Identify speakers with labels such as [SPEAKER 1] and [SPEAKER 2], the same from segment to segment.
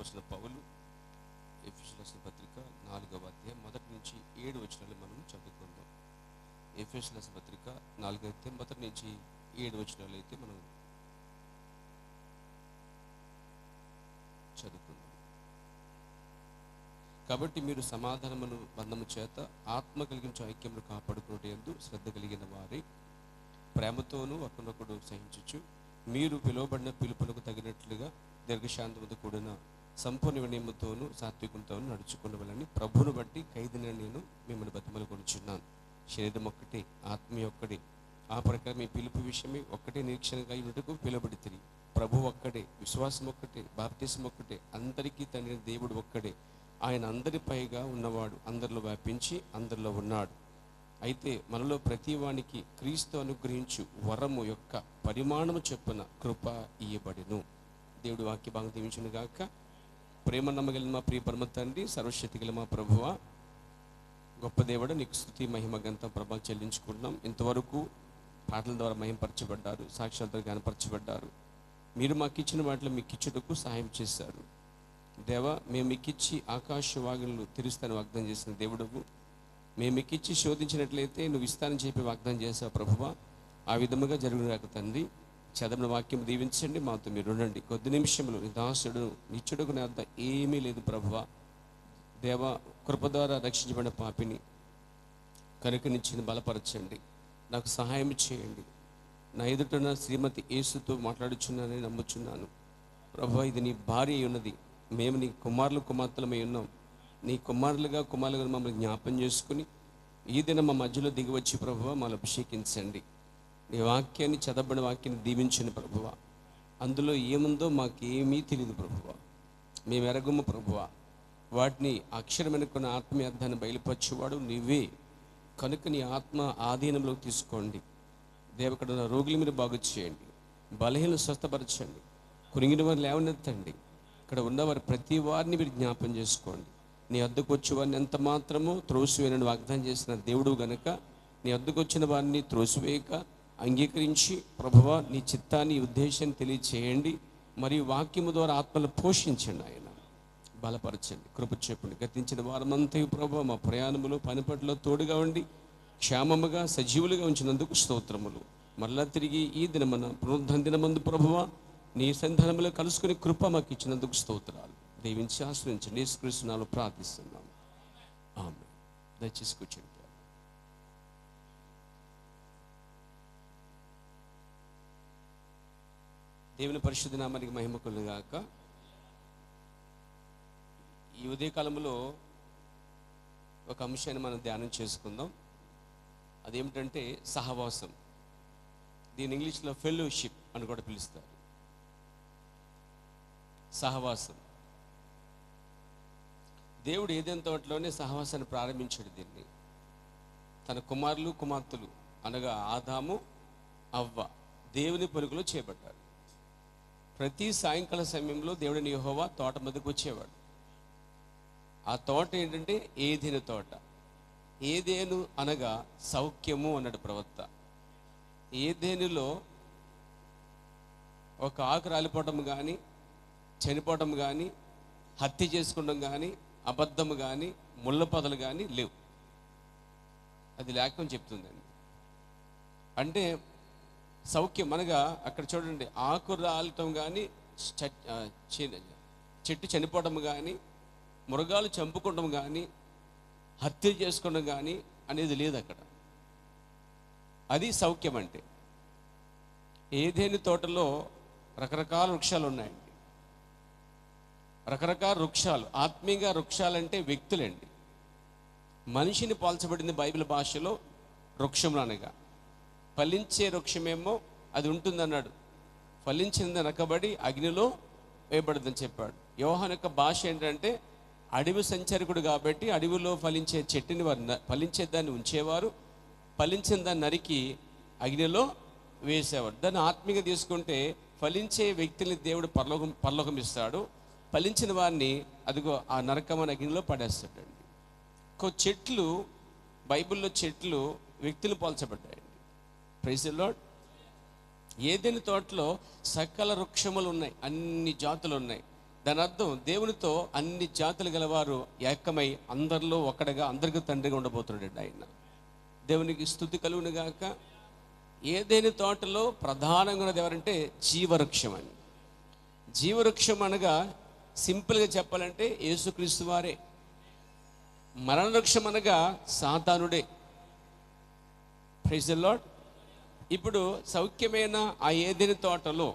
[SPEAKER 1] అపోస్తలుడైన పౌలు ఎఫెసీయులకు రాసిన పత్రిక 4వ అధ్యాయం 1 నుంచి 7 వచనాలు మనం చదువుకుందాం. ఎఫెసీయులకు రాసిన పత్రిక 4వ అధ్యాయం 1 నుంచి 7 వచనాలు అయితే మనం చదువుకుందాం. కాబట్టి మీరు సమాధానమును బంధము చేత ఆత్మ కలిగించే ఐక్యమును కాపాడుకునేందు శ్రద్ధ కలిగిన వారి ప్రేమతోనూ ఒకరినొకడు సహించుచు మీరు పిలువబడిన పిలుపునకు తగినట్లుగా దీర్ఘశాంతముతో కూడిన సంపూర్ణ వినయముతోనూ సాత్వికంతోనూ నడుచుకునేవాళ్ళని ప్రభువును బట్టి ఖైదీని నేను మిమ్మల్ని బతిమలుకొనుచున్నాను. శరీరం ఒక్కటే, ఆత్మ ఒక్కడే, ఆ ప్రకారం మీ పిలుపు విషయమే ఒక్కటే నిరీక్షణగా ఉన్నట్టుకు పిలువబడితిరి. ప్రభు ఒక్కడే, విశ్వాసం ఒక్కటే, బాప్తిసం ఒక్కటే, అందరికీ తండ్రి దేవుడు ఒక్కడే. ఆయన అందరి పైగా ఉన్నవాడు, అందరిలో వ్యాపించి అందరిలో ఉన్నాడు. అయితే మనలో ప్రతి వానికి క్రీస్తు అనుగ్రహించు వరము యొక్క పరిమాణము చొప్పున కృప ఇయ్యబడెను. దేవుడు వాక్య భాగం దీవించును గాక. ప్రేమ నమ్మగలిగిన మా ప్రియ పరమ తండ్రి, సర్వశక్తి గల మా ప్రభువా, గొప్ప దేవుడు, నీకు స్తుతి మహిమ ఘనత ప్రభావం చెల్లించుకుంటున్నాం. ఇంతవరకు పాటల ద్వారా మహిమపరచబడ్డారు, సాక్ష్యాలతో జ్ఞానపరచబడ్డారు. మీరు మాకు ఇచ్చిన వాటిలో మీకు ఇచ్చుటకు సహాయం చేశారు. దేవా, మేము మీకిచ్చి ఆకాశ వాగులను తెరుస్తాను వాగ్దానం చేసిన దేవుడవు. మేము మీకిచ్చి శోధించినట్లయితే నువ్వు ఇస్తానని చెప్పి వాగ్దానం చేసావు ప్రభువా. ఆ విధముగా జరుగుగాక తండ్రి. చదవని వాక్యం దీవించండి, మాతో మీరు ఉండండి. కొద్ది నిమిషంలో నీ దాసుడు నిచ్చుడుకు నా వద్ద ఏమీ లేదు ప్రభువా. దేవా, కృప ద్వారా రక్షించబడిన పాపిని కనుకనిచ్చిన బలపరచండి, నాకు సహాయం చేయండి. నా ఎదుటన శ్రీమతి యేసుతో మాట్లాడుచున్నానని నమ్ముచున్నాను ప్రభువా. ఇది నీ భార్య ఉన్నది, మేము నీ కుమారులు కుమార్తెలమై ఉన్నాం. నీ కుమారులుగా మమ్మల్ని జ్ఞాపం చేసుకుని ఈ దినం మా మధ్యలో దిగివచ్చి ప్రభువా మమ్మల్ని అభిషేకించండి. నీ వాక్యాన్ని, చదవబడిన వాక్యాన్ని దీవించండి ప్రభువా. అందులో ఏముందో మాకేమీ తెలియదు ప్రభువా, మేము ఎరగము ప్రభువా. వాటిని అక్షరమైన కొన్ని ఆత్మీయ అర్థాన్ని బయలుపరచేవాడు నీవే కనుక నీ ఆత్మ ఆధీనంలోకి తీసుకోండి. దేవక్కడ ఉన్న రోగులు మీరు బాగు చేయండి, బలహీనలు స్వస్థపరచండి, కురింగిన వారిని లేవనెత్తండి. ఇక్కడ ఉన్నవారు ప్రతి వారిని మీరు జ్ఞాపం చేసుకోండి. నీ వద్దకు వచ్చే వారిని ఎంత మాత్రమో త్రోసివేయనని వాగ్దానం చేసిన దేవుడు గనుక నీ వద్దకు వచ్చిన వారిని త్రోసివేయక అంగీకరించి ప్రభువా నీ చిత్తాన్ని, ఉద్దేశాన్ని తెలియచేయండి. మరియు వాక్యము ద్వారా ఆత్మను పోషించండి, ఆయన బలపరచండి, కృప చెప్పండి. గతించిన వారమంతయు ప్రభువా మా ప్రయాణములు పనిపట్లో తోడుగా ఉండి క్షేమముగా సజీవులుగా ఉంచినందుకు స్తోత్రములు. మరలా తిరిగి ఈ దినమున పునరుద్ధరణ దినమందు ప్రభువా నీ సంధానంలో కలుసుకుని కృప మాకు ఇచ్చినందుకు స్తోత్రాలు. దీవించి ఆశ్రయించండి, యేసుక్రీస్తు నామములో ప్రార్థిస్తున్నాము, ఆమేన్. దయచేసి కూర్చోండి. దేవుని పరిశుద్ధ నామానికి మహిమ కలుగుగాక. ఈ ఉదయకాలంలో ఒక అంశాన్ని మనం ధ్యానం చేసుకుందాం. అదేమిటంటే సహవాసం. దీని ఇంగ్లీష్లో ఫెలోషిప్ అని కూడా పిలుస్తారు. సహవాసం. దేవుడు ఏదైనా తోటలోనే సహవాసాన్ని ప్రారంభించాడు. దీన్ని తన కుమారులు కుమార్తెలు అనగా ఆదాము అవ్వ దేవుని పలుకులో చేపట్టారు. ప్రతి సాయంకాల సమయంలో దేవుడిని యెహోవా తోట మధ్యకు వచ్చేవాడు. ఆ తోట ఏంటంటే ఏదెను తోట. ఏదేను అనగా సౌఖ్యము అన్నాడు ప్రవక్త. ఏదేనులో ఒక ఆకు రాలిపోవటం కానీ, చనిపోవటం కానీ, హత్య చేసుకోవడం కానీ, అబద్ధము కానీ, ముళ్ళ పొదలు కానీ లేవు. అది లేకపోతే చెప్తుందండి. అంటే సౌఖ్యం అనగా అక్కడ చూడండి, ఆకు రాలటం కానీ, చెట్టు చనిపోవడం కానీ, మృగాలు చంపుకోవడం కానీ, హత్య చేసుకోవడం కానీ అనేది లేదు అక్కడ. అది సౌఖ్యం అంటే. ఏదేని తోటలో రకరకాల వృక్షాలు ఉన్నాయండి. రకరకాల వృక్షాలు, ఆత్మీయంగా వృక్షాలంటే వ్యక్తులండి. మనిషిని పోల్చబడింది బైబిల్ భాషలో వృక్షములు అనగా. ఫలించే వృక్షమేమో అది ఉంటుందన్నాడు, ఫలించింది నకబడి అగ్నిలో వేయబడదని చెప్పాడు. యోహాను యొక్క భాష ఏంటంటే అడవి సంచరికుడు కాబట్టి అడవిలో ఫలించే చెట్టుని వారు ఫలించేదాన్ని ఉంచేవారు, ఫలించిన దాన్ని నరికి అగ్నిలో వేసేవారు. దాన్ని ఆత్మీయంగా తీసుకుంటే ఫలించే వ్యక్తుల్ని దేవుడు పరలోకం ఇస్తాడు, ఫలించిన వారిని అదిగో ఆ నరకమైన అగ్నిలో పడేస్తాడండి. చెట్లు, బైబిల్లో చెట్లు వ్యక్తులు పోల్చబడ్డాయండి. Praise the lord. ఏదైనా తోటలో సకల వృక్షములు ఉన్నాయి, అన్ని జాతులు ఉన్నాయి. దాని అర్థం దేవునితో అన్ని జాతులు గలవారు ఏకమై అందరిలో ఒక్కడగా అందరికీ తండ్రిగా ఉండబోతున్నాడు ఆయన. దేవునికి స్తుతి కలుగును గాక. ఏదైనా తోటలో ప్రధానంగా ఉన్నది ఎవరంటే జీవవృక్షం అని. జీవవృక్షం అనగా సింపుల్గా చెప్పాలంటే యేసుక్రీస్తు వారే. మరణవృక్షం అనగా సాతానుడే. Praise the lord. ఇప్పుడు సౌఖ్యమైన ఆ ఏదైనా తోటలో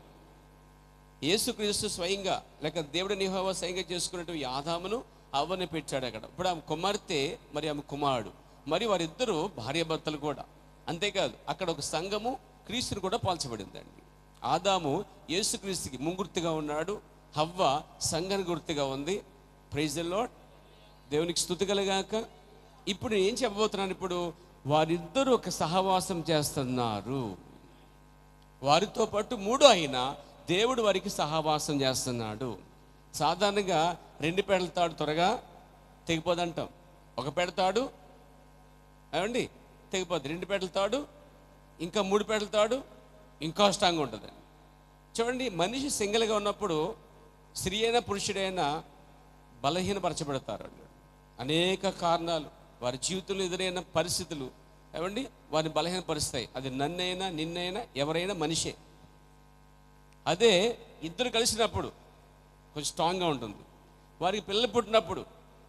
[SPEAKER 1] యేసుక్రీస్తు స్వయంగా లేక దేవుడిని యెహోవా స్వయంగా చేసుకున్నట్టు ఆదామును అవ్వని పెట్టాడు అక్కడ. ఇప్పుడు ఆమె కుమార్తె, మరి ఆమె కుమారుడు, మరి వారిద్దరూ భార్యాభర్తలు కూడా. అంతేకాదు అక్కడ ఒక సంఘము క్రీస్తుని కూడా పోల్చబడిందండి. ఆదాము యేసుక్రీస్తుకి ముంగుర్తిగా ఉన్నాడు, హవ్వ సంఘానికి గుర్తుగా ఉంది. Praise the lord. దేవునికి స్తుతి కలుగాక. ఇప్పుడు ఏం చెప్పబోతున్నాను, ఇప్పుడు వారిద్దరూ ఒక సహవాసం చేస్తున్నారు. వారితో పాటు మూడో ఆయన దేవుడు వారికి సహవాసం చేస్తున్నాడు. సాధారణంగా 2 పెడతాడు త్వరగా తెగిపోదంటాం. ఒక పెడతాడు ఏమండి తెగిపోద్ది, 2 పెడతాడు ఇంకా 3 పెడతాడు ఇంకా స్ట్రాంగ్ ఉంటుంది. చూడండి, మనిషి సింగిల్గా ఉన్నప్పుడు స్త్రీ అయినా పురుషుడైనా బలహీనపరచబడతారు. అనేక కారణాలు, వారి జీవితంలో ఎదురైన పరిస్థితులు ఏమండి వారిని బలహీనపరుస్తాయి. అది నన్నైనా నిన్నైనా ఎవరైనా మనిషే. అదే ఇద్దరు కలిసినప్పుడు కొంచెం స్ట్రాంగ్గా ఉంటుంది. వారికి పిల్లలు పుట్టినప్పుడు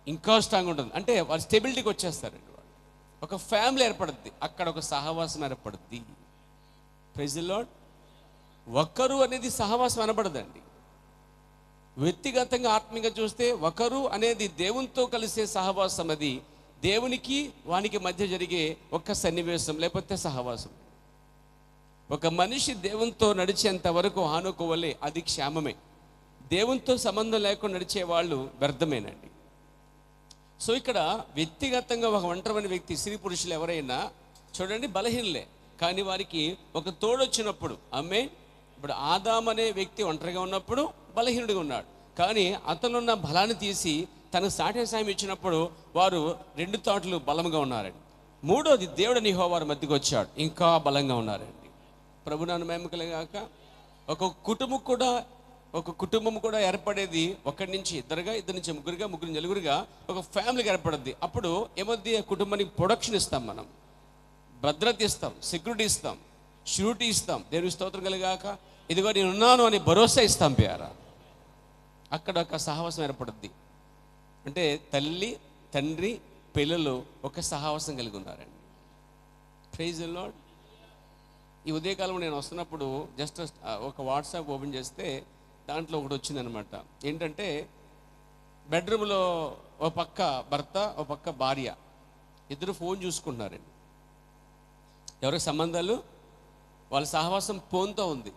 [SPEAKER 1] ఇంకా స్ట్రాంగ్ ఉంటుంది. అంటే వారి స్టెబిలిటీకి వచ్చేస్తారండి. వాళ్ళు ఒక ఫ్యామిలీ ఏర్పడుద్ది, అక్కడ ఒక సహవాసం ఏర్పడుద్ది. Praise the lord. ఒకరు అనేది సహవాసం అనబడదండి. వ్యక్తిగతంగా ఆత్మీయంగా చూస్తే ఒకరు అనేది దేవునితో కలిసే సహవాసం. అది దేవునికి వానికి మధ్య జరిగే ఒక్క సన్నివేశం లేకపోతే సహవాసం. ఒక మనిషి దేవునితో నడిచేంత వరకు ఆనుకోవలే, అది క్షేమమే. దేవునితో సంబంధం లేకుండా నడిచే వాళ్ళు వ్యర్థమేనండి. సో ఇక్కడ వ్యక్తిగతంగా ఒక ఒంటరి వ్యక్తి, స్త్రీ పురుషులు ఎవరైనా చూడండి బలహీనలే, కానీ వారికి ఒక తోడొచ్చినప్పుడు ఇప్పుడు ఆదాం అనే వ్యక్తి ఒంటరిగా ఉన్నప్పుడు బలహీనుడిగా ఉన్నాడు, కానీ అతనున్న బలాన్ని తీసి తనకు సాటి సాయం ఇచ్చినప్పుడు వారు 2 తోటలు బలంగా ఉన్నారండి. మూడోది దేవుడిని యెహోవా వారి మధ్యకి వచ్చాడు, ఇంకా బలంగా ఉన్నారండి. ప్రభునాను మహిమకలుగాక. ఒక కుటుంబం కూడా ఏర్పడేది ఒకటి నుంచి ఇద్దరుగా, ఇద్దరు నుంచి ముగ్గురుగా, ముగ్గురు నలుగురుగా ఒక ఫ్యామిలీగా ఏర్పడుద్ది. అప్పుడు ఏమవుద్ది, కుటుంబానికి ప్రొడక్షన్ ఇస్తాం, మనం భద్రత ఇస్తాం, సెక్యూరిటీ ఇస్తాం, షూరిటీ ఇస్తాం. దేవుని స్తోత్రం కలుగాక. ఇదిగో నేను ఉన్నాను అని భరోసా ఇస్తాం పేర. అక్కడ ఒక సహవాసం ఏర్పడుద్ది. అంటే తల్లి తండ్రి పిల్లలు ఒక సహవాసం కలిగి ఉన్నారండి. Praise the lord. ఈ ఉదయకాలంలో నేను వస్తున్నప్పుడు జస్ట్ ఒక వాట్సాప్ ఓపెన్ చేస్తే దాంట్లో ఒకటి వచ్చిందనమాట. ఏంటంటే బెడ్రూమ్లో ఒక పక్క భర్త, ఒక పక్క భార్య, ఇద్దరు ఫోన్ చూసుకుంటున్నారండి. ఎవరికి సంబంధాలు, వాళ్ళ సహవాసం ఫోన్తో ఉంది.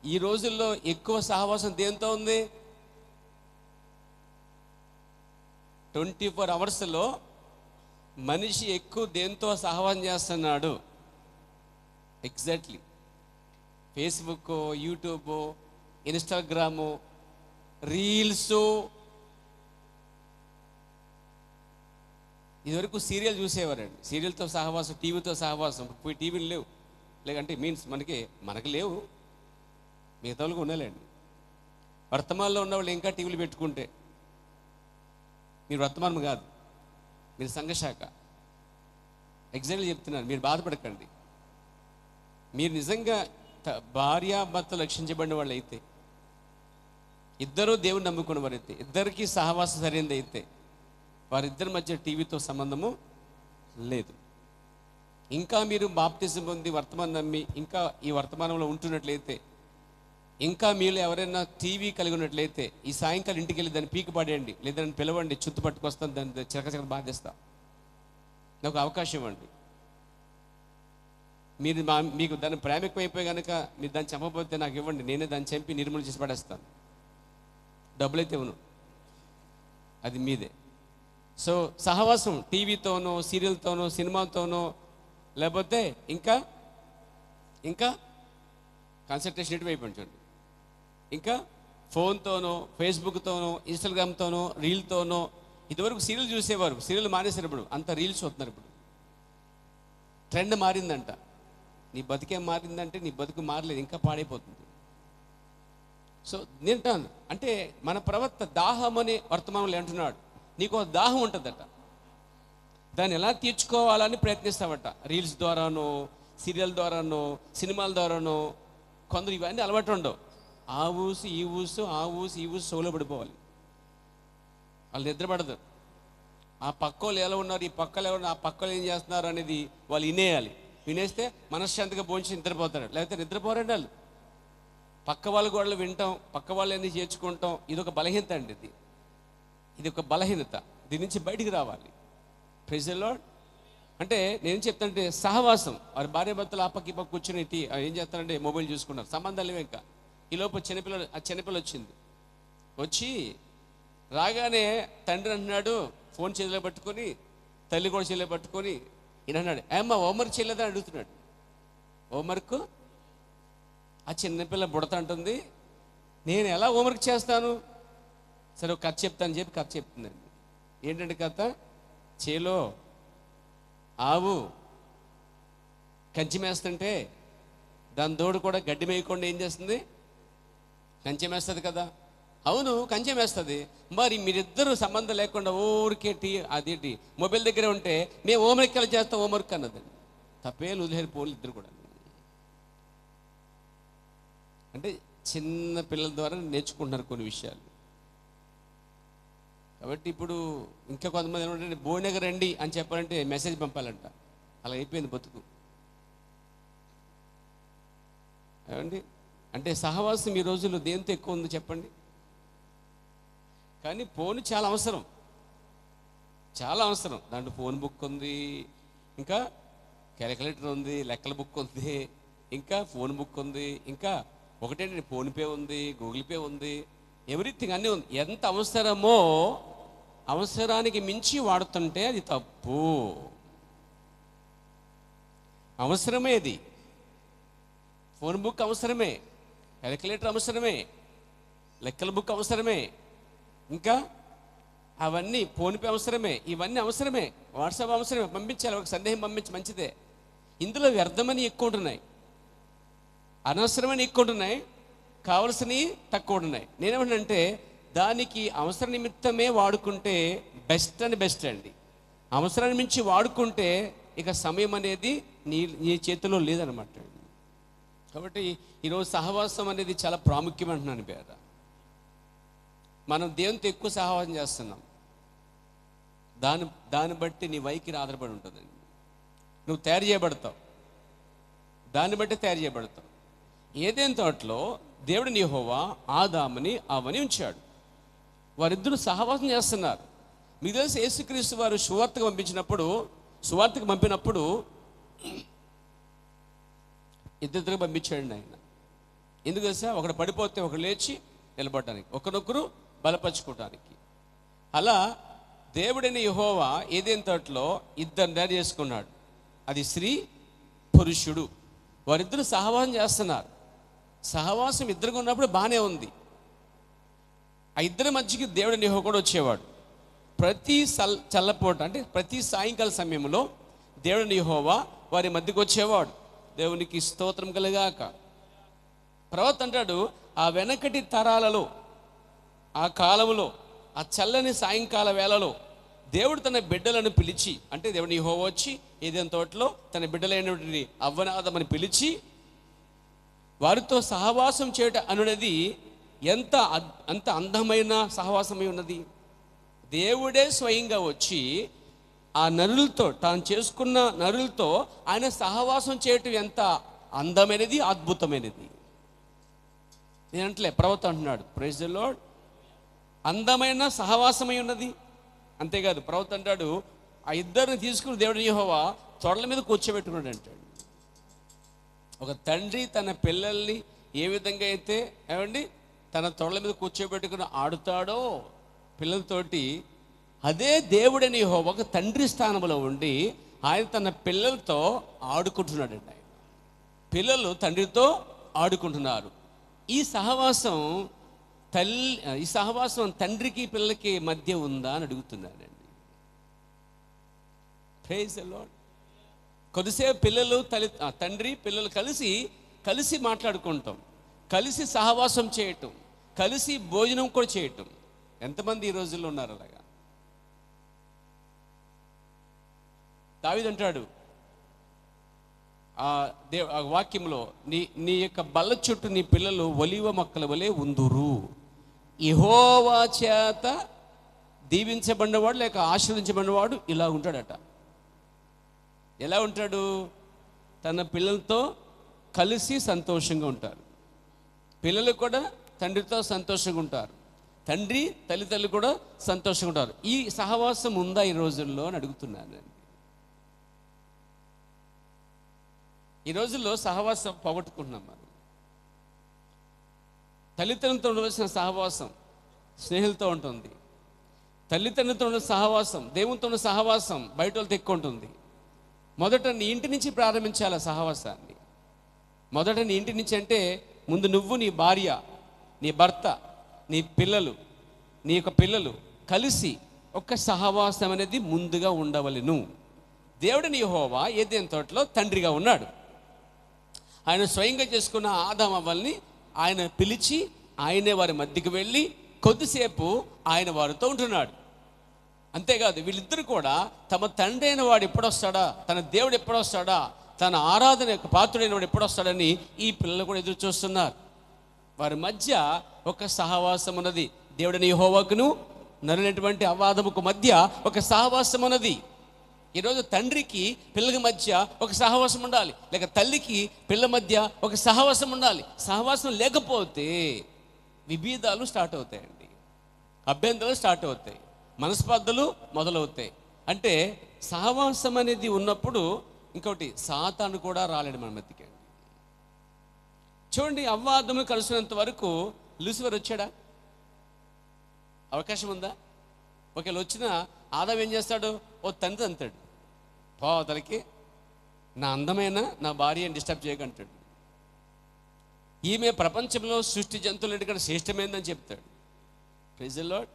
[SPEAKER 1] ఈ రోజుల్లో ఎక్కువ సహవాసం దేంతో ఉంది? 24 అవర్స్లో మనిషి ఎక్కువ దేంతో సహవాసం చేస్తున్నాడు? Exactly Facebook, YouTube, Instagram, reels. ఇదివరకు సీరియల్ చూసేవారండి, సీరియల్తో సహవాసం, టీవీతో సహవాసం. పోయి టీవీలు లేవు, లేకంటే మనకు లేవు, మిగతా వాళ్ళకి ఉన్నాయండి. వర్తమానంలో ఉన్నవాళ్ళు ఇంకా టీవీలు పెట్టుకుంటే, మీరు వర్తమానం కాదు, మీరు సంఘశాఖ. ఎగ్జాక్ట్లీ చెప్తున్నారు, మీరు బాధపడకండి. మీరు నిజంగా భార్యాభర్తలు రక్షించబడిన వాళ్ళు అయితే, ఇద్దరూ దేవుని నమ్ముకున్న వారైతే, ఇద్దరికీ సహవాసం సరైనది అయితే, వారిద్దరి మధ్య టీవీతో సంబంధము లేదు. ఇంకా మీరు బాప్తిజం పొంది వర్తమానం నమ్మి ఇంకా ఈ వర్తమానంలో ఉంటున్నట్లయితే, ఇంకా మీరు ఎవరైనా టీవీ కలిగి ఉన్నట్లయితే, ఈ సాయంకాలం ఇంటికి వెళ్ళి దాన్ని పీకి పడేయండి, లేదా దాన్ని పిలవండి, చుత్తు పట్టుకొస్తాను, దాన్ని చిరక బాధేస్తా, నాకు అవకాశం ఇవ్వండి. మీరు మీకు దాన్ని ప్రేమికమైపోయి కనుక మీరు దాన్ని చంపకపోతే నాకు ఇవ్వండి, నేనే దాన్ని చంపి నిర్మూలన చేసి పడేస్తాను. డబ్బులైతే ఇవ్వను, అది మీదే. సో సహవాసం టీవీతోనో, సీరియల్తోనో, సినిమాతోనో, లేకపోతే ఇంకా కాన్సన్ట్రేషన్ ఎటు అయిపోయించండి, ఇంకా ఫోన్తోనో, ఫేస్బుక్తోనో, ఇన్స్టాగ్రామ్తోనో, రీల్తోనో. ఇదివరకు సీరియల్ చూసేవారు, సీరియల్ మానేశారు, ఇప్పుడు అంత రీల్స్ వస్తున్నారు. ఇప్పుడు ట్రెండ్ మారిందంట. నీ బతికేం మారిందంటే నీ బతుకు మారలేదు, ఇంకా పాడైపోతుంది. సో తింటాను అంటే మన ప్రవక్త దాహం అనే వర్తమానంలో అంటున్నాడు, నీకు దాహం ఉంటుందట, దాన్ని ఎలా తీర్చుకోవాలని ప్రయత్నిస్తామట. రీల్స్ ద్వారానో, సీరియల్ ద్వారానో, సినిమాల ద్వారానో. కొందరు ఇవన్నీ అలవాటు ఉండవు. ఆ ఊసు ఈ ఊసు, ఆ ఊసు ఈ ఊసు సోలో పడిపోవాలి. వాళ్ళు నిద్రపడదు. ఆ పక్కోళ్ళు ఎలా ఉన్నారు, ఈ పక్కలు ఎవరు, ఆ పక్కలు ఏం చేస్తున్నారు అనేది వాళ్ళు వినేయాలి. వినేస్తే మనశ్శాంతిగా భోంచి నిద్రపోతారు. లేకపోతే నిద్రపోరండి వాళ్ళు. పక్క వాళ్ళ గోడలు వింటాం, పక్క వాళ్ళు అన్ని చేర్చుకుంటాం. ఇది ఒక బలహీనత అండి. ఇది ఒక బలహీనత. దీని నుంచి బయటికి రావాలి. Praise the lord. అంటే నేను చెప్తానంటే సహవాసం. వారి భార్య భర్తలు ఆ పక్క ఈ పక్క కూర్చొని ఏం చేస్తారంటే మొబైల్ చూసుకున్నారు, సంబంధాలు లేవు ఇంకా. ఈ లోపు చిన్నపిల్ల వచ్చింది. వచ్చి రాగానే తండ్రి అంటున్నాడు, ఫోన్ చేతిలో పట్టుకొని, తల్లి కూడా చేతిలో పట్టుకొని ఈయన అన్నాడు, ఏమ్మా హోంవర్క్ చేయలేదని అడుగుతున్నాడు. హోంవర్క్ ఆ చిన్నపిల్ల బుడత అంటుంది, నేను ఎలా హోంవర్క్ చేస్తాను? సరే ఒక కథ చెప్తానని చెప్పి కథ చెప్తుందండి. ఏంటంటే కథ, చేలో ఆవు కంచి మేస్తుంటే దాని దోడు కూడా గడ్డి మేయకుండా ఏం చేస్తుంది? కంచె మేస్తుంది కదా. అవును, కంచె మేస్తుంది. మరి మీరిద్దరూ సంబంధం లేకుండా ఊరికేటి అదేంటి మొబైల్ దగ్గరే ఉంటే మేము హోంవర్క్ ఎలా చేస్తాం హోంవర్క్ అన్నదండి. తప్పే వదిలేరు పోలు ఇద్దరు కూడా. అంటే చిన్న పిల్లల ద్వారా నేర్చుకుంటున్నారు కొన్ని విషయాలు. కాబట్టి ఇప్పుడు ఇంకా కొంతమంది ఏమంటే భోజనగర్ రండి అని చెప్పాలంటే మెసేజ్ పంపాలంట. అలా అయిపోయింది బతుకు. ఏమండి అంటే సహవాసం ఈ రోజుల్లో దేంతో ఎక్కువ ఉందో చెప్పండి. కానీ ఫోన్ చాలా అవసరం, చాలా అవసరం. దాంట్లో ఫోన్ బుక్ ఉంది, ఇంకా క్యాలిక్యులేటర్ ఉంది, లెక్కల బుక్ ఉంది, ఇంకా ఫోన్ బుక్ ఉంది, ఇంకా ఒకటేంటి ఫోన్పే ఉంది, గూగుల్ పే ఉంది, ఎవ్రీథింగ్ అన్నీ ఉంది. ఎంత అవసరమో అవసరానికి మించి వాడుతుంటే అది తప్పు. అవసరమే అది. ఫోన్ బుక్ అవసరమే, క్యాలిక్యులేటర్ అవసరమే, లెక్కల బుక్ అవసరమే, ఇంకా అవన్నీ ఫోన్పే అవసరమే, ఇవన్నీ అవసరమే, వాట్సాప్ అవసరమే. పంపించాలి, ఒక సందేహం పంపించి మంచిదే. ఇందులో వ్యర్థమని ఎక్కువ ఉంటున్నాయి, అనవసరమని ఎక్కువ ఉంటున్నాయి, కావలసినవి తక్కువ ఉంటున్నాయి. నేనేమంటే దానికి అవసర నిమిత్తమే వాడుకుంటే బెస్ట్ అండి. అవసరాన్ని మించి వాడుకుంటే ఇక సమయం అనేది నీ చేతిలో లేదనమాట. కాబట్టి ఈరోజు సహవాసం అనేది చాలా ప్రాముఖ్యం అంటున్నాను పేద. మనం దేవునితో ఎక్కువ సహవాసం చేస్తున్నాం. దాన్ని బట్టి నీ వైఖరి ఆధారపడి ఉంటుందండి. నువ్వు తయారు చేయబడతావు, దాన్ని బట్టి తయారు చేయబడతావు. ఏదైనా తోటలో దేవుడు యెహోవా ఆదాముని అవ్వని ఉంచాడు. వారిద్దరూ సహవాసం చేస్తున్నారు. మీకు తెలిసి యేసుక్రీస్తు వారు సువార్తకు పంపినప్పుడు ఇద్దరు పంపించాడు ఆయన. ఎందుకు తెలుసా? ఒకడు పడిపోతే ఒకడు లేచి నిలబడడానికి, ఒకరొకరు బలపరుచుకోవడానికి. అలా దేవుడైన యెహోవా ఏదైనా తోటలో ఇద్దరు తయారు చేసుకున్నాడు. అది స్త్రీ పురుషుడు. వారిద్దరూ సహవాసం చేస్తున్నారు. సహవాసం ఇద్దరుగా ఉన్నప్పుడు బాగానే ఉంది. ఆ ఇద్దరి మధ్యకి దేవుడైన యెహోవా కూడా వచ్చేవాడు. ప్రతి చల్లపూట అంటే ప్రతి సాయంకాల సమయంలో దేవుడైన యెహోవా వారి మధ్యకి వచ్చేవాడు. దేవునికి స్తోత్రం కలుగాక. ప్రవక్త అంటాడు, ఆ వెనకటి తరాలలో, ఆ కాలంలో, ఆ చల్లని సాయంకాల వేళలో దేవుడు తన బిడ్డలను పిలిచి, అంటే దేవుని యెహోవా వచ్చి ఏదైనా తోటలో తన బిడ్డలైనటువంటి అవ్వనాదమని పిలిచి వారితో సహవాసం చేయట అనున్నది అంత అందమైన సహవాసమై ఉన్నది. దేవుడే స్వయంగా వచ్చి ఆ నరులతో, తాను చేసుకున్న నరులతో ఆయన సహవాసం చేయటం ఎంత అందమైనది, అద్భుతమైనది. నేనంటలే, ప్రవక్త అంటున్నాడు, ప్రైజ్ ది లార్డ్, అందమైన సహవాసమై ఉన్నది. అంతేకాదు, ప్రవక్త అంటాడు, ఆ ఇద్దరిని తీసుకుని దేవుడు యెహోవా తొడల మీద కూర్చోబెట్టుకున్నాడు అంటాడు. ఒక తండ్రి తన పిల్లల్ని ఏ విధంగా అయితే తన తొడల మీద కూర్చోబెట్టుకుని ఆడుతాడో పిల్లలతోటి, అదే దేవుడని యెహోవా ఒక తండ్రి స్థానంలో ఉండి ఆయన తన పిల్లలతో ఆడుకుంటున్నాడండి. ఆయన పిల్లలు తండ్రితో ఆడుకుంటున్నారు. ఈ సహవాసం తండ్రికి పిల్లలకి మధ్య ఉందా అని అడుగుతున్నానండి. Praise the lord. కొద్దిసేపు పిల్లలు తండ్రి పిల్లలు కలిసి మాట్లాడుకుంటాం, కలిసి సహవాసం చేయటం, కలిసి భోజనం కూడా చేయటం. ఎంతమంది ఈ రోజుల్లో ఉన్నారు అలాగా? దావీదు అంటాడు ఆ వాక్యంలో, నీ యొక్క బల్ల చుట్టూ నీ పిల్లలు ఒలీవ మొక్కల వలె ఉందురు. యెహోవా చేత దీవించబడినవాడు లేక ఆశీర్వదించబడినవాడు ఇలా ఉంటాడట. ఎలా ఉంటాడు? తన పిల్లలతో కలిసి సంతోషంగా ఉంటారు. పిల్లలు కూడా తండ్రితో సంతోషంగా ఉంటారు. తండ్రి తల్లిదండ్రులు కూడా సంతోషంగా ఉంటారు. ఈ సహవాసం ఉందా ఈ రోజుల్లో అని అడుగుతున్నాను. ఈ రోజుల్లో సహవాసం పోగొట్టుకుంటున్నాం. మనం తల్లిదండ్రులతో ఉండవలసిన సహవాసం స్నేహితులతో ఉంటుంది. తల్లిదండ్రులతో ఉన్న సహవాసం, దేవునితో ఉన్న సహవాసం బయట వాళ్ళతో ఎక్కువ ఉంటుంది. మొదట నీ ఇంటి నుంచి ప్రారంభించాలి సహవాసాన్ని. మొదట నీ ఇంటి నుంచి అంటే ముందు నువ్వు, నీ భార్య, నీ భర్త, నీ పిల్లలు, నీ యొక్క పిల్లలు కలిసి ఒక సహవాసం అనేది ముందుగా ఉండవలెను. దేవుడిని యెహోవా ఏదెన్ తోటలో తండ్రిగా ఉన్నాడు. ఆయన స్వయంగా చేసుకున్న ఆదాము అవ్వల్ని ఆయన పిలిచి ఆయనే వారి మధ్యకి వెళ్ళి కొద్దిసేపు ఆయన వారితో ఉంటున్నాడు. అంతేకాదు వీళ్ళిద్దరు కూడా తమ తండ్రి అయిన వాడు ఎప్పుడొస్తాడా, తన దేవుడు ఎప్పుడొస్తాడా, తన ఆరాధన యొక్క పాత్రుడైన వాడు ఎప్పుడొస్తాడని ఈ పిల్లలు కూడా ఎదురు చూస్తున్నారు. వారి మధ్య ఒక సహవాసం ఉన్నది. దేవుడిని యెహోవాకును నరులైనటువంటి అవ్వాదముకు మధ్య ఒక సహవాసం ఉన్నది. ఈరోజు తండ్రికి పిల్లల మధ్య ఒక సహవాసం ఉండాలి, లేక తల్లికి పిల్లల మధ్య ఒక సహవాసం ఉండాలి. సహవాసం లేకపోతే విభేదాలు స్టార్ట్ అవుతాయండి, అభ్యంతరాలు స్టార్ట్ అవుతాయి, మనస్పర్ధలు మొదలవుతాయి. అంటే సహవాసం అనేది ఉన్నప్పుడు ఇంకోటి సాతాను కూడా రాలేడు మన మధ్యకి. చూడండి, అవ్వాదము కలిసినంత వరకు లూసిఫర్ వచ్చాడా? అవకాశం ఉందా? ఒకవేళ వచ్చినా ఆదాం ఏం చేస్తాడు? ఓ తండ్రి అంటాడు, పోతలకి నా అందమైన నా భార్యని డిస్టర్బ్ చేయకంటాడు. ఈమె ప్రపంచంలో సృష్టి జంతువులన్నిటికంటే శ్రేష్టమైందని చెప్తాడు. Praise the lord.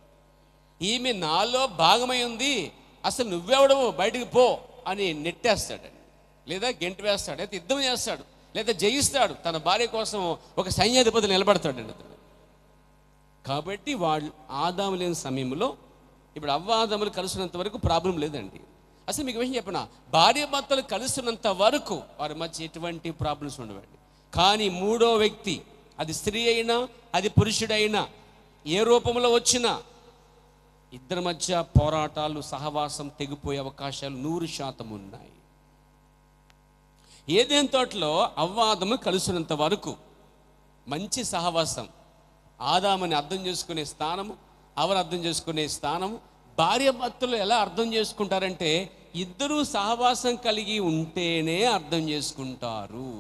[SPEAKER 1] ఈమె నాలో భాగమై ఉంది, అసలు నువ్వెవడవు బయటికి పో అని నెట్టేస్తాడు, లేదా గెంటి వేస్తాడు, లేదా యుద్ధం చేస్తాడు, లేదా జయిస్తాడు. తన భార్య కోసం ఒక సైన్యాధిపతి నిలబడతాడండి అతడు. కాబట్టి వాళ్ళు ఆదాము లేని సమయంలో ఇప్పుడు అవ్వాదములు కలుసున్నంత వరకు ప్రాబ్లం లేదండి. అసలు మీకు విషయం చెప్పనా, భార్య భర్తలు కలుస్తున్నంత వరకు వారి మధ్య ఎటువంటి ప్రాబ్లమ్స్ ఉండవండి. కానీ మూడో వ్యక్తి, అది స్త్రీ అయినా అది పురుషుడైనా ఏ రూపంలో వచ్చినా ఇద్దరి మధ్య పోరాటాలు, సహవాసం తెగిపోయే అవకాశాలు 100% ఉన్నాయి. ఏదెన్ తోటలో అవ్వాదము కలుసున్నంత వరకు మంచి సహవాసం, ఆదాముని అర్థం చేసుకునే స్థానము, అవరు అర్థం చేసుకునే స్థానము. భార్య భర్తలు ఎలా అర్థం చేసుకుంటారంటే ఇద్దరూ సహవాసం కలిగి ఉంటేనే అర్థం చేసుకుంటారు.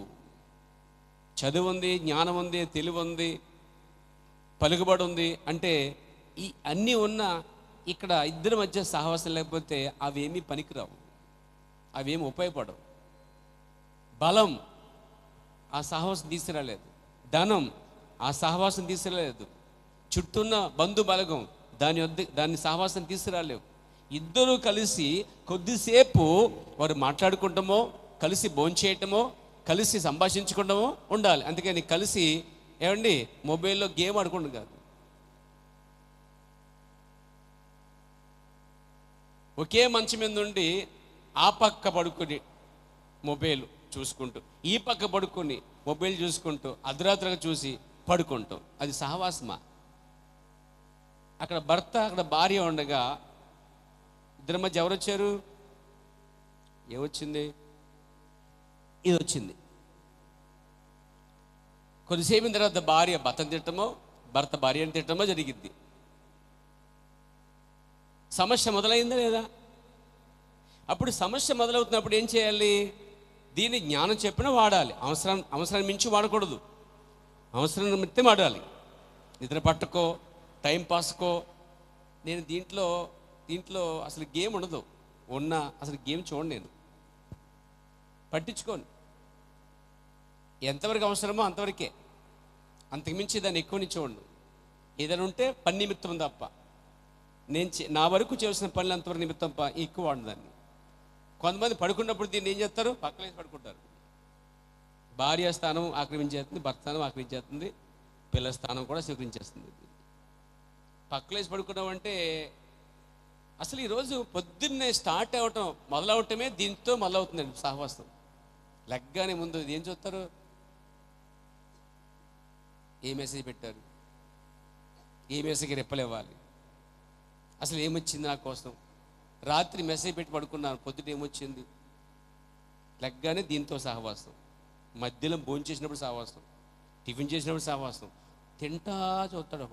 [SPEAKER 1] చదువు ఉంది, జ్ఞానం ఉంది, తెలివి ఉంది, పలుకుబడి ఉంది అంటే ఈ అన్నీ ఉన్న ఇక్కడ ఇద్దరి మధ్య సహవాసం లేకపోతే అవేమీ పనికిరావు, అవేమి ఉపయోగపడవు. బలం ఆ సహవాసం తీసుకురాలేదు, ధనం ఆ సహవాసం తీసుకురాలేదు, చుట్టూన్న బంధు బలగం దాన్ని సహవాసం తీసుకురాలేవు. ఇద్దరూ కలిసి కొద్దిసేపు వారు మాట్లాడుకుంటామో, కలిసి భోంచేయటమో, కలిసి సంభాషించుకుంటామో ఉండాలి. అందుకని కలిసి ఏమండి మొబైల్లో గేమ్ ఆడుకోండి కాదు, ఒకే మంచం మీద ఉండి ఆ పక్క పడుకొని మొబైల్ చూసుకుంటూ, ఈ పక్క పడుకొని మొబైల్ చూసుకుంటూ అర్ధరాత్రిగా చూసి పడుకుంటాం. అది సహవాసమా? అక్కడ భర్త, అక్కడ భార్య ఉండగా ఇద్దరి మధ్య ఎవరు వచ్చారు? ఏమొచ్చింది? ఇది వచ్చింది. కొద్దిసేపు తర్వాత భార్య భర్తను తిట్టమో, భర్త భార్యను తిట్టమో జరిగింది. సమస్య మొదలైందా లేదా? అప్పుడు సమస్య మొదలవుతున్నప్పుడు ఏం చేయాలి? దీన్ని జ్ఞానం చెప్పినా వాడాలి, అవసరాన్ని మించి వాడకూడదు, అవసరం నిమిత్తం వాడాలి. నిద్ర పట్టుకో, టైం పాస్కో. నేను దీంట్లో అసలు గేమ్ ఉండదు, అసలు గేమ్ చూడండి, నేను పట్టించుకోను. ఎంతవరకు అవసరమో అంతవరకే, అంతకుమించి దాన్ని ఎక్కువ చూడండి. ఏదైనా ఉంటే పని నిమిత్తం తప్ప, నా వరకు చేసిన పనులు అంతవరకు నిమిత్తం ఎక్కువ వాడు దాన్ని. కొంతమంది పడుకున్నప్పుడు దీన్ని ఏం చేస్తారు? పక్కలేసి పడుకుంటారు. భార్య స్థానం ఆక్రమించేస్తుంది, భర్త స్థానం ఆక్రమించేస్తుంది, పిల్లల స్థానం కూడా స్వీకరించేస్తుంది. పక్కలేసి పడుకున్నామంటే అసలు ఈరోజు పొద్దున్నే స్టార్ట్ అవ్వటం మొదలవటమే దీంతో మొదలవుతుందండి సహవాసం. లెగ్గానే ముందు ఏం చూస్తారు, ఏ మెసేజ్ పెట్టారు, ఏ మెసేజ్కి రిప్లై ఇవ్వాలి, అసలు ఏమొచ్చింది నా కోసం, రాత్రి మెసేజ్ పెట్టి పడుకున్నాను పొద్దుట ఏమొచ్చింది. లెగ్గానే దీంతో సహవాసం. మధ్యలో భోజనం చేసినప్పుడు సహవాసం, టిఫిన్ చేసినప్పుడు సహవాసం, తింటా చూస్తాడు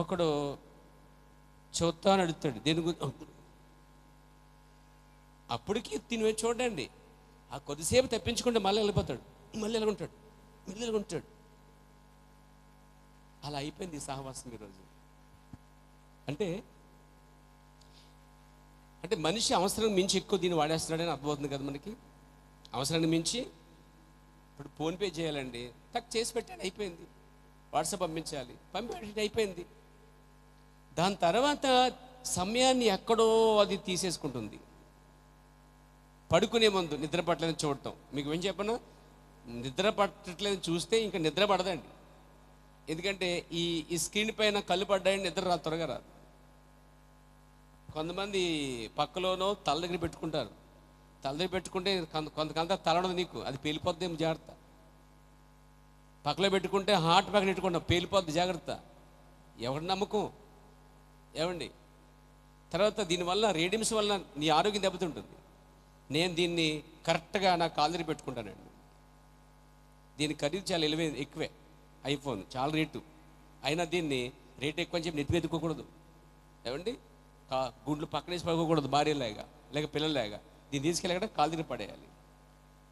[SPEAKER 1] ఒకడు చూస్తా అని అడుగుతాడు దేని గురించి. అప్పటికి తిని చూడండి, ఆ కొద్దిసేపు తప్పించుకుంటే మళ్ళీ వెళ్ళిపోతాడు, మళ్ళీ ఎలాగుంటాడు. అలా అయిపోయింది ఈ సహవాసం ఈరోజు. అంటే అంటే మనిషి అవసరం మించి ఎక్కువ దీన్ని వాడేస్తున్నాడని అర్థమవుతుంది కదా మనకి. అవసరాన్ని మించి ఇప్పుడు ఫోన్పే చేయాలండి, చేసి పెట్టాడు, అయిపోయింది. వాట్సాప్ పంపించాలి, పంపించే అయిపోయింది. దాని తర్వాత సమయాన్ని ఎక్కడో అది తీసేసుకుంటుంది. పడుకునే ముందు నిద్ర పట్టలేదని చూడటం. మీకు ఏం చెప్పను, నిద్ర పట్టట్లేదని చూస్తే ఇంకా నిద్ర పడదండి. ఎందుకంటే ఈ స్క్రీన్ పైన కళ్ళు పడ్డాయని నిద్ర రాదు, త్వరగా రాదు. కొంతమంది పక్కలోనో తల దగ్గర పెట్టుకుంటారు. తల దగ్గర పెట్టుకుంటే కొంతకంతా తలడదు నీకు, అది పేలిపోద్దేమో జాగ్రత్త. పక్కలో పెట్టుకుంటే హార్ట్ పక్కన పెట్టుకుంటాం, పేలిపోద్ది జాగ్రత్త. ఎవరి నమ్మకం ఏమండి. తర్వాత దీనివల్ల రేడియమ్స్ వల్ల నీ ఆరోగ్యం దెబ్బతింటుంది. నేను దీన్ని కరెక్ట్గా నా కాలు దగ్గర పెట్టుకుంటానండి. దీని ఖరీదు చాలా ఎక్కువే, ఐఫోన్ చాలా రేటు. అయినా దీన్ని రేటు ఎక్కువ అని చెప్పి నెత్తి ఎత్తుకోకూడదు ఏమండి. గుండ్లు పక్కనేసి పడుకోకూడదు, భార్యలాగా లేక పిల్లలాగా. దీన్ని తీసుకెళ్ళగడ కాలు దగ్గర పడేయాలి.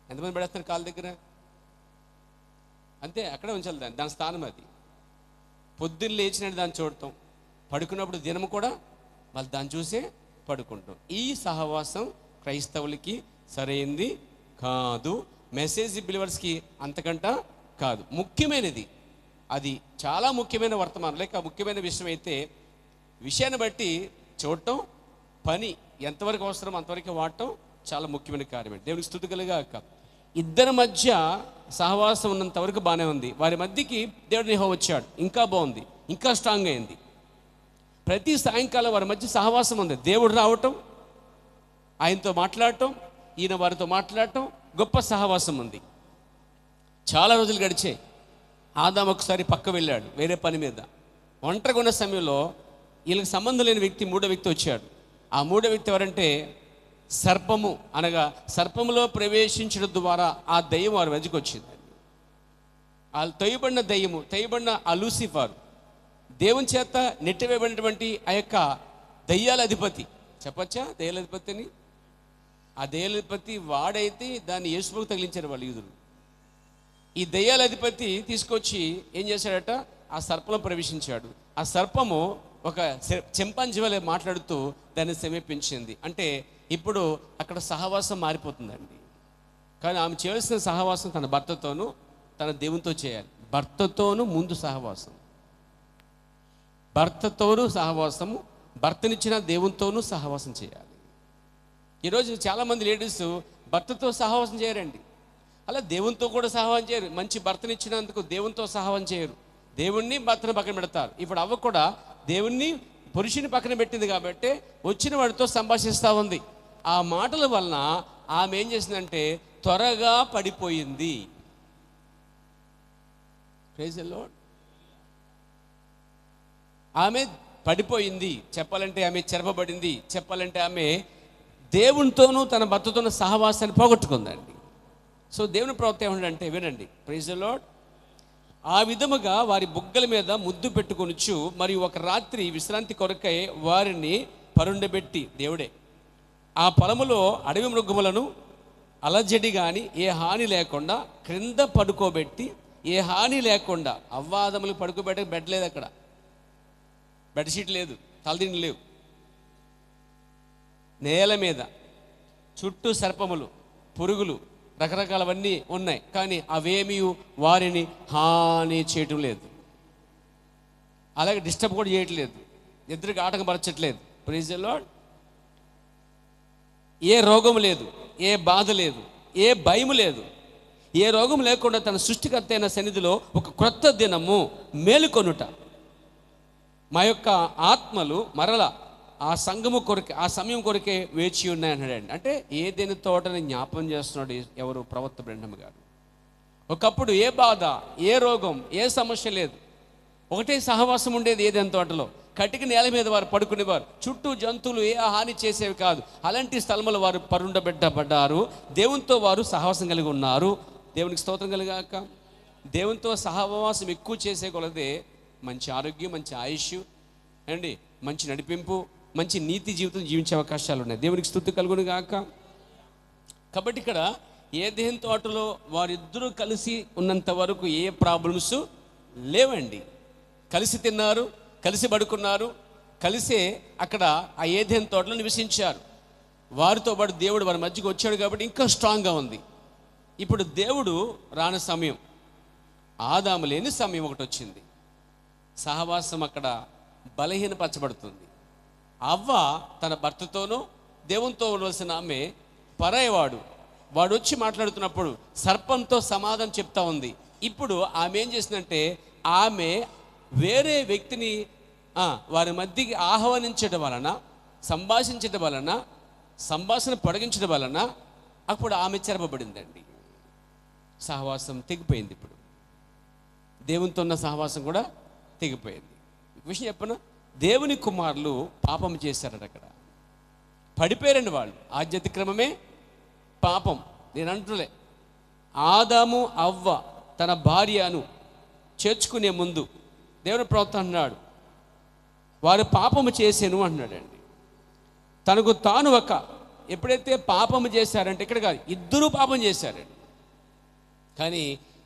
[SPEAKER 1] ఎంతమంది పడేస్తారు కాలు దగ్గర? అంతే, అక్కడే ఉంచాలి దాని స్థానం అది. పొద్దున్న లేచినట్టు దాన్ని చూడటం, పడుకున్నప్పుడు దినము కూడా మళ్ళీ దాన్ని చూసే పడుకుంటాం. ఈ సహవాసం క్రైస్తవులకి సరైంది కాదు, మెసేజ్ బిలీవర్స్కి అంతకంట కాదు. ముఖ్యమైనది అది, చాలా ముఖ్యమైన వర్తమానం లేక ముఖ్యమైన విషయం అయితే విషయాన్ని బట్టి చూడటం, పని ఎంతవరకు అవసరం అంతవరకు వాడటం చాలా ముఖ్యమైన కార్యమే. దేవునికి స్తుతి కలుగాక. ఇద్దరి మధ్య సహవాసం ఉన్నంత వరకు బాగానే ఉంది. వారి మధ్యకి దేవుడు యెహోవా వచ్చాడు, ఇంకా బాగుంది, ఇంకా స్ట్రాంగ్ అయింది. ప్రతి సాయంకాలం వారి మధ్య సహవాసం ఉంది. దేవుడు రావటం, ఆయనతో మాట్లాడటం, ఈయన వారితో మాట్లాడటం, గొప్ప సహవాసం ఉంది. చాలా రోజులు గడిచాయి. ఆదాము ఒకసారి పక్క వెళ్ళాడు వేరే పని మీద. ఒంటరిగా ఉన్న సమయంలో వీళ్ళకి సంబంధం లేని వ్యక్తి, మూడో వ్యక్తి వచ్చాడు. ఆ మూడో వ్యక్తి ఎవరంటే సర్పము, అనగా సర్పములో ప్రవేశించడం ద్వారా ఆ దయ్యం వారి మధ్యకి వచ్చింది. ఆ తొయ్యబడిన ఆ లూసిఫర్, దేవుని చేత నెట్టివేయబడినటువంటి ఆ యొక్క దయ్యాల అధిపతి, చెప్పచ్చా దయ్యాల అధిపతి అని? ఆ దయ్యాల అధిపతి వాడైతే దాన్ని యేసుప్రభువుకు తగిలించారు వాళ్ళు యూదులు. ఈ దయ్యాల అధిపతి తీసుకొచ్చి ఏం చేశాడట, ఆ సర్పంలో ప్రవేశించాడు. ఆ సర్పము ఒక చింపాంజీ వలె మాట్లాడుతూ దాన్ని సమీపించింది. అంటే ఇప్పుడు అక్కడ సహవాసం మారిపోతుందండి. కానీ ఆమె చేయాల్సిన సహవాసం తన భర్తతోనూ తన దేవునితో చేయాలి. భర్తతోనూ ముందు సహవాసం, భర్తతోనూ సహవాసము, భర్తనిచ్చిన దేవునితోనూ సహవాసం చేయాలి. ఈరోజు చాలామంది లేడీస్ భర్తతో సహవాసం చేయరండి, అలా దేవునితో కూడా సహవాసం చేయరు. మంచి భర్తనిచ్చినందుకు దేవునితో సహవాసం చేయరు, దేవుణ్ణి భర్తను పక్కన పెడతారు. ఇప్పుడు అవ్వ కూడా దేవుణ్ణి పురుషుని పక్కన పెట్టింది కాబట్టి వచ్చిన వాడితో సంభాషిస్తూ ఉంది. ఆ మాటల వలన ఆమె ఏం చేసిందంటే త్వరగా పడిపోయింది. Praise the lord. ఆమె పడిపోయింది, చెప్పాలంటే ఆమె చెరపబడింది, చెప్పాలంటే ఆమె దేవునితోనూ తన భర్తతోనూ సహవాసాన్ని పోగొట్టుకుందండి. సో దేవుని ప్రవక్త ఏమంటే వినండి, ప్రైజ్ ది లార్డ్. ఆ విధముగా వారి బుగ్గల మీద ముద్దు పెట్టుకొనుచు మరియు ఒక రాత్రి విశ్రాంతి కొరకై వారిని పరుండబెట్టి, దేవుడే ఆ పొలములో అడవి మృగములను అలజడి కానీ ఏ హాని లేకుండా క్రింద పడుకోబెట్టి, ఏ హాని లేకుండా అవ్వాదములు పడుకోబెట్టే బెడ్ లేదు, అక్కడ బెడ్షీట్ లేదు, తలదిండి లేవు, నేల మీద చుట్టూ సర్పములు, పురుగులు, రకరకాలవన్నీ ఉన్నాయి. కానీ అవేమీ వారిని హాని చేయటం లేదు, అలాగే డిస్టర్బ్ కూడా చేయట్లేదు, ఇద్దరికి ఆటంకపరచట్లేదు. Praise the lord. ఏ రోగం లేదు, ఏ బాధ లేదు, ఏ భయం లేదు. ఏ రోగం లేకుండా తన సృష్టికర్త అయిన సన్నిధిలో ఒక క్రొత్త దినము మేలుకొనుట. మా యొక్క ఆత్మలు మరల ఆ సంఘము కొరకే, ఆ సమయం కొరకే వేచి ఉన్నాయన్నాడండి. అంటే ఏదైనా తోటని జ్ఞాపం చేస్తున్నాడు ఎవరు? ప్రవక్త బ్రహ్మ గారు. ఒకప్పుడు ఏ బాధ, ఏ రోగం, ఏ సమస్య లేదు. ఒకటే సహవాసం ఉండేది ఏదైనా తోటలో. కటిక నేల మీద వారు పడుకునేవారు. చుట్టూ జంతువులు ఏ హాని చేసేవి కాదు. అలాంటి స్థలములు వారు పరుండబెట్టబడ్డారు. దేవునితో వారు సహవాసం కలిగి ఉన్నారు. దేవునికి స్తోత్రం కలిగాక. దేవునితో సహవాసం ఎక్కువ చేసే కొలదే మంచి ఆరోగ్యం, మంచి ఆయుష్ అండి, మంచి నడిపింపు, మంచి నీతి జీవితం జీవించే అవకాశాలు ఉన్నాయి. దేవునికి స్తుతి కలుగును గాక. కాబట్టి ఇక్కడ ఏదెను తోటలో వారిద్దరూ కలిసి ఉన్నంత వరకు ఏ ప్రాబ్లమ్స్ లేవండి. కలిసి తిన్నారు, కలిసి పడుకున్నారు, కలిసే అక్కడ ఆ ఏదెను తోటలో నివసించారు. వారితో పాటు దేవుడు వారి మధ్యకి వచ్చాడు కాబట్టి ఇంకా స్ట్రాంగ్గా ఉంది. ఇప్పుడు దేవుడు రాని సమయం, ఆదాము లేని సమయం ఒకటి వచ్చింది. సహవాసం అక్కడ బలహీనపరచబడుతుంది. అవ్వ తన భర్తతోనూ దేవునితో ఉండవలసిన ఆమె పరాయవాడు. వాడు వచ్చి మాట్లాడుతున్నప్పుడు సర్పంతో సమాధానం చెప్తా ఉంది. ఇప్పుడు ఆమె ఏం చేసిందంటే, ఆమె వేరే వ్యక్తిని వారి మధ్యకి ఆహ్వానించడం వలన, సంభాషించడం వలన, సంభాషణ పొడిగించడం వలన అప్పుడు ఆమె చెరపబడిందండి. సహవాసం తెగిపోయింది. ఇప్పుడు దేవునితో ఉన్న సహవాసం కూడా తెగిపోయింది. విషయం చెప్పనా, దేవుని కుమారులు పాపం చేశారట. అక్కడ పడిపోయారండి వాళ్ళు. ఆధ్యాత్మిక్రమమే పాపం. నేను అంటులే, ఆదాము అవ్వ తన భార్యను చేర్చుకునే ముందు దేవుని ప్రవక్త అన్నాడు, వారు పాపము చేశాను అన్నాడండి. తనకు తాను ఎప్పుడైతే పాపము చేశారంటే, ఇక్కడ కాదు, ఇద్దరు పాపం చేశారండి. కానీ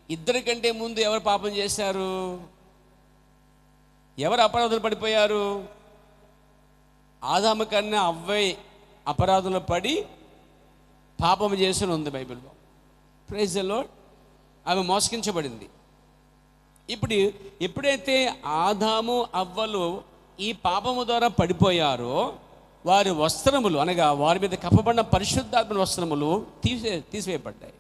[SPEAKER 1] ఇద్దరికంటే ముందు ఎవరు పాపం చేశారు? ఎవరు అపరాధులు పడిపోయారు? ఆదాము కన్నా అవ్వే అపరాధంలో పడి పాపం చేసిన ఉంది బైబిల్లో. Praise the lord. ఆమె మోసగించబడింది. ఇప్పుడు ఎప్పుడైతే ఆదాము అవ్వలు ఈ పాపము ద్వారా పడిపోయారో, వారి వస్త్రములు అనగా వారి మీద కప్పబడిన పరిశుద్ధాత్మ వస్త్రములు తీసివేయబడ్డాయి.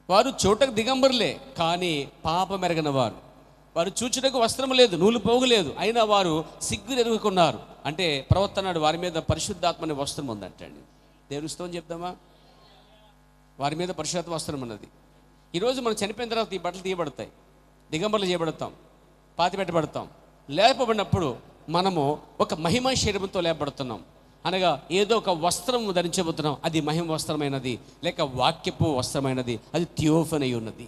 [SPEAKER 1] వారు చూటకు దిగంబరులే, కానీ పాపం ఎరగని వారు. వారు చూచుటకు వస్త్రం లేదు, నూలు పోగులేదు, అయినా వారు సిగ్గు ఎదుర్కొన్నారు. అంటే ప్రవక్త అన్నాడు, వారి మీద పరిశుద్ధాత్మని వస్త్రం ఉందంటండి. దేవుని స్తోత్రం చెప్దామా? వారి మీద పరిశుద్ధాత్మ వస్త్రం ఉన్నది. ఈరోజు మనం చనిపోయిన తర్వాత ఈ బట్టలు తీయబడతాయి, దిగంబరులు చేయబడతాం, పాతి పెట్టబడతాం. లేపబడినప్పుడు మనము ఒక మహిమ శరీరంతో లేపబడుతున్నాం. అనగా ఏదో ఒక వస్త్రం ధరించబోతున్నాం. అది మహిమ వస్త్రమైనది, లేక వాక్యపు వస్త్రమైనది, అది థియోఫనీ ఉన్నది.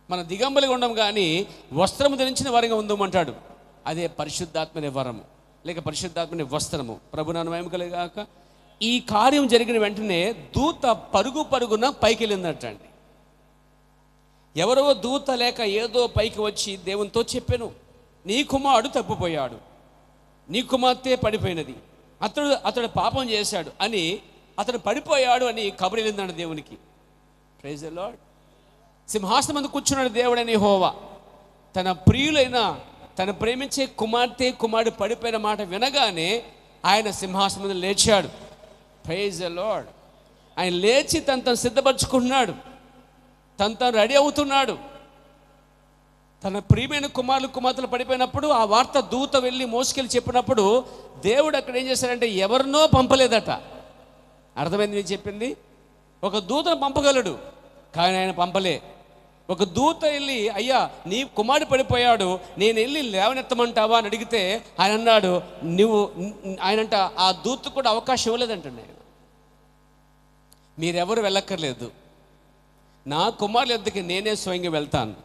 [SPEAKER 1] మన దిగంబలుగా ఉండం, కానీ వస్త్రము ధరించిన వారిగా ఉందమంటాడు. అదే పరిశుద్ధాత్మని వరము, లేక పరిశుద్ధాత్మని వస్త్రము. ప్రభునామ మహిమ కలుగాక. ఈ కార్యం జరిగిన వెంటనే దూత పరుగున పైకి వెళ్ళిందటండి. ఎవరో దూత లేక ఏదో పైకి వచ్చి దేవునితో చెప్పాను, నీ కుమారుడు తప్పిపోయాడు, నీ కుమార్తె పడిపోయినది, అతడు పాపం చేశాడు అని, అతడు పడిపోయాడు అని కబురు వెళ్ళిందండి దేవునికి. Praise the lord. సింహాసనం మీద కూర్చున్నాడు దేవుడని యెహోవా. తన ప్రియులైన, తన ప్రేమించే కుమారుడు పడిపోయిన మాట వినగానే ఆయన సింహాసనం మీద లేచాడు. Praise the lord. ఆయన లేచి తను సిద్ధపరచుకుంటున్నాడు, తను రెడీ అవుతున్నాడు. తన ప్రియమైన కుమార్తెలు పడిపోయినప్పుడు ఆ వార్త దూత వెళ్ళి మోసుకెళ్ళి చెప్పినప్పుడు దేవుడు అక్కడ ఏం చేశాడంటే, ఎవరినో పంపలేదట. అర్థమైంది నేను చెప్పింది? ఒక దూతను పంపగలడు, కానీ ఆయన పంపలే. ఒక దూత వెళ్ళి, అయ్యా నీ కుమారుడు పడిపోయాడు, నేను వెళ్ళి లేవనెత్తమంటావా అని అడిగితే ఆయన అన్నాడు, ఆయనంట ఆ దూత కూడా అవకాశం ఇవ్వలేదంటండి. ఆయన, మీరెవరు వెళ్ళక్కర్లేదు, నా కుమారుల యొద్దకి నేనే స్వయంగా వెళ్తాను.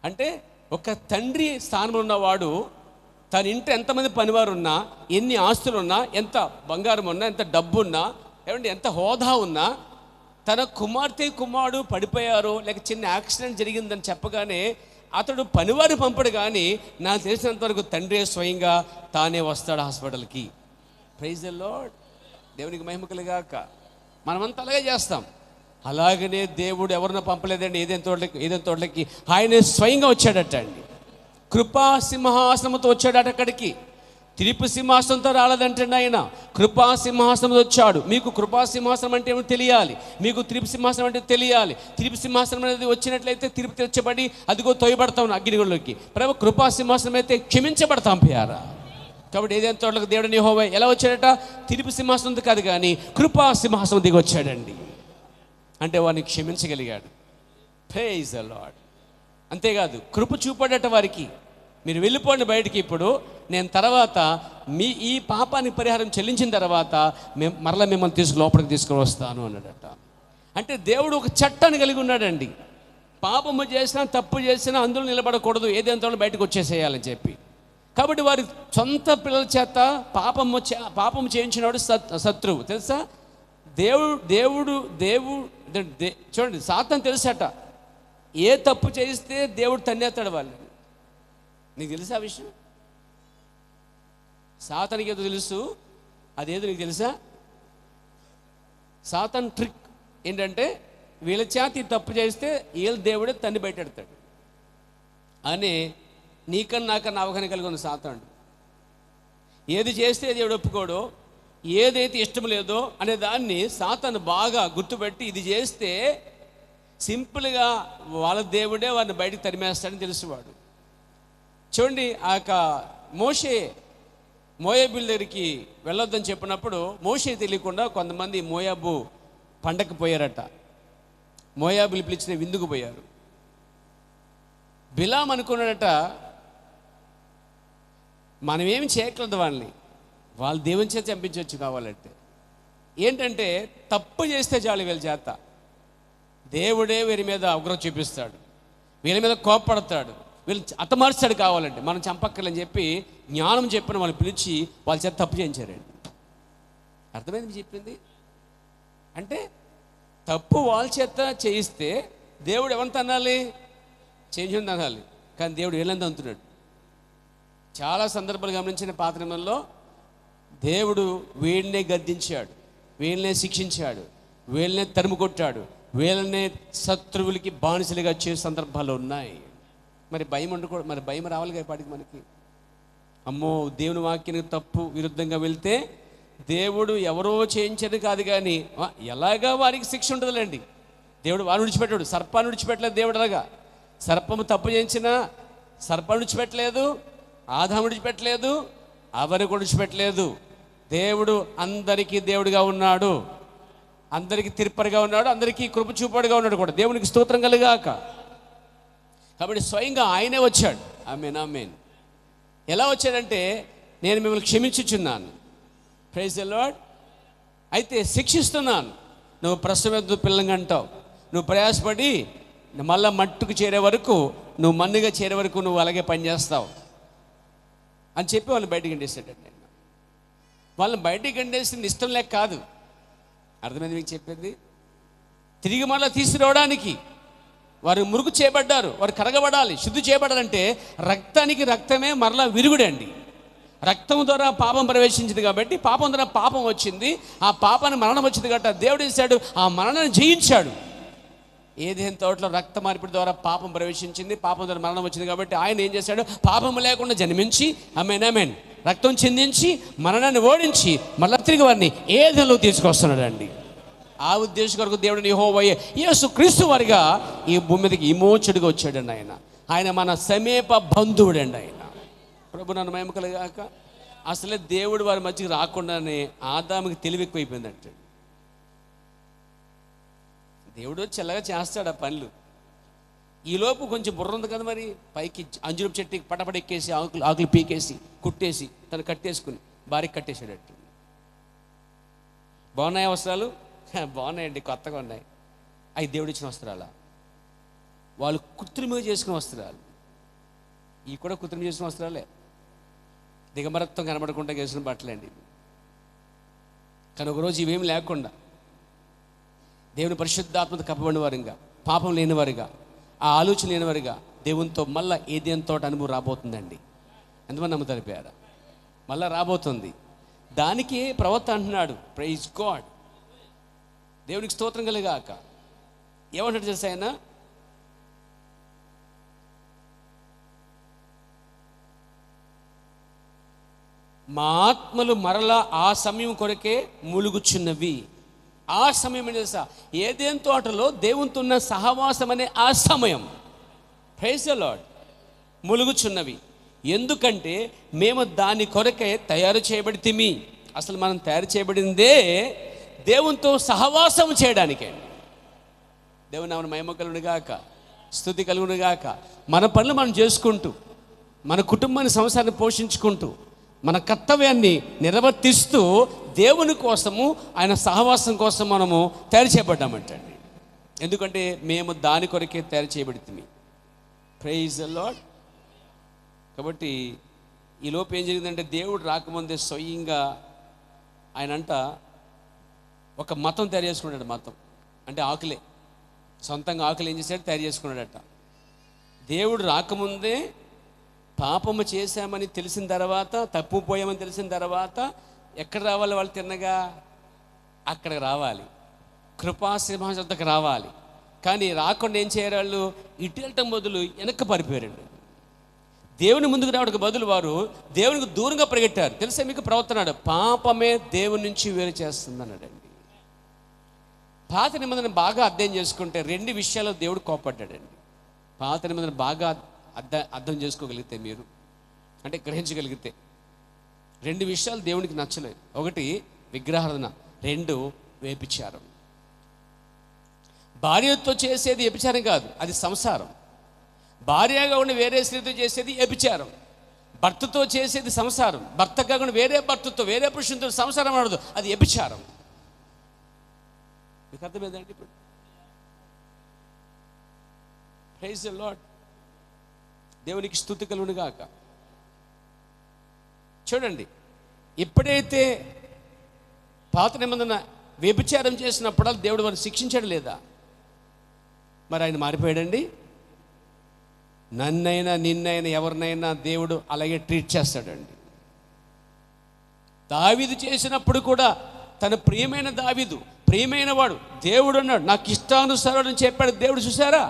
[SPEAKER 1] అంటే ఒక తండ్రి స్థానంలో ఉన్నవాడు తన ఇంట ఎంతమంది పనివారు ఉన్నా, ఎన్ని ఆస్తులు ఉన్నా, ఎంత బంగారం ఉన్నా, ఎంత డబ్బు ఉన్నా, ఏమంటే ఎంత హోదా ఉన్నా, తన కుమారుడు పడిపోయారో లేక చిన్న యాక్సిడెంట్ జరిగిందని చెప్పగానే అతడు పనివారు పంపడు, కానీ నాకు తెలిసినంత వరకు తండ్రి స్వయంగా తానే వస్తాడు హాస్పిటల్కి. Praise the lord. దేవునికి మహిమ కలుగాక. మనమంతా అలాగే చేస్తాం. అలాగనే దేవుడు ఎవరినో పంపలేదండి ఏదైనా తోటలకి, ఆయనే స్వయంగా వచ్చాడట అండి. కృపా సింహాసనంతో వచ్చాడట అక్కడికి. తీర్పు సింహాసనంతో రాలేదంటే ఆయన కృపా సింహాసనం వచ్చాడు. మీకు కృపా సింహాసనం అంటే ఏమో తెలియాలి, మీకు తీర్పు సింహాసనం అంటే తెలియాలి. తీర్పు సింహాసనం అనేది వచ్చినట్లయితే తీర్పు తెచ్చబడి అదిగో తోయబడతాం అగ్నిగుండంలోకి. ప్రభు కృపా సింహాసనం అయితే క్షమించబడతాం ప్రియారా. కాబట్టి ఏదైనా తోటలకు దేవుడిని యెహోవా ఎలా వచ్చాడట? తీర్పు సింహాసనం కాదు కానీ కృపా సింహాసనం దిగి వచ్చాడండి. అంటే వారిని క్షమించగలిగాడు. Praise the lord. అంతేకాదు కృప చూపడట వారికి, మీరు వెళ్ళిపోండి బయటికి, ఇప్పుడు నేను తర్వాత మీ ఈ పాపానికి పరిహారం చెల్లించిన తర్వాత మరలా మిమ్మల్ని లోపలికి తీసుకుని వస్తాను అన్నాడట. అంటే దేవుడు ఒక చట్టాన్ని కలిగి ఉన్నాడండి. పాపము చేసినా తప్పు చేసినా అందులో నిలబడకూడదు, ఏదైనా బయటకు వచ్చేసేయాలని చెప్పి. కాబట్టి వారి సొంత పిల్లల చేత పాపము చేయించినవాడు శత్రువు తెలుసా. దేవుడు చూడండి, సాతాను తెలుసట ఏ తప్పు చేయిస్తే దేవుడు తన్నేస్తాడు వాళ్ళని. నీకు తెలుసా ఆ విషయం? సాతానికి ఏదో తెలుసు, అదేదో నీకు తెలుసా? సాతాన్ ట్రిక్ ఏంటంటే వీళ్ళ చేత తప్పు చేస్తే వీళ్ళ దేవుడే తన్ని బయటెడతాడు అని నీకన్నా నాకన్నా అవగాహన కలిగి ఉన్న సాతానుడు. ఏది చేస్తే దేవుడు ఒప్పుకోడో, ఏదైతే ఇష్టం లేదో అనే దాన్ని సాతాను బాగా గుర్తుపెట్టి ఇది చేస్తే సింపుల్గా వాళ్ళ దేవుడే వారిని బయటకు తరిమేస్తాడని తెలుసువాడు. చూడండి, ఆ యొక్క మోయాబుల దగ్గరికి వెళ్ళొద్దని చెప్పినప్పుడు మోషే తెలియకుండా కొంతమంది మోయాబు పండగకు పోయారట. మోయాబులు పిలిచిన విందుకు పోయారు. బిలాం అనుకున్నాడట, మనమేమి చేయట్లేదు వాళ్ళని, వాళ్ళు దేవుని చేత చంపించవచ్చు కావాలంటే. ఏంటంటే తప్పు చేస్తే చాలు వీళ్ళ చేత దేవుడే వీరి మీద ఉగ్రత చూపిస్తాడు, వీళ్ళ మీద కోప్పడతాడు, వీళ్ళు అతమార్చాడు కావాలంటే, మనం చంపక్కర్లని చెప్పి జ్ఞానం చెప్పిన వాళ్ళు పిలిచి వాళ్ళ చేత తప్పు చేయించారండి. అర్థమైంది చెప్పింది అంటే తప్పు వాళ్ళ చేత చేయిస్తే దేవుడు ఎవరిని అనాలి? చేయించింది అనాలి. కానీ దేవుడు వీళ్ళంతా అంటున్నాడు. చాలా సందర్భాలు గమనించిన పాత నిబంధనలో దేవుడు వీళ్ళనే గద్దించాడు, వీళ్ళనే శిక్షించాడు, వీళ్ళనే తరుము కొట్టాడు, వీళ్ళనే శత్రువులకి బానిసలుగా చేసే సందర్భాలు ఉన్నాయి. మరి భయం ఉండకూడదు, మరి భయం రావాలి పాటికి మనకి. అమ్మో, దేవుని వాక్యానికి తప్పు విరుద్ధంగా వెళ్తే దేవుడు ఎవరో చేయించదు కాదు కానీ ఎలాగా వారికి శిక్ష ఉంటుందిలేండి. దేవుడు వారిని విడిచిపెట్టాడు, సర్పాన్ని విడిచిపెట్టలేదు దేవుడు. అలాగా సర్పము తప్పు చేయించినా సర్పాన్ని విడిచిపెట్టలేదు, ఆదాము విడిచిపెట్టలేదు, అవని కూడా విడిచిపెట్టలేదు. దేవుడు అందరికీ దేవుడిగా ఉన్నాడు, అందరికీ తిరుపరిగా ఉన్నాడు, అందరికీ కృప చూపాడుగా ఉన్నాడు కూడా. దేవునికి స్తోత్రం కలుగాక. కాబట్టి స్వయంగా ఆయనే వచ్చాడు. ఆమేన్ ఆమేన్. ఎలా వచ్చాడంటే నేను మిమ్మల్ని క్షమించుచున్నాను, ప్రైజ్ ది లార్డ్. అయితే శిక్షిస్తున్నాను, నువ్వు ప్రసవ పిల్లంగా అంటావు, నువ్వు ప్రయాసపడి మళ్ళా మట్టుకు చేరే వరకు, నువ్వు మన్నుగా చేరే వరకు నువ్వు అలాగే పనిచేస్తావు అని చెప్పి వాళ్ళని బయటికి గంటేసాడండి. వాళ్ళని బయటికి గంటేసింది ఇష్టం లేక కాదు, అర్థమైంది మీకు చెప్పింది. తిరిగి మళ్ళీ తీసుకురావడానికి వారు మురుగు చేయబడ్డారు, వారు కరగబడాలి, శుద్ధి చేయబడాలంటే రక్తానికి రక్తమే మరలా విరుగుడండి. రక్తం ద్వారా పాపం ప్రవేశించింది కాబట్టి పాపం ద్వారా పాపం వచ్చింది, ఆ పాపానికి మరణం వచ్చింది కాబట్టి దేవుడు చేశాడు, ఆ మరణాన్ని జయించాడు. ఏదేని తోటలో రక్త మార్పిడి ద్వారా పాపం ప్రవేశించింది, పాపం ద్వారా మరణం వచ్చింది కాబట్టి ఆయన ఏం చేశాడు? పాపం లేకుండా జన్మించి ఆమేన్ ఆమేన్ రక్తం చిందించి మరణాన్ని ఓడించి మళ్ళీ తిరిగి వారిని ఏదైనా తీసుకొస్తున్నాడు అండి. ఆ ఉద్దేశం కొరకు దేవుడిని యెహోవా యేసు క్రీస్తు వారిగా ఈ భూమి మీదకి విమోచకుడిగా వచ్చాడండి. ఆయన మన సమీప బంధువుడండి. ఆయన ప్రభు నన్ను మహిమ కలుగాక. అసలే దేవుడు వారి మధ్యకి రాకుండానే ఆదాముకి తెలివి ఎక్కువైపోయిందంటే. దేవుడు చల్లగా చేస్తాడు ఆ పనులు. ఈలోపు కొంచెం బుర్ర ఉంది కదా, మరి పైకి అంజురపు చెట్టుకి పటపట ఎక్కేసి ఆకులు పీకేసి కుట్టేసి తను కట్టేసుకుని భార్యకి కట్టేసాడట్టు. బాగున్నాయి వస్త్రాలు? బాగున్నాయండి, కొత్తగా ఉన్నాయి. అవి దేవుడు ఇచ్చిన వస్త్రాలా? వాళ్ళు కృత్రిమంగా చేసుకున్న వస్త్రాలు. ఇవి కూడా కృత్రిమ చేసిన వస్త్రాలే, దిగమరత్వం కనబడకుండా వేసిన బట్టలండి. కానీ ఒకరోజు ఇవేమి లేకుండా దేవుని పరిశుద్ధాత్మత కప్పబడిన వారుగా, పాపం లేనివారుగా, ఆ ఆలోచన లేనివారుగా దేవునితో మళ్ళీ ఏదేని తోట అనుభవం రాబోతుందండి. ఎంతమంది నమ్ముతారు పేర? మళ్ళీ రాబోతుంది. దానికి ప్రవక్త అంటున్నాడు, ప్రైజ్ గాడ్, దేవునికి స్తోత్రం కలుగాక. ఏమంటాడు తెలుసా ఆయన? మా ఆత్మలు మరలా ఆ సమయం కొరకే మూలుగుచున్నవి. ఆ సమయం ఏం తెలుసా? ఏదైనా తోటలో దేవునితో ఉన్న సహవాసం అనే ఆ సమయం. Praise the lord. మూలుగుచున్నవి. ఎందుకంటే మేము దాని కొరకే తయారు చేయబడితిమి. అసలు మనం తయారు చేయబడిందే దేవునితో సహవాసం చేయడానికే. దేవుని నామమున మహిమ కలుగును గాక, స్తుతి కలుగును గాక. మన పనులు మనం చేసుకుంటూ, మన కుటుంబాన్ని, సంసారాన్ని పోషించుకుంటూ, మన కర్తవ్యాన్ని నిర్వర్తిస్తూ దేవుని కోసము, ఆయన సహవాసం కోసం మనము తయారు చేయబడ్డామంటండి. ఎందుకంటే మేము దాని కొరకే తయారు చేయబడితిమి. Praise the lord. కాబట్టి ఈలోపు ఏం జరిగిందంటే, దేవుడు రాకముందే స్వయంగా ఆయనంట ఒక మతం తయారు చేసుకున్నాడు. మతం అంటే ఆకులే, సొంతంగా ఆకులు ఏం చేశాడు? తయారు చేసుకున్నాడట. దేవుడు రాకముందే పాపము చేశామని తెలిసిన తర్వాత, తప్పుపోయామని తెలిసిన తర్వాత ఎక్కడ రావాలి? వాళ్ళు తిన్నగా అక్కడికి రావాలి, కృపాసింహాసనకు రావాలి. కానీ రాకుండా ఏం చేయరు? వాళ్ళు ఇటు వెళ్ళటం బదులు వెనక్కి పారిపోయారండి. దేవుని ముందుకు రావడానికి బదులు వారు దేవునికి దూరంగా పరిగెట్టారు. తెలుసా మీకు? ప్రవర్తనాడు పాపమే దేవుని నుంచి వేరు చేస్తుంది అన్నాడండి. పాత నిబంధన బాగా అర్థం చేసుకుంటే 2 విషయాల్లో దేవుడు కోపడ్డాడండి. పాత నిబంధన బాగా అర్థం చేసుకోగలిగితే మీరు, అంటే గ్రహించగలిగితే, 2 విషయాలు దేవునికి నచ్చలేదు. 1 విగ్రహారాధన, 2 వ్యభిచారం. భార్యతో చేసేది వ్యభిచారం కాదు, అది సంసారం. భార్యగా ఉండి వేరే స్త్రీతో చేసేది వ్యభిచారం. భర్తతో చేసేది సంసారం. భర్త కాకుండా వేరే భర్తతో, వేరే పురుషునితో సంసారం అనదు, అది వ్యభిచారం. మీకు అర్థమైందండి? ఇప్పుడు ప్రైజ్ ది లార్డ్. దేవునికి స్తుతి కలుగును గాక. చూడండి, ఎప్పుడైతే పాత నిబంధన వ్యభిచారం చేసినప్పుడు దేవుడు వారిని శిక్షించాడు లేదా? మరి ఆయన మారిపోయాడండి. నన్నైనా నిన్నైనా ఎవరినైనా దేవుడు అలాగే ట్రీట్ చేస్తాడండి. దావీదు చేసినప్పుడు కూడా తన ప్రియమైన దావీదు, ప్రియమైన వాడు, దేవుడు అన్నాడు నాకు ఇష్టానుసారం అని చెప్పాడు దేవుడు. చూసారా?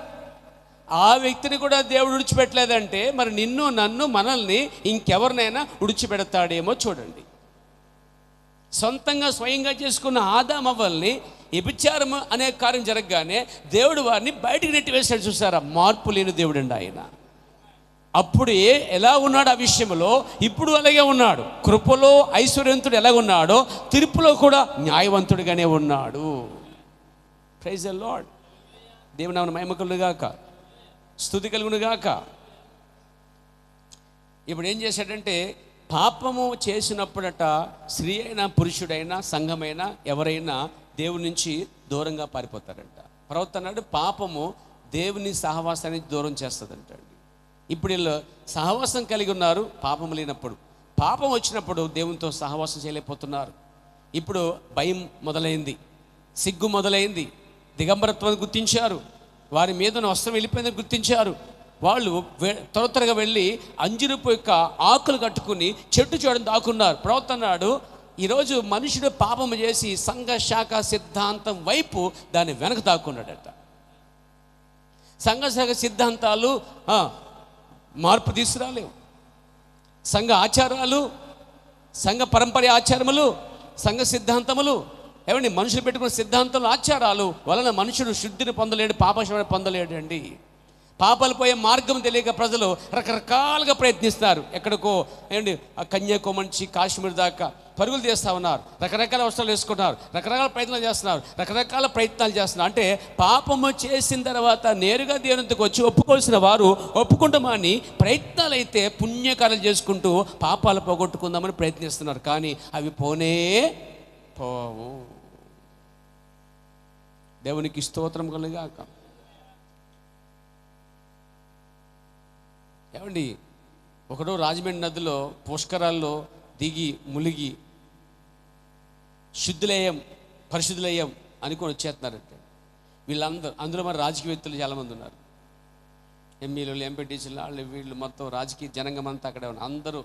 [SPEAKER 1] ఆ వ్యక్తిని కూడా దేవుడు విడిచిపెట్టలేదంటే మరి నిన్ను, నన్ను, మనల్ని ఇంకెవరినైనా విడిచిపెడతాడేమో చూడండి. సొంతంగా స్వయంగా చేసుకున్న ఆదాము అవ్వల్ని వ్యభిచారం అనే కార్యం జరగగానే దేవుడు వారిని బయటికి నెట్టివేశాడు. చూసారా? మార్పు లేని దేవుడు అండి ఆయన. అప్పుడు ఎలా ఉన్నాడు ఆ విషయంలో, ఇప్పుడు అలాగే ఉన్నాడు. కృపలో ఐశ్వర్యవంతుడు ఎలా ఉన్నాడో తీర్పులో కూడా న్యాయవంతుడిగానే ఉన్నాడు. Praise the lord. దేవుని నామమున మహిమ కలుగును గాక, స్తుతి కలుగును గాక. ఇప్పుడు ఏం చేశాడంటే, పాపము చేసినప్పుడట స్త్రీ అయినా పురుషుడైనా సంఘమైనా ఎవరైనా దేవుని నుంచి దూరంగా పారిపోతారంట. ప్రవర్తనాడు పాపము దేవుని సహవాసాన్ని దూరం చేస్తుందంటండి. ఇప్పుడు వీళ్ళు సహవాసం కలిగి ఉన్నారు, పాపం లేనప్పుడు. పాపం వచ్చినప్పుడు దేవునితో సహవాసం చేయలేకపోతున్నారు. ఇప్పుడు భయం మొదలైంది, సిగ్గు మొదలైంది, దిగంబరత్వాన్ని గుర్తించారు, వారి మీద వస్త్రం వెళ్ళిపోయిందని గుర్తించారు. వాళ్ళు త్వరగా వెళ్ళి అంజూరపు యొక్క ఆకులు కట్టుకుని చెట్టు చూడని దాక్కున్నారు. ప్రవర్తనాడు ఈరోజు మనుషుడు పాపము చేసి సంఘ శాఖ సిద్ధాంతం వైపు దాన్ని వెనక దాక్కున్నాడట. సంఘ శాఖ సిద్ధాంతాలు మార్పు తీసుకురాలేవు. సంఘ ఆచారాలు, సంఘ పరంపర ఆచారములు, సంఘ సిద్ధాంతములు, ఏమండి మనుషులు పెట్టుకున్న సిద్ధాంతాలు, ఆచారాలు వలన మనుషుడు శుద్ధిని పొందలేడు, పాపశమని పొందలేడు అండి. పాపాలు పోయే మార్గం తెలియక ప్రజలు రకరకాలుగా ప్రయత్నిస్తారు. ఎక్కడికో ఏమండి కన్యాకుమారి నుంచి కాశ్మీర్ దాకా పరుగులు తీస్తూ ఉన్నారు. రకరకాల వస్త్రాలు వేసుకుంటున్నారు, రకరకాల ప్రయత్నాలు చేస్తున్నారు. అంటే పాపము చేసిన తర్వాత నేరుగా దేవునికి వచ్చి ఒప్పుకోవాల్సిన వారు ఒప్పుకుంటామని ప్రయత్నాలు అయితే పుణ్యకార్యాలు చేసుకుంటూ పాపాలు పోగొట్టుకుందామని ప్రయత్నిస్తున్నారు. కానీ అవి పోనే పోవు. దేవునికి స్తోత్రం కలుగాక. ఏమండి ఒకడు రాజమండ్రి నదిలో పుష్కరాల్లో దిగి ములిగి శుద్ధులయ్యాం, పరిశుద్ధులయ్యాం అనుకొని వచ్చేస్తున్నారంటే వీళ్ళందరూ, అందులో మరి రాజకీయవేత్తలు చాలామంది ఉన్నారు, ఎంపీలు, ఎంపీటీసీలు, వాళ్ళు వీళ్ళు మొత్తం రాజకీయ జనాంగం అంతా అక్కడే ఉన్నారు. అందరూ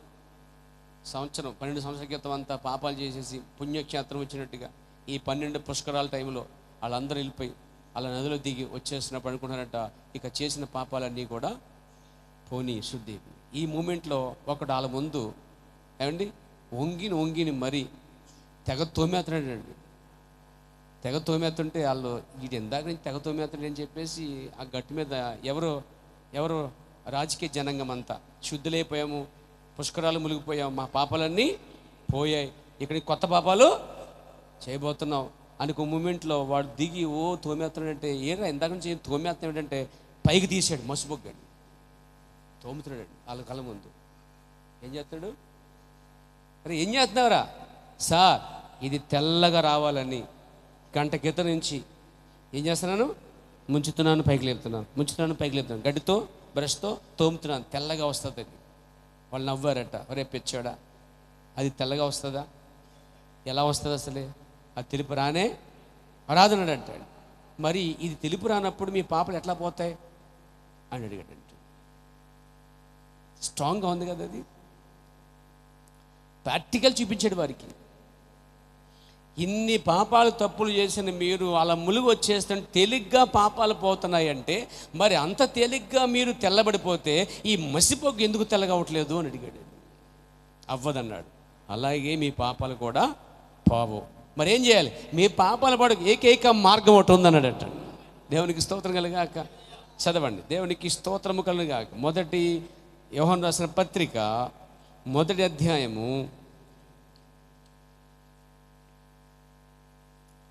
[SPEAKER 1] 12 సంవత్సరాల క్రితం అంతా పాపాలు చేసేసి పుణ్యక్షేత్రం వచ్చినట్టుగా ఈ 12 పుష్కరాల టైంలో వాళ్ళందరూ వెళ్ళిపోయి అలా నదిలో దిగి వచ్చేసినప్పుడు అనుకుంటున్నారంట ఇక చేసిన పాపాలన్నీ కూడా పోనీ శుద్ధి. ఈ మూమెంట్లో ఒకడు వాళ్ళ ముందు ఏమండి వంగిని మరి తెగ తోమేస్తున్నాడండి. తెగ తోమేస్తుంటే వాళ్ళు వీడు ఇందాక నుంచి తెగ తోమేస్తున్నాడు అని చెప్పేసి ఆ గట్టు మీద ఎవరు రాజకీయ జనాంగం అంతా శుద్ధులైపోయాము, పుష్కరాలు మునిగిపోయాము, మా పాపాలన్నీ పోయాయి, ఇక్కడికి కొత్త పాపాలు చేయబోతున్నాం అని ఒక మూమెంట్లో వాడు దిగి తోమేస్తున్నాడంటే ఏరా ఇందాక నుంచి తోమేస్తున్నాడంటే పైకి తీసాడు, మసిబొగ్గాడు, తోముతున్నాడండి వాళ్ళ కళ్ళ ముందు. ఏం చేస్తాడు? అరే ఏం చేస్తున్నావురా? సార్ ఇది తెల్లగా రావాలని గంట క్రితం నుంచి ఏం చేస్తున్నాను? ముంచుతున్నాను పైకి లేపుతున్నాను, గడ్డితో బ్రష్తో తోముతున్నాను, తెల్లగా వస్తుంది అని. వాళ్ళు నవ్వారట. ఒరే పిచ్చాడా, అది తెల్లగా వస్తుందా? ఎలా వస్తుంది అసలే? అది తెలుపు రాదన్నాడు అంటాడు. మరి ఇది తెలుపు రానప్పుడు మీ పాపలు ఎట్లా పోతాయి అని అడిగాడంట. స్ట్రాంగ్గా ఉంది కదా, అది ప్రాక్టికల్ చూపించాడు వారికి. ఇన్ని పాపాలు తప్పులు చేసిన మీరు అలా ములుగు వచ్చేస్తుంటే తేలిగ్గా పాపాలు పోతున్నాయంటే మరి అంత తేలిగ్గా మీరు తెల్లబడిపోతే ఈ మసిపోగు ఎందుకు తెల్లగవట్లేదు అని అడిగాడు. అవ్వదన్నాడు. అలాగే మీ పాపాలు కూడా పోవు. మరి ఏం చేయాలి? మీ పాపాల పాడు ఏకైక మార్గం ఒకటి ఉందన్నాడట. దేవునికి స్తోత్రం కలుగాక. చదవండి, దేవునికి స్తోత్రము కలుగాక. మొదటి యోహాను రాసిన పత్రిక 1వ అధ్యాయము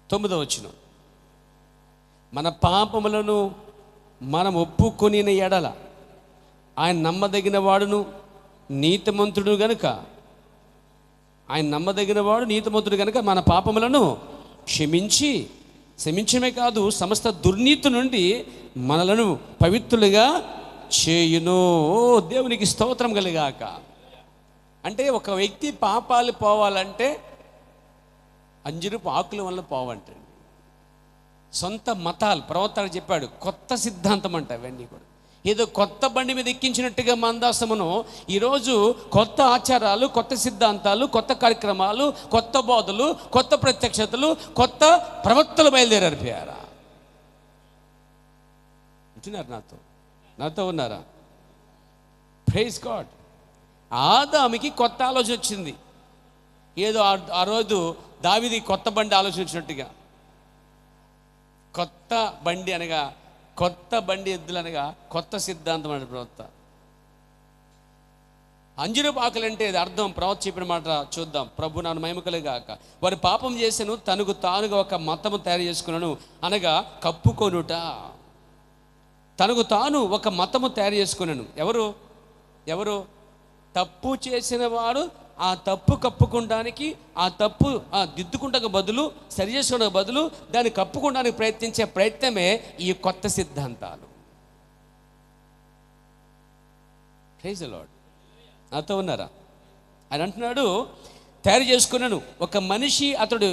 [SPEAKER 1] 9వ వచనం. మన పాపములను మనం ఒప్పుకొని ఎడల ఆయన నమ్మదగిన వాడును నీతిమంతుడు గనుక మన పాపములను క్షమించమే కాదు సమస్త దుర్నీతి నుండి మనలను పవిత్రులుగా చేయును. దేవునికి స్తోత్రం కలుగాక. అంటే ఒక వ్యక్తి పాపాలు పోవాలంటే అంజురపు ఆకుల వల్ల పోవంటండి. సొంత మతాలు ప్రవర్తన చెప్పాడు, కొత్త సిద్ధాంతం అంట. అవన్నీ కూడా ఏదో కొత్త బండి మీద ఎక్కించినట్టుగా మందాసమును ఈరోజు కొత్త ఆచారాలు, కొత్త సిద్ధాంతాలు, కొత్త కార్యక్రమాలు, కొత్త బోధలు, కొత్త ప్రత్యక్షతలు, కొత్త ప్రవక్తలు బయలుదేరారు. పేరా ఉంటున్నారు? నాతో ఉన్నారా? Praise God. ఆదాముకి కొత్త ఆలోచన వచ్చింది. ఏదో ఆ రోజు దావీది కొత్త బండి ఆలోచన వచ్చినట్టుగా, కొత్త బండి ఎద్దులు అనగా కొత్త సిద్ధాంతం అనే ప్రవక్త. అంజూరపు ఆకులంటే అర్థం ప్రవక్త చెప్పిన మాట చూద్దాం. ప్రభు నాను మహిమకలుగాక. వారు పాపం చేశాను, తనకు తానుగా ఒక మతము తయారు చేసుకున్నాను అనగా కప్పుకొనుట. తనకు తాను ఒక మతము తయారు చేసుకున్నాను. ఎవరు తప్పు చేసిన వాడు ఆ తప్పు కప్పుకోవడానికి, ఆ తప్పు దిద్దుకుంటకు బదులు, సరి చేసుకోవడానికి బదులు దాన్ని కప్పుకోవడానికి ప్రయత్నించే ప్రయత్నమే ఈ కొత్త సిద్ధాంతాలు. Praise the lord. నాతో ఉన్నారా? ఆయన అంటున్నాడు, తయారు చేసుకున్నాను. ఒక మనిషి అతడు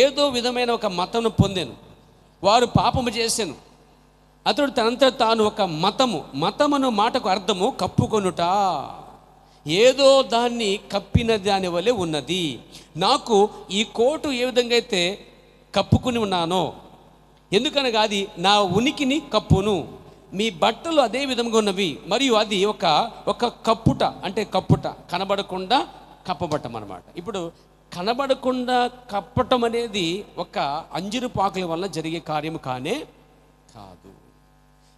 [SPEAKER 1] ఏదో విధమైన ఒక మతమును పొందాను, వారు పాపము చేశాను. అతడు తనంతా తాను ఒక మతమును మాటకు అర్థము కప్పుకొనుట. ఏదో దాన్ని కప్పిన దాని వలె ఉన్నది. నాకు ఈ కోటు ఏ విధంగా అయితే కప్పుకుని ఉన్నానో, ఎందుకనగా అది నా ఉనికిని కప్పును, మీ బట్టలు అదే విధంగా ఉన్నవి. మరియు అది ఒక కప్పుట, అంటే కప్పుట కనబడకుండా కప్పబట్టం అన్నమాట. ఇప్పుడు కనబడకుండా కప్పటం అనేది ఒక అంజూరపు ఆకుల వల్ల జరిగే కార్యము కాదు.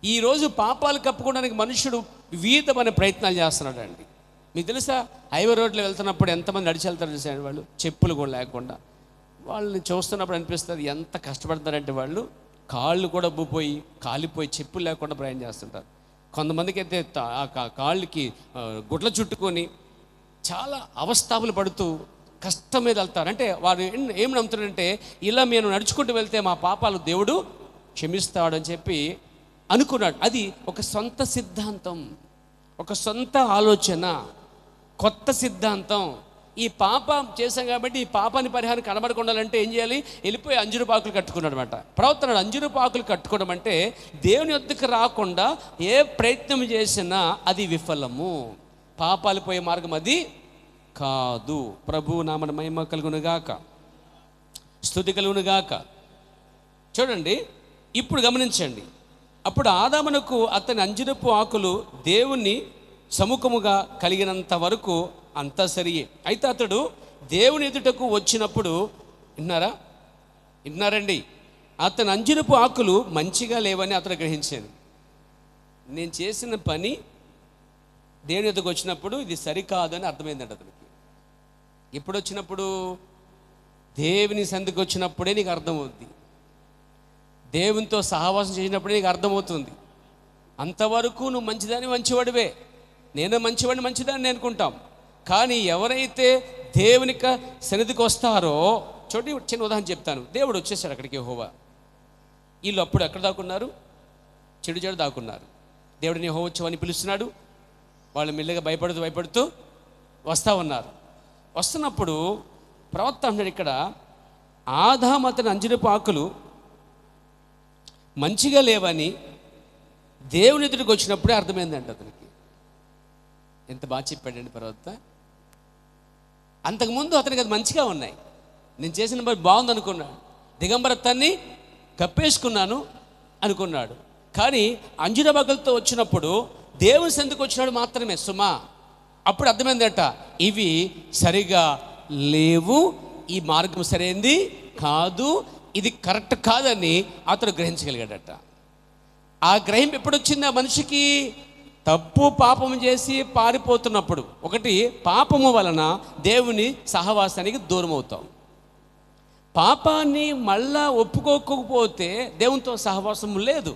[SPEAKER 1] ఈరోజు పాపాలు కప్పుకోవడానికి మనుషుడు వివిధమైన ప్రయత్నాలు చేస్తున్నాడు అండి. మీకు తెలుసా, హైవే రోడ్లో వెళ్తున్నప్పుడు ఎంతమంది నడిచి వెళ్తారు చూసాడు, వాళ్ళు చెప్పులు కూడా లేకుండా. వాళ్ళని చూస్తున్నప్పుడు అనిపిస్తుంది ఎంత కష్టపడతారంటే వాళ్ళు కాళ్ళు కూడా ఉబ్బిపోయి కాలిపోయి చెప్పులు లేకుండా ప్రయాణం చేస్తుంటారు. కొంతమందికి అయితే కాళ్ళకి గుడ్ల చుట్టుకొని చాలా అవస్థాపలు పడుతూ కష్టం మీద వెళ్తారు. అంటే వారు ఏం నమ్ముతారంటే, ఇలా మేము నడుచుకుంటూ వెళ్తే మా పాపాలు దేవుడు క్షమిస్తాడని చెప్పి అనుకున్నాడు. అది ఒక సొంత సిద్ధాంతం, ఒక సొంత ఆలోచన, కొత్త సిద్ధాంతం. ఈ పాపం చేశాం కాబట్టి ఈ పాపాన్ని పరిహారం కనబడకుండాలంటే ఏం చేయాలి? వెళ్ళిపోయి అంజూరపాకులు కట్టుకున్నాడు అనమాట. ప్రవర్తన అంజూరపాకులు కట్టుకోవడం అంటే దేవుని వద్దకు రాకుండా ఏ ప్రయత్నం చేసినా అది విఫలము, పాపాలు పోయే మార్గం అది కాదు. ప్రభు నామన మహిమ కలుగునుగాక, స్తుతి కలుగునుగాక. చూడండి, ఇప్పుడు గమనించండి. అప్పుడు ఆదామునకు అతని అంజూరపు ఆకులు దేవుని సముఖముగా కలిగినంత వరకు అంతా సరియే. అయితే అతడు దేవుని ఎదుటకు వచ్చినప్పుడు, విన్నారండి, అతని అంజూరపు ఆకులు మంచిగా లేవని అతను గ్రహించాను. నేను చేసిన పని దేవుని ఎదుటకు వచ్చినప్పుడు ఇది సరికాదని అర్థమైందంట అతనికి. ఎప్పుడు వచ్చినప్పుడు? దేవుని సంధికి వచ్చినప్పుడే నీకు అర్థమవుద్ది. దేవునితో సహవాసం చేసినప్పుడే నీకు అర్థమవుతుంది. అంతవరకు నువ్వు మంచివాడివే, నేను మంచిదాన్ని అనుకుంటాం. కానీ ఎవరైతే దేవునికి సన్నిధికి వస్తారో, చూడండి, చిన్న ఉదాహరణ చెప్తాను. దేవుడు వచ్చేసాడు అక్కడికి, యెహోవా. వీళ్ళు అప్పుడు ఎక్కడ దాక్కున్నారు? చెడు దాక్కున్నారు. దేవుడిని యెహోవా వచ్చావని పిలుస్తున్నాడు. వాళ్ళు మెల్లగా భయపడుతూ వస్తూ ఉన్నారు. వస్తున్నప్పుడు ప్రవక్త అన్నాడు ఇక్కడ, ఆదాము అతని అంజూరపు ఆకులు మంచిగా లేవని దేవుని ఎదుటికి వచ్చినప్పుడే అర్థమైందంట అతనికి. ఎంత బాగా చెప్పాడండి ప్రవక్త. అంతకుముందు అతనికి అది మంచిగా ఉన్నాయి, నేను చేసిన పని బాగుంది అనుకున్నాడు, దిగంబరత్వాన్ని కప్పేసుకున్నాను అనుకున్నాడు. కానీ అంజూర ఆకులతో వచ్చినప్పుడు దేవుని సంధికి వచ్చినాడు మాత్రమే సుమా, అప్పుడు అర్థమైందట, ఇవి సరిగా లేవు, ఈ మార్గం సరైనది కాదు, ఇది కరెక్ట్ కాదని అతడు గ్రహించగలిగాడట. ఆ గ్రహింపు ఎప్పుడు వచ్చింది ఆ మనిషికి? తప్పు పాపము చేసి పారిపోతున్నప్పుడు. ఒకటి, పాపము వలన దేవుని సహవాసానికి దూరం అవుతాం. పాపాన్ని మళ్ళా ఒప్పుకోకపోతే దేవునితో సహవాసం లేదు.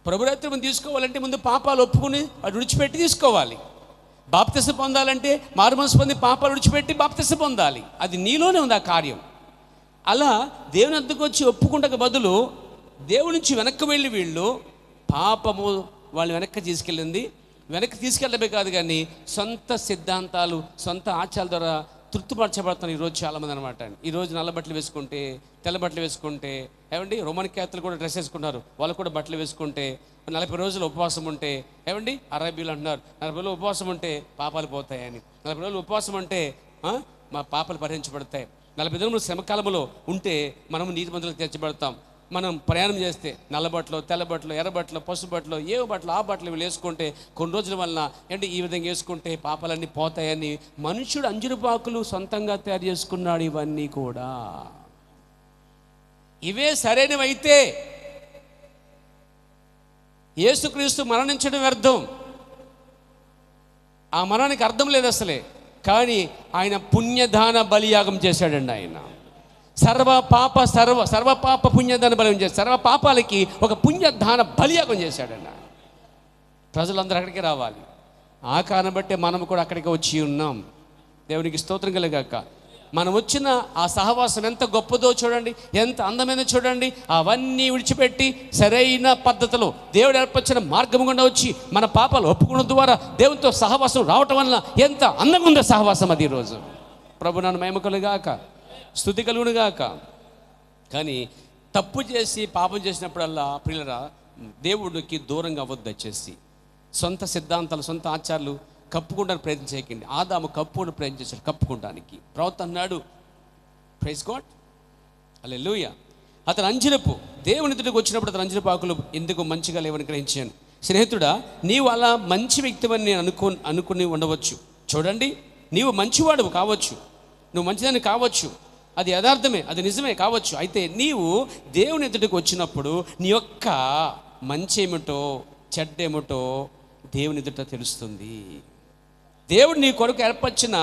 [SPEAKER 1] ప్రభుత్వం తీసుకోవాలంటే ముందు పాపాలు ఒప్పుకుని అది విడిచిపెట్టి తీసుకోవాలి. బాప్తిసం పొందాలంటే మారుమనసు పొంది పాపాలు విడిచిపెట్టి బాప్తిసం పొందాలి. అది నీలోనే ఉంది ఆ కార్యం. అలా దేవుని వద్దకు వచ్చి ఒప్పుకుంటకు బదులు దేవుడి నుంచి వెనక్కి వెళ్ళి వీళ్ళు పాపము వాళ్ళు వెనక్కి తీసుకెళ్ళడమే కాదు, కానీ సొంత సిద్ధాంతాలు, సొంత ఆచారాల ద్వారా తృప్తిపరచబడుతున్నారు ఈరోజు చాలామంది అనమాట. ఈరోజు నల్ల బట్టలు వేసుకుంటే, తెల్ల బట్టలు వేసుకుంటే, ఏమండి, రోమన్ క్యాథలిక్ కూడా డ్రెస్ వేసుకుంటారు, వాళ్ళు కూడా బట్టలు వేసుకుంటే, 40 రోజులు ఉపవాసం ఉంటే, ఏమండి, అరబీలు అంటున్నారు 40 రోజులు ఉపవాసం ఉంటే పాపాలు పోతాయని. 40 రోజులు ఉపవాసం ఉంటే మా పాపాలు పరిహరించబడతాయి. 40 రోజులు శ్రమకాలంలో ఉంటే మనం నీతిమంతులకు తీర్చబడతాం. మనం ప్రయాణం చేస్తే నల్ల బట్టలు, తెల్ల బట్టలు, ఎర్ర బట్టలు, పసుపు బట్టలు, ఏ బట్టలు ఆ బట్టలు ఇవి వేసుకుంటే కొన్ని రోజుల వలన ఏంటి ఈ విధంగా వేసుకుంటే పాపాలన్నీ పోతాయని మనుషుడు అంజురపాకులు సొంతంగా తయారు చేసుకున్నాడు. ఇవన్నీ కూడా ఇవే సరైనవైతే యేసుక్రీస్తు మరణించడం వ్యర్థం. ఆ మరణానికి అర్థం లేదు అసలే. కానీ ఆయన పుణ్యదాన బలియాగం చేశాడండి. ఆయన సర్వ పాప పుణ్యదాన బలియాగం చేశాడు. సర్వ పాపాలకి ఒక పుణ్యదాన బలియాగం చేశాడండి. ప్రజలందరూ అక్కడికి రావాలి. ఆ కారణం బట్టే మనం కూడా అక్కడికి వచ్చి ఉన్నాం. దేవునికి స్తోత్రం కలుగాక. మనం వచ్చిన ఆ సహవాసం ఎంత గొప్పదో చూడండి, ఎంత అందమైనదో చూడండి. అవన్నీ విడిచిపెట్టి సరైన పద్ధతిలో దేవుడు ఏర్పరిచిన మార్గం గుండా వచ్చి మన పాపాలు ఒప్పుకోవడం ద్వారా దేవునితో సహవాసం రావటం వల్ల ఎంత అందంగా ఉందో సహవాసం అది. ఈరోజు ప్రభు నన్ను మహిమ కలుగాక, స్తుతి కలుగునుగాక. కానీ తప్పు చేసి పాపం చేసినప్పుడల్లా ప్రియులరా దేవుడికి దూరంగా అవ్వద్దు. దయచేసి సొంత సిద్ధాంతాలు, సొంత ఆచారాలు కప్పుకుంటానికి ప్రయత్నం చేయకండి. ఆదాము కప్పుకోవడానికి ప్రయత్నం చేశాడు, కప్పుకుంటానికి. ప్రవక్త అన్నాడు, ప్రైజ్ గాడ్, హల్లెలూయా, అతను అంజనపు దేవుని ఎదుటికి వచ్చినప్పుడు అతను అంజనపు ఆకులు ఎందుకు మంచిగా లేవని గ్రహించాను. స్నేహితుడా, నీవు అలా మంచి వ్యక్తివని నేను అనుకుని ఉండవచ్చు. చూడండి, నీవు మంచివాడు కావచ్చు, నువ్వు మంచిదాన్ని కావచ్చు, అది యథార్థమే, అది నిజమే కావచ్చు. అయితే నీవు దేవుని ఎదుటికి వచ్చినప్పుడు నీ యొక్క మంచి ఏమిటో చెడ్డేమిటో దేవుని ఎదుట తెలుస్తుంది. దేవుడు నీ కొరకు ఏర్పరిచిన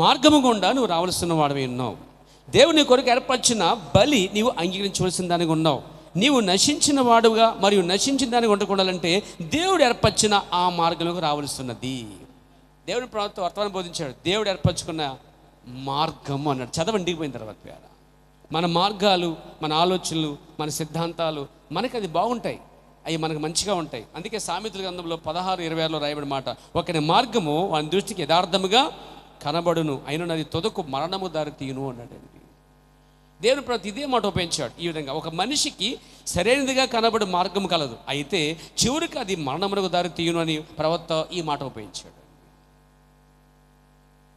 [SPEAKER 1] మార్గము గుండా నువ్వు రావాల్సిన వాడివి ఉన్నావు. దేవుడు నీ కొరకు ఏర్పరిచిన బలి నీవు అంగీకరించవలసిన దానికి ఉన్నావు. నీవు నశించిన వాడుగా మరియు నశించిన దానికి ఉండకుండాలంటే దేవుడు ఏర్పరిచిన ఆ మార్గంలోకి రావాల్సినది. దేవుని ప్రభుత్వం వర్తమానం బోధించాడు. దేవుడు ఏర్పరచుకున్న మార్గము అన్నాడు. చదవండి పోయిన తర్వాత మన మార్గాలు, మన ఆలోచనలు, మన సిద్ధాంతాలు మనకి అది బాగుంటాయి, అవి మనకు మంచిగా ఉంటాయి. అందుకే సామెతల గ్రంథంలో 16:26 రాయబడిన మాట, ఒకని మార్గము వాని దృష్టికి యథార్థముగా కనబడును, అయిన అది తొదకు మరణము దారి తీయును అన్నాడండి. దేవుని ప్రతి ఇదే మాట ఉపయోగించాడు. ఈ విధంగా ఒక మనిషికి సరైనదిగా కనబడే మార్గం కలదు, అయితే చివరికి అది మరణమునకు దారి తీయును అని ప్రవక్త ఈ మాట ఉపయోగించాడు.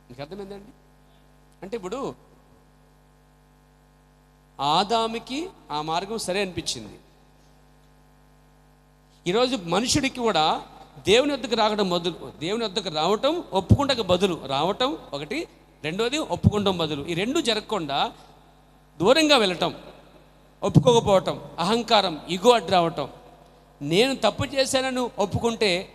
[SPEAKER 1] మీకు అర్థమైందండి? అంటే ఇప్పుడు ఆదాముకి ఆ మార్గం సరే అనిపించింది. ఈరోజు మనుషుడికి కూడా దేవుని వద్దకు రావటం ఒప్పుకుంటకు బదులు రావటం ఒకటి, రెండోది ఒప్పుకుంటాం బదులు. ఈ రెండు జరగకుండా దూరంగా వెళ్ళటం, ఒప్పుకోకపోవటం, అహంకారం, ఇగో అడ్డు రావటం. నేను తప్పు చేశానని ఒప్పుకుంటే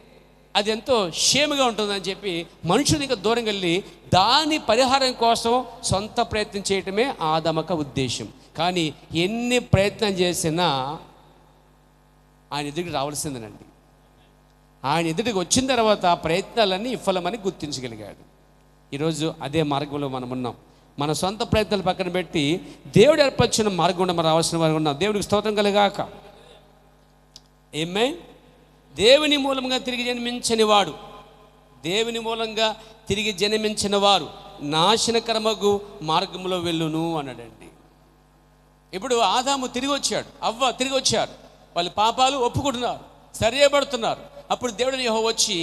[SPEAKER 1] అది ఎంతో షేమ్గా ఉంటుందని చెప్పి మనుషులు ఇంకా దూరం వెళ్ళి దాని పరిహారం కోసం సొంత ప్రయత్నం చేయటమే ఆదమక ఉద్దేశం. కానీ ఎన్ని ప్రయత్నం చేసినా ఆయన ఎదుటికి రావాల్సిందేనండి. ఆయన ఎదుటికి వచ్చిన తర్వాత ఆ ప్రయత్నాలన్నీ విఫలమని గుర్తించగలిగాడు. ఈరోజు అదే మార్గంలో మనం ఉన్నాం. మన సొంత ప్రయత్నాలు పక్కన పెట్టి దేవుడు ఏర్పరిచిన మార్గం మనం రావాల్సిన వారు ఉన్నాం. దేవుడికి స్తోత్రం కలుగాక. ఆమేన్. దేవుని మూలంగా తిరిగి జన్మించిన వారు నాశనకరమగు మార్గంలో వెళ్ళును అన్నాడండి. ఇప్పుడు ఆదాము తిరిగి వచ్చాడు, అవ్వ తిరిగి వచ్చారు, వాళ్ళ పాపాలు ఒప్పుకుంటున్నారు, సరియబడుతున్నారు. అప్పుడు దేవుడు యెహోవా వచ్చి,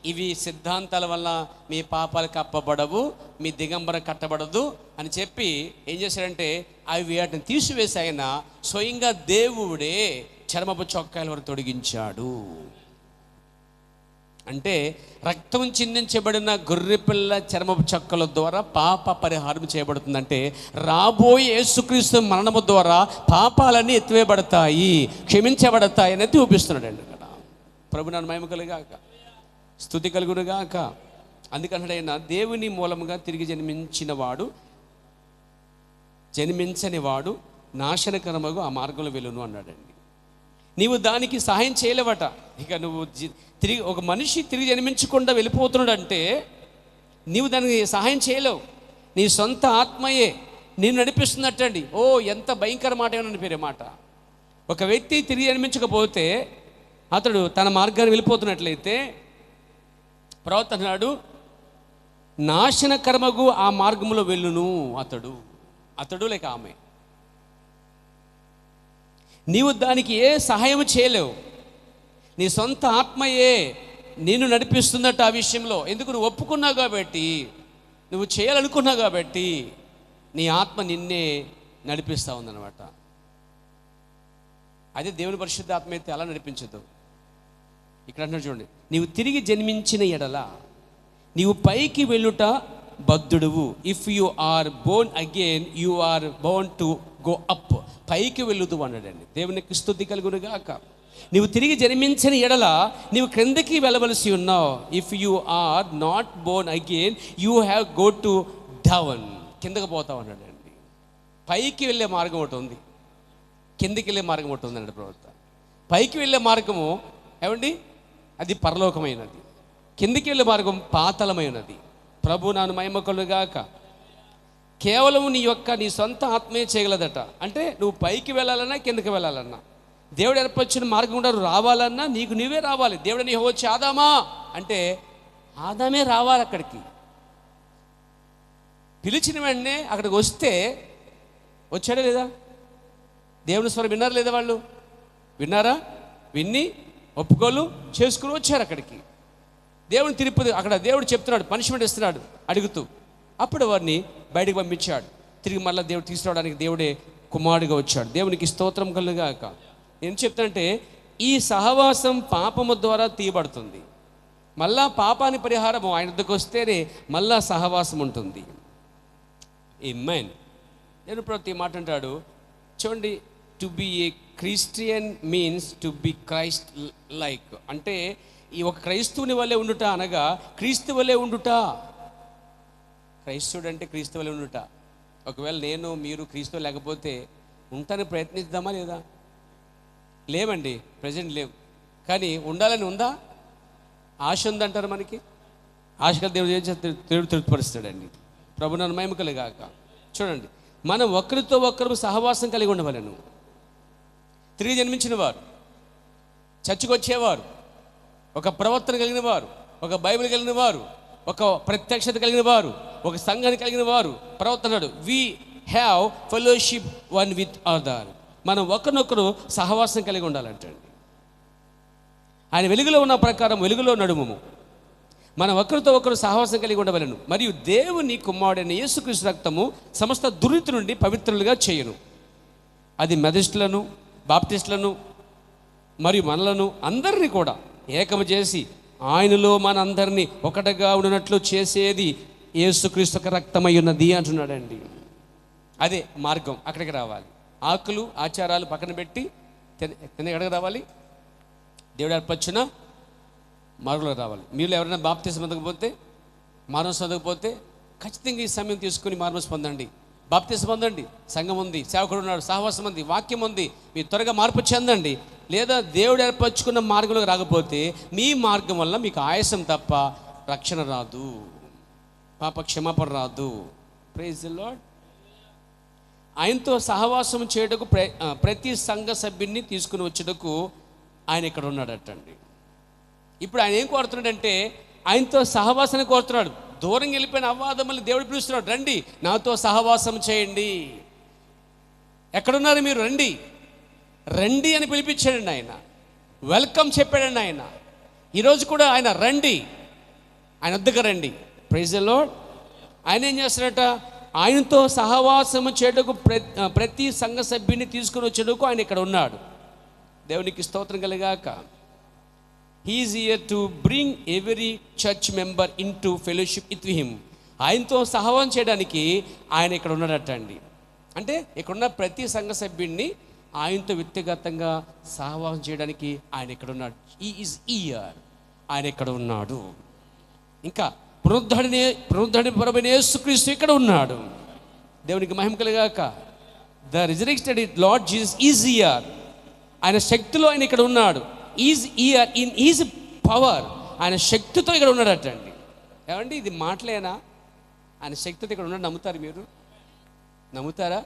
[SPEAKER 1] ఇవి సిద్ధాంతాల వల్ల మీ పాపాలు కప్పబడవు, మీ దిగంబరం కట్టబడదు అని చెప్పి ఏం చేశాడంటే అవి వాటిని తీసివేసి ఆయన స్వయంగా దేవుడే చర్మపు చొక్కాల వరకు తొడిగించాడు. అంటే రక్తం చిందించబడిన గొర్రెపిల్ల చర్మపు చొక్కల ద్వారా పాప పరిహారం చేయబడుతుందంటే రాబోయే యేసుక్రీస్తు మరణము ద్వారా పాపాలన్నీ ఎత్తివేయబడతాయి, క్షమించబడతాయి అనేది చూపిస్తున్నాడండి ఇక్కడ. ప్రభు నాన్న మహిమ కలుగాక, స్తుతి కలుగునుగాక. అందుకన్నాడైనా దేవుని మూలముగా తిరిగి జన్మించని వాడు నాశనకరమగు ఆ మార్గంలో వెళ్ళును అన్నాడండి. నీవు దానికి సహాయం చేయలేవట. ఇక నువ్వు ఒక మనిషి తిరిగి జన్మించకుండా వెళ్ళిపోతున్నాడంటే నీవు దానికి సహాయం చేయలేవు. నీ సొంత ఆత్మయే నేను నడిపిస్తున్నట్టండి. ఓ ఎంత భయంకర మాట ఏమని పేరే మాట. ఒక వ్యక్తి తిరిగి జన్మించకపోతే అతడు తన మార్గాన్ని వెళ్ళిపోతున్నట్లయితే ప్రవక్త అన్నాడు, నాశనకరమగు ఆ మార్గంలో వెళ్ళును అతడు లేక ఆమె. నీవు దానికి ఏ సహాయం చేయలేవు. నీ సొంత ఆత్మయే నిన్ను నడిపిస్తుందట ఆ విషయంలో. ఎందుకు? నువ్వు ఒప్పుకున్నావు కాబట్టి, నువ్వు చేయాలనుకున్నావు కాబట్టి నీ ఆత్మ నిన్నే నడిపిస్తూ ఉందన్నమాట. అదే దేవుని పరిశుద్ధ ఆత్మ అయితే అలా నడిపించదు. ఇక్కడ అంటున్నాడు చూడండి, నీవు తిరిగి జన్మించిన ఎడల నీవు పైకి వెళ్ళుట బద్ధుడువు. If you are born again you are born to go up. పైకి వెళ్ళుదు అన్నాడండి. దేవునికి స్తుతి కలుగునుగాక. నీవు తిరిగి జన్మించిన ఎడల నీవు క్రిందకి వెళ్ళవలసి ఉన్నావు. If you are not born again you have go to down. కిందకు పోతావు అన్నాడండి. పైకి వెళ్ళే మార్గం ఒకటి ఉంది, కిందికి వెళ్ళే మార్గం ఒకటి ఉంది అన్నాడు ప్రవక్త. పైకి వెళ్ళే మార్గము ఏమండి, అది పరలోకమైనది. కిందికి వెళ్ళే మార్గం పాతాళమైనది. ప్రభు నాను మహిమ కలుగాక. కేవలం నీ సొంత ఆత్మే చేయగలదట. అంటే నువ్వు పైకి వెళ్ళాలన్నా కిందకి వెళ్ళాలన్నా, దేవుడు ఏర్పరిచిన మార్గం కూడా రావాలన్నా నీకు నువ్వే రావాలి. దేవుడు యెహోవా వచ్చి ఆదామా అంటే ఆదామే రావాలి అక్కడికి. పిలిచిన వెంటనే అక్కడికి వస్తే వచ్చాడా లేదా? దేవుని స్వరం విన్నారా లేదా? వాళ్ళు విన్నారా? విన్ని ఒప్పుకోలు చేసుకుని వచ్చారు అక్కడికి. దేవుని తిరుపతి అక్కడ దేవుడు చెప్తున్నాడు, పనిష్మెంట్ ఇస్తున్నాడు అడుగుతూ. అప్పుడు వారిని బయటకు పంపించాడు. తిరిగి మళ్ళీ దేవుడు తీసుకురావడానికి దేవుడే కుమారుడిగా వచ్చాడు. దేవునికి స్తోత్రం కలుగాక. ఏం చెప్తానంటే ఈ సహవాసం పాపము ద్వారా తీయబడుతుంది. మళ్ళా పాపాని పరిహారము ఆయన వద్దకు వస్తేనే మళ్ళా సహవాసం ఉంటుంది. ఆమేన్. నేను ప్రతి మాట అంటాడు చూడండి, to be a Christian means to be Christ like. అంటే ఈ ఒక క్రైస్తవుని వల్లే ఉండుట అనగా క్రీస్తు వల్లే ఉండుట. క్రైస్తవుడు అంటే క్రీస్తు వల్లే ఉండుట. ఒకవేళ నేను మీరు క్రీస్తు లేకపోతే ఉంటానికి ప్రయత్నిద్దామా లేదా? లేవండి, ప్రజెంట్ లేవు. కానీ ఉండాలని ఉందా? ఆశ ఉందంటారు మనకి. ఆశగా దేవుడు తృప్తిపరుస్తాడండి. ప్రభు నన్ను మహిమ కలుగాక. చూడండి, మనం ఒకరితో ఒకరు సహవాసం కలిగి ఉండవలను. తిరిగి జన్మించిన వారు, చర్చికి వచ్చేవారు, ఒక ప్రవర్తన కలిగిన వారు, ఒక బైబిల్ కలిగిన వారు, ఒక ప్రత్యక్షత కలిగిన వారు, ఒక సంఘాన్ని కలిగిన వారు. ప్రవర్తనాడు we have fellowship one with other. మనం ఒకరినొకరు సహవాసం కలిగి ఉండాలంటండి. ఆయన వెలుగులో ఉన్న ప్రకారం వెలుగులో నడుము. మనం ఒకరితో ఒకరు సహవాసం కలిగి ఉండవలను. మరియు దేవుని కుమారుడైన యేసుక్రీస్తు రక్తము సమస్త దుర్నీతి నుండి పవిత్రులుగా చేయును. అది మెథడిస్టులను, బాప్టిస్టులను మరియు మనలను అందరినీ కూడా ఏకము చేసి ఆయనలో మనందరినీ ఒకటిగా ఉన్నట్లు చేసేది యేసుక్రీస్తు యొక్క రక్తమై ఉన్నది అంటున్నాడండి. అదే మార్గం. అక్కడికి రావాలి. ఆకులు ఆచారాలు పక్కన పెట్టి ఎక్కడికి రావాలి? దేవుడు ఏర్పరిచిన మార్గంలో రావాలి. మీరు ఎవరైనా బాప్తిసం పొందకపోతే, మారుమనసు పొందకపోతే ఖచ్చితంగా ఈ సమయం తీసుకుని మారుమనసు పొందండి. బాప్తిసం పొందండి. సంఘం ఉంది, సేవకుడు ఉన్నాడు, సహవాసం ఉంది, వాక్యం ఉంది. మీరు త్వరగా మార్పు చెందండి. లేదా దేవుడు ఏర్పరచుకున్న మార్గంలో రాకపోతే మీ మార్గం వల్ల మీకు ఆయాసం తప్ప రక్షణ రాదు, పాప క్షమాపణ రాదు. Praise the lord. ఆయనతో సహవాసం చేయటకు ప్రతి సంఘ సభ్యుడిని తీసుకుని వచ్చేటకు ఆయన ఇక్కడ ఉన్నాడటండి. ఇప్పుడు ఆయన ఏం కోరుతున్నాడంటే ఆయనతో సహవాసాన్ని కోరుతున్నాడు. దూరం వెళ్ళిపోయిన అవ్వాదమ్మల్ని దేవుడు పిలుస్తున్నాడు, రండి నాతో సహవాసం చేయండి. ఎక్కడున్నారు మీరు? రండి రండి అని పిలిపించాడండి ఆయన. వెల్కమ్ చెప్పాడండి ఆయన. ఈరోజు కూడా ఆయన రండి, ఆయన వద్దకు రండి. Praise the lord. ఆయన ఏం చేస్తాడట? ఆయనతో సహవాసము చేయటకు ప్రతి సంఘ సభ్యుని తీసుకుని వచ్చేటకు ఆయన ఇక్కడ ఉన్నాడు. దేవునికి స్తోత్రం కలిగాక. He is here to bring every church member into fellowship with him. ఆయనతో సహవాసం చేయడానికి ఆయన ఇక్కడ ఉన్నాడట అండి. అంటే ఇక్కడున్న ప్రతి సంఘ సభ్యుడిని ఆయనతో వ్యక్తిగతంగా సహవాసం చేయడానికి ఆయన ఇక్కడ ఉన్నాడు. He is here. ఆయన ఇక్కడ ఉన్నాడు. ఇంకా పునరుద్ధరణ పరమైన యేసుక్రీస్తు ఇక్కడ ఉన్నాడు. దేవునికి మహిమ కలుగాక. The resurrected Lord Jesus is here. ఆయన శక్తిలో ఆయన ఇక్కడ ఉన్నాడు. Is here in his power. ఆయన శక్తితో ఇక్కడ ఉన్నాడటండి. ఏమండి ఇది మాటలేనా? ఆయన శక్తితో ఇక్కడ ఉన్నాడు. నమ్ముతారు మీరు? నమ్ముతారా?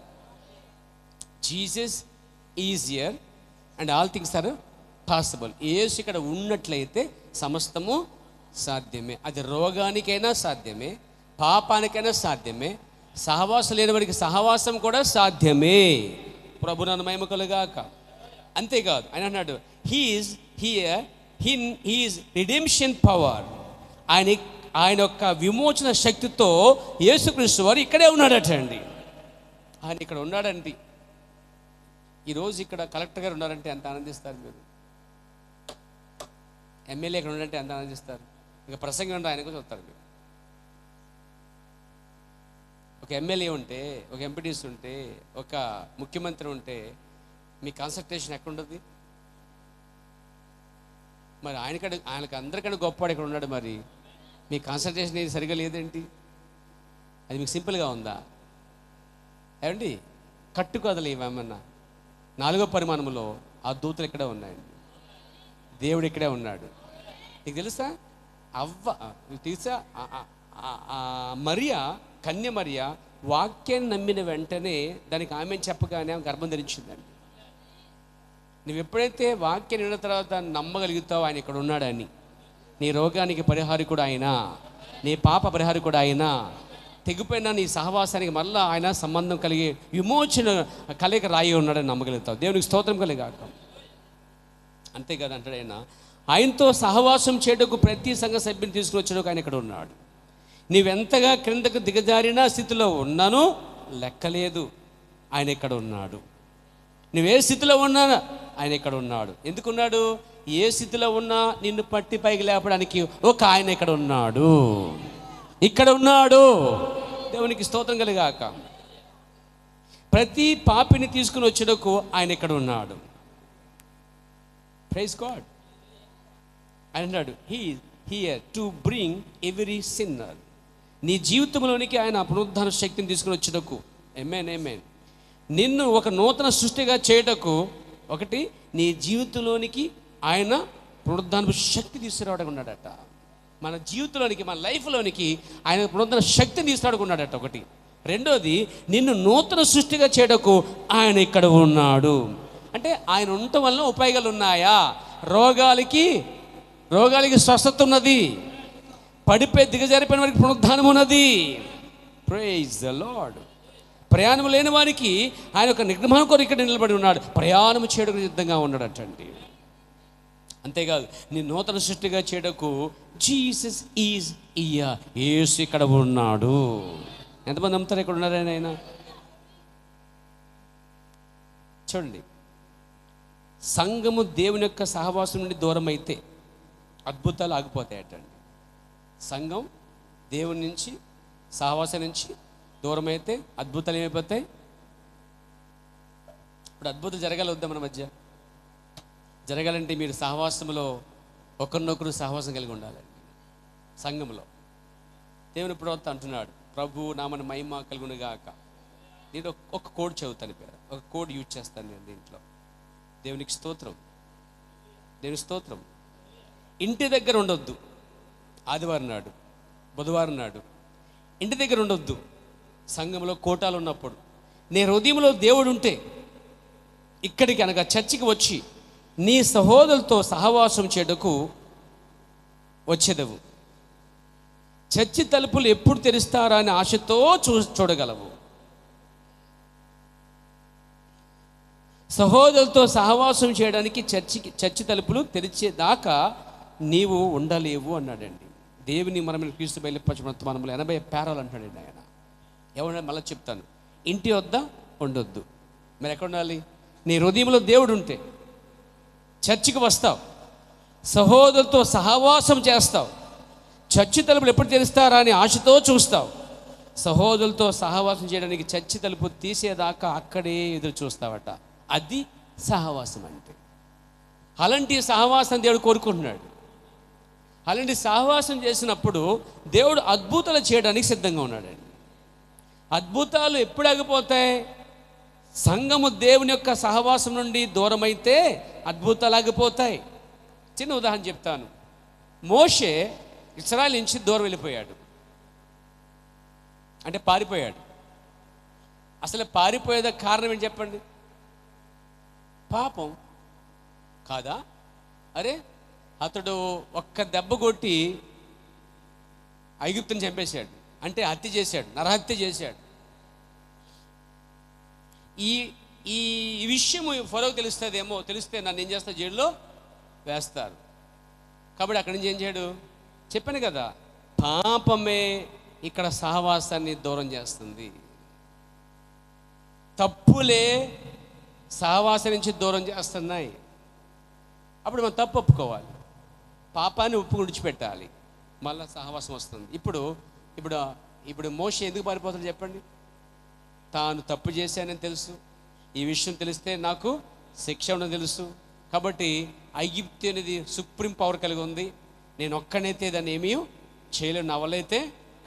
[SPEAKER 1] Jesus is here and all things are possible. యేసు ఇక్కడ ఉన్నట్లయితే సమస్తము సాధ్యమే. అది రోగానికైనా సాధ్యమే, పాపానికైనా సాధ్యమే, సహవాసం లేని వాడికి సహవాసం కూడా సాధ్యమే. ప్రభు నన్ను మహిమ కలుగాక. అంతేకాదు ఆయన అన్నాడు he's here he's redemption power. ఆయన యొక్క విమోచన శక్తితో యేసుక్రీస్తు వారు ఇక్కడే ఉన్నాడట అండి. ఆయన ఇక్కడ ఉన్నాడండి. ఈరోజు ఇక్కడ కలెక్టర్ గారు ఉన్నారంటే ఎంత ఆనందిస్తారు మీరు? ఎమ్మెల్యే ఇక్కడ ఉన్నారంటే ఎంత ఆనందిస్తారు? ఇక ప్రసంగం ఉంటే ఆయన కూడా చూస్తారు మీరు. ఒక ఎమ్మెల్యే ఉంటే, ఒక ఎంపీటీస్ ఉంటే, ఒక ముఖ్యమంత్రి ఉంటే మీ కాన్సన్ట్రేషన్ ఎక్కడుంటుంది? మరి ఆయనకి అందరికంటే గొప్పవాడు ఇక్కడ ఉన్నాడు. మరి మీ కాన్సన్ట్రేషన్ ఏది సరిగా లేదేంటి? అది మీకు సింపుల్గా ఉందా? ఏమండి కట్టుకోదలు ఇవేమన్నా 4వ పరిమాణంలో ఆ దూతలు ఇక్కడే ఉన్నాయండి. దేవుడు ఇక్కడే ఉన్నాడు. నీకు తెలుసా? తెలుసా మరియా, కన్య మరియా వాక్యాన్ని నమ్మిన వెంటనే దానికి ఆమె చెప్పగానే ఆమె గర్భం ధరించిందండి. నువ్వు ఎప్పుడైతే వాక్యాన్ని విన్న తర్వాత నమ్మగలుగుతావు ఆయన ఇక్కడ ఉన్నాడని, నీ రోగానికి పరిహారకుడు ఆయన, నీ పాప పరిహారకుడు ఆయన, తెగిపోయిన నీ సహవాసానికి మళ్ళీ ఆయన సంబంధం కలిగి విమోచన కలిగి రాయి ఉన్నాడని నమ్మగలుగుతావు. దేవునికి స్తోత్రం కలిగాక. అంతేకాదు అంటాడు ఆయన, ఆయనతో సహవాసం చేయటకు ప్రతి సంఘ సభ్యుని తీసుకుని వచ్చేటకు ఆయన ఇక్కడ ఉన్నాడు. నీవెంతగా క్రిందకు దిగజారిన స్థితిలో ఉన్నానో లెక్కలేదు, ఆయన ఇక్కడ ఉన్నాడు. నువ్వే స్థితిలో ఉన్నా ఆయన ఇక్కడ ఉన్నాడు. ఎందుకున్నాడు? ఏ స్థితిలో ఉన్నా నిన్ను పట్టి పైకి లేపడానికి ఒక ఆయన ఇక్కడ ఉన్నాడు. ఇక్కడ ఉన్నాడు. దేవునికి స్తోత్రం కలిగాక. ప్రతి పాపిని తీసుకుని వచ్చేటకు ఆయన ఇక్కడ ఉన్నాడు. Praise God. ఆయన అన్నాడు he here to bring every sinner. నీ జీవితంలోనికి ఆయన పునరుద్ధరణ శక్తిని తీసుకుని వచ్చేటకు. ఆమేన్ ఆమేన్. నిన్ను ఒక నూతన సృష్టిగా చేయటకు, ఒకటి నీ జీవితంలోనికి ఆయన పునరుద్ధరణ శక్తి తీసుకురావడానికి ఉన్నాడట. మన జీవితంలోనికి, మన లైఫ్లోనికి ఆయన పునరుద్ధరణ శక్తిని తీసుకురావడానికి ఉన్నాడట ఒకటి. రెండోది, నిన్ను నూతన సృష్టిగా చేయటకు ఆయన ఇక్కడ ఉన్నాడు. అంటే ఆయన ఉండటం వల్ల ఉపయోగాలు ఉన్నాయా? రోగాలకి స్వస్థత ఉన్నది, పడిపోయి దిగజారిపోయిన వారికి పునరుద్ధానం ఉన్నది. Praise the lord. ప్రయాణం లేని వారికి ఆయన ఒక నిర్మాణం కొరకు ఇక్కడ నిలబడి ఉన్నాడు. ప్రయాణం చేయడానికి సిద్ధంగా ఉన్నాడటండి. అంతేకాదు, నీ నూతన సృష్టిగా చేయడకు జీసస్ ఈజ్ హియర్. యేసు ఇక్కడ ఉన్నాడు. ఎంతమంది నమ్ముతారు ఇక్కడ ఉన్నారని? ఆయన చూడండి, సంఘము దేవుని యొక్క సహవాసం నుండి దూరం అయితే, అద్భుతాలు ఆగిపోతాయటండి. సంఘం దేవుని నుంచి, సహవాసం నుంచి దూరం అయితే అద్భుతాలు ఏమైపోతాయి? ఇప్పుడు అద్భుతం జరగాలి వద్దా మన మధ్య? జరగాలంటే మీరు సహవాసంలో ఒకరినొకరు సహవాసం కలిగి ఉండాలండి. సంఘంలో దేవుని ప్రవక్త అంటున్నాడు, ప్రభు నామని మహిమ కలుగునుగాక. నేను ఒక కోడ్ చదువుతాను, పేరు ఒక కోడ్ యూజ్ చేస్తాను నేను దీంట్లో. దేవునికి స్తోత్రం, దేవుని స్తోత్రం. ఇంటి దగ్గర ఉండొద్దు. ఆదివారం నాడు, బుధవారం నాడు ఇంటి దగ్గర ఉండొద్దు. సంఘంలో కోటాలు ఉన్నప్పుడు నీ హృదయంలో దేవుడు ఉంటే ఇక్కడికి అనగా చర్చికి వచ్చి నీ సహోదరులతో సహవాసం చేయటకు వచ్చేదవు. చర్చి తలుపులు ఎప్పుడు తెరుస్తారా అని ఆశతో చూడగలవు. సహోదరులతో సహవాసం చేయడానికి చర్చి తలుపులు తెరిచేదాకా నీవు ఉండలేవు అన్నాడండి. దేవుని మనం క్రీస్తు బయలుపరచమనంలో 80 పేరాలు అంటాడండి ఆయన. ఎవరైనా మళ్ళీ చెప్తాను, ఇంటి వద్ద ఉండొద్దు. మరి ఎక్కడ ఉండాలి? నీ హృదయంలో దేవుడు ఉంటే చర్చికి వస్తావు, సహోదరులతో సహవాసం చేస్తావు, చర్చి తలుపులు ఎప్పుడు తెరుస్తారా అని ఆశతో చూస్తావు. సహోదరులతో సహవాసం చేయడానికి చర్చి తలుపు తీసేదాకా అక్కడే ఎదురు చూస్తావట. అది సహవాసం అంటే. అలాంటి సహవాసం దేవుడు కోరుకుంటున్నాడు. అలాంటి సహవాసం చేసినప్పుడు దేవుడు అద్భుతాలు చేయడానికి సిద్ధంగా ఉన్నాడండి. అద్భుతాలు ఎప్పుడు ఆగిపోతాయి? సంఘము దేవుని యొక్క సహవాసం నుండి దూరమైతే అద్భుతాలు ఆగిపోతాయి. చిన్న ఉదాహరణ చెప్తాను. మోషే ఇశ్రాయేలు నుంచి దూరం వెళ్ళిపోయాడు, అంటే పారిపోయాడు. అసలు పారిపోయేదా కారణం ఏంటి చెప్పండి? పాపం కాదా? అరే, అతడు ఒక్క దెబ్బ కొట్టి ఐగుప్తుని చంపేశాడు, అంటే హత్య చేశాడు, నరహత్య చేశాడు. ఈ విషయం ఫరోకు తెలుస్తుందేమో, తెలిస్తే నన్ను ఏం చేస్తా, జైల్లో వేస్తారు. కాబట్టి అక్కడి నుంచి ఏం చేయడు? చెప్పాను కదా, పాపమే ఇక్కడ సహవాసాన్ని దూరం చేస్తుంది. తప్పులే సహవాసం నుంచి దూరం చేస్తున్నాయి. అప్పుడు మనం తప్పు ఒప్పుకోవాలి, పాపాన్ని విడిచిపెట్టాలి, మళ్ళీ సహవాసం వస్తుంది. ఇప్పుడు మోషే ఎందుకు పారిపోతాడు చెప్పండి? తాను తప్పు చేశానని తెలుసు, ఈ విషయం తెలిస్తే నాకు శిక్ష ఉండని తెలుసు. కాబట్టి ఐగుప్తు అనేది సుప్రీం పవర్ కలిగి ఉంది, నేను ఒక్కనైతే దాన్ని ఏమీ చేయలేను, నా వల్ల అయితే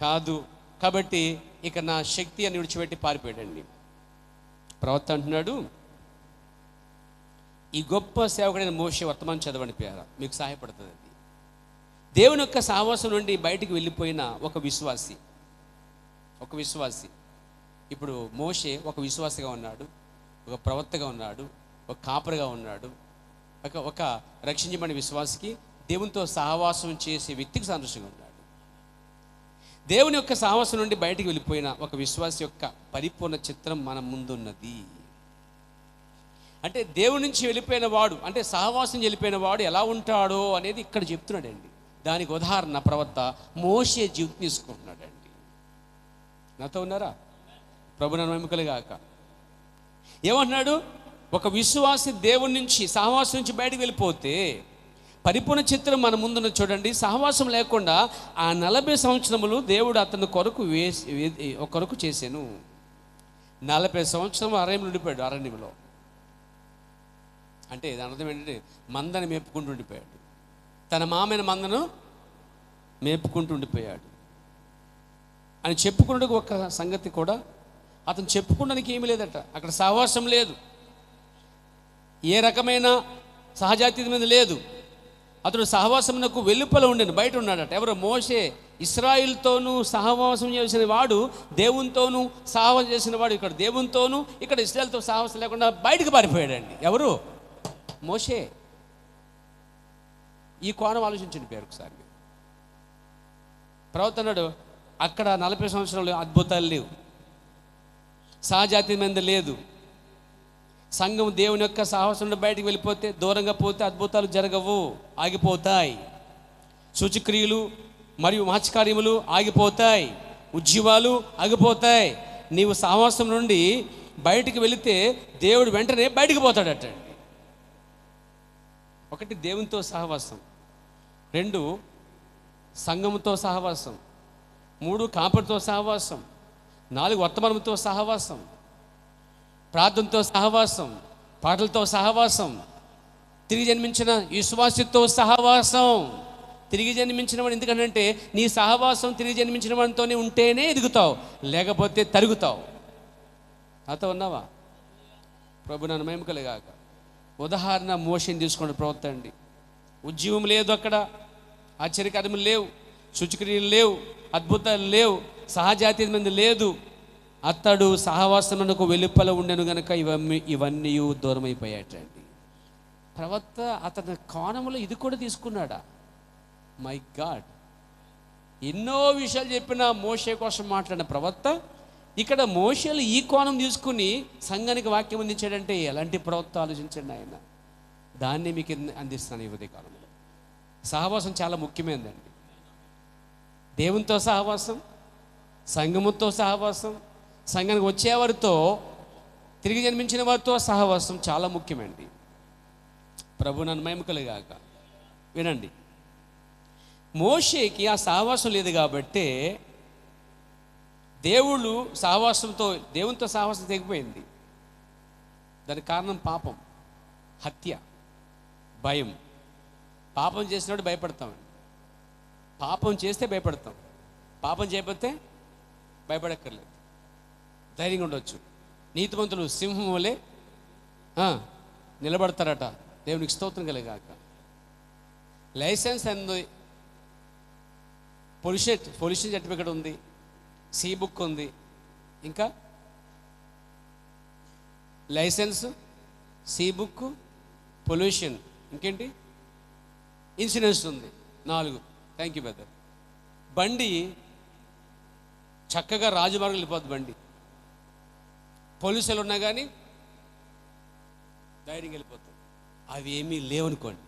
[SPEAKER 1] కాదు. కాబట్టి ఇక నా శక్తి అని విడిచిపెట్టి పారిపోయాడండి. ప్రవక్త అంటున్నాడు, ఈ గొప్ప సేవకుడైన మోషే వర్తమానం చదవని పేర మీకు సహాయపడుతుంది. అది దేవుని యొక్క సహవాసం నుండి బయటికి వెళ్ళిపోయిన ఒక విశ్వాసి. ఇప్పుడు మోషే ఒక విశ్వాసిగా ఉన్నాడు, ఒక ప్రవక్తగా ఉన్నాడు, ఒక కాపరిగా ఉన్నాడు. ఒక రక్షించబడిన విశ్వాసికి దేవునితో సహవాసం చేసే వ్యక్తికి సంతోషంగా ఉన్నాడు. దేవుని యొక్క సహవాసం నుండి బయటికి వెళ్ళిపోయిన ఒక విశ్వాసి యొక్క పరిపూర్ణ చిత్రం మన ముందున్నది. అంటే దేవుడి నుంచి వెళ్ళిపోయిన వాడు, అంటే సహవాసం వెళ్ళిపోయిన వాడు ఎలా ఉంటాడో అనేది ఇక్కడ చెప్తున్నాడండి. దానికి ఉదాహరణ ప్రవక్త మోషే జీవితం తీసుకుంటున్నాడండి. నాతో ఉన్నారా? ప్రభువుని నమ్ముకలుగాక. ఏమంటున్నాడు? ఒక విశ్వాసి దేవుడి నుంచి సహవాసం నుంచి బయటకు వెళ్ళిపోతే పరిపూర్ణ చిత్రం మన ముందున్న చూడండి. సహవాసం లేకుండా ఆ 40 సంవత్సరములు దేవుడు అతని కొరకు చేశాను. 40 సంవత్సరం అరణ్యంలో ఉండిపోయాడు. అరణ్యంలో అంటే దాని అర్థం ఏంటంటే మందని మేపుకుంటూ ఉండిపోయాడు, తన మామైన మందను మేపుకుంటూ ఉండిపోయాడు అని చెప్పుకున్నకు ఒక సంగతి కూడా అతను చెప్పుకోవడానికి ఏమీ లేదట. అక్కడ సహవాసం లేదు, ఏ రకమైన సహజాతి మీద లేదు. అతడు సహవాసమునకు వెలుపల ఉండేను, బయట ఉన్నాడట. ఎవరు? మోషే. ఇశ్రాయిల్తోనూ సహవాసం చేసిన వాడు, దేవునితోనూ సహవాసం చేసిన వాడు. ఇక్కడ దేవునితోనూ ఇక్కడ ఇశ్రాయిల్తో సహవాసం లేకుండా బయటకు పారిపోయాడండి. ఎవరు? మోషే. ఈ కోణం ఆలోచించండి పేరు ఒకసారి. ప్రవక్త అన్నాడు, అక్కడ 40 సంవత్సరాలు అద్భుతాలు లేవు, సహజాతి మీద లేదు. సంఘం దేవుని యొక్క సాహసంలో బయటికి వెళ్ళిపోతే, దూరంగా పోతే అద్భుతాలు జరగవు, ఆగిపోతాయి. సూచక్రియలు మరియు మహత్కార్యములు ఆగిపోతాయి, ఉద్యమాలు ఆగిపోతాయి. నీవు సహవాసం నుండి బయటికి వెళితే దేవుడు వెంటనే బయటికి పోతాడట. ఒకటి దేవునితో సహవాసం, 2 సంఘముతో సహవాసం, 3 కాపరితో సహవాసం, 4 వర్తమానంతో సహవాసం, ప్రార్థనతో సహవాసం, పాటలతో సహవాసం, తిరిగి జన్మించిన విశ్వాసితో సహవాసం. తిరిగి జన్మించిన వాడు ఎందుకంటే నీ సహవాసం తిరిగి జన్మించిన వాడితోనే ఉంటేనే ఎదుగుతావు, లేకపోతే తరుగుతావు. నాతో ఉన్నావా? ప్రభు నన్ను మహిమ కలుగాక. ఉదాహరణ మోషేని తీసుకోండి. ప్రవక్త అండి, ఉద్యమం లేదు అక్కడ, ఆశ్చర్యకార్యములు లేవు, సూచక్రియలు లేవు, అద్భుతాలు లేవు, సహజాతి మంది లేదు. అతడు సహవాసమునకు వెలుపల ఉండెను గనుక ఇవన్నీ దూరమైపోయాటండి. ప్రవక్త అతని కోణంలో ఇది కూడా తీసుకున్నాడా? మై గాడ్, ఎన్నో విషయాలు చెప్పిన మోషే కోసం మాట్లాడిన ప్రవక్త ఇక్కడ మోషేలు ఈ కోణం తీసుకుని సంఘానికి వాక్యం అందించాడంటే ఎలాంటి ప్రవక్త ఆలోచించండి ఆయన. దాన్ని మీకు అందిస్తాను ఈ ఉదయ కాలంలో. సహవాసం చాలా ముఖ్యమైనదండి. దేవునితో సహవాసం, సంఘముతో సహవాసం, సంఘానికి వచ్చేవారితో, తిరిగి జన్మించిన వారితో సహవాసం చాలా ముఖ్యమండి. ప్రభు నన్ను మహిమ కలుగాక. వినండి, మోషేకి ఆ సహవాసం లేదు కాబట్టే దేవునితో సహవాసం తెగిపోయింది. దానికి కారణం పాపం, హత్య, భయం. పాపం చేసినప్పుడు భయపడతామండి. పాపం చేస్తే భయపడతాం, పాపం చేయకపోతే భయపడక్కర్లేదు, ధైర్యంగా ఉండొచ్చు. నీతిమంతులు సింహం వలె నిలబడతారట. దేవునికి స్తోత్రం కలిగాక. లైసెన్స్ అంది, పొల్యూషన్ సర్టిఫికేట్ ఉంది, సి బుక్ ఉంది, ఇంకా లైసెన్స్, సి బుక్, పొల్యూషన్, ఇంకేంటి, ఇన్సూరెన్స్ ఉంది. 4. Thank you brother. బండి చక్కగా రాజమార్గం వెళ్ళిపోద్ది. బండి పోలీసులు ఉన్నా కానీ ధైర్యం వెళ్ళిపోతుంది. అవి ఏమీ లేవనుకోండి,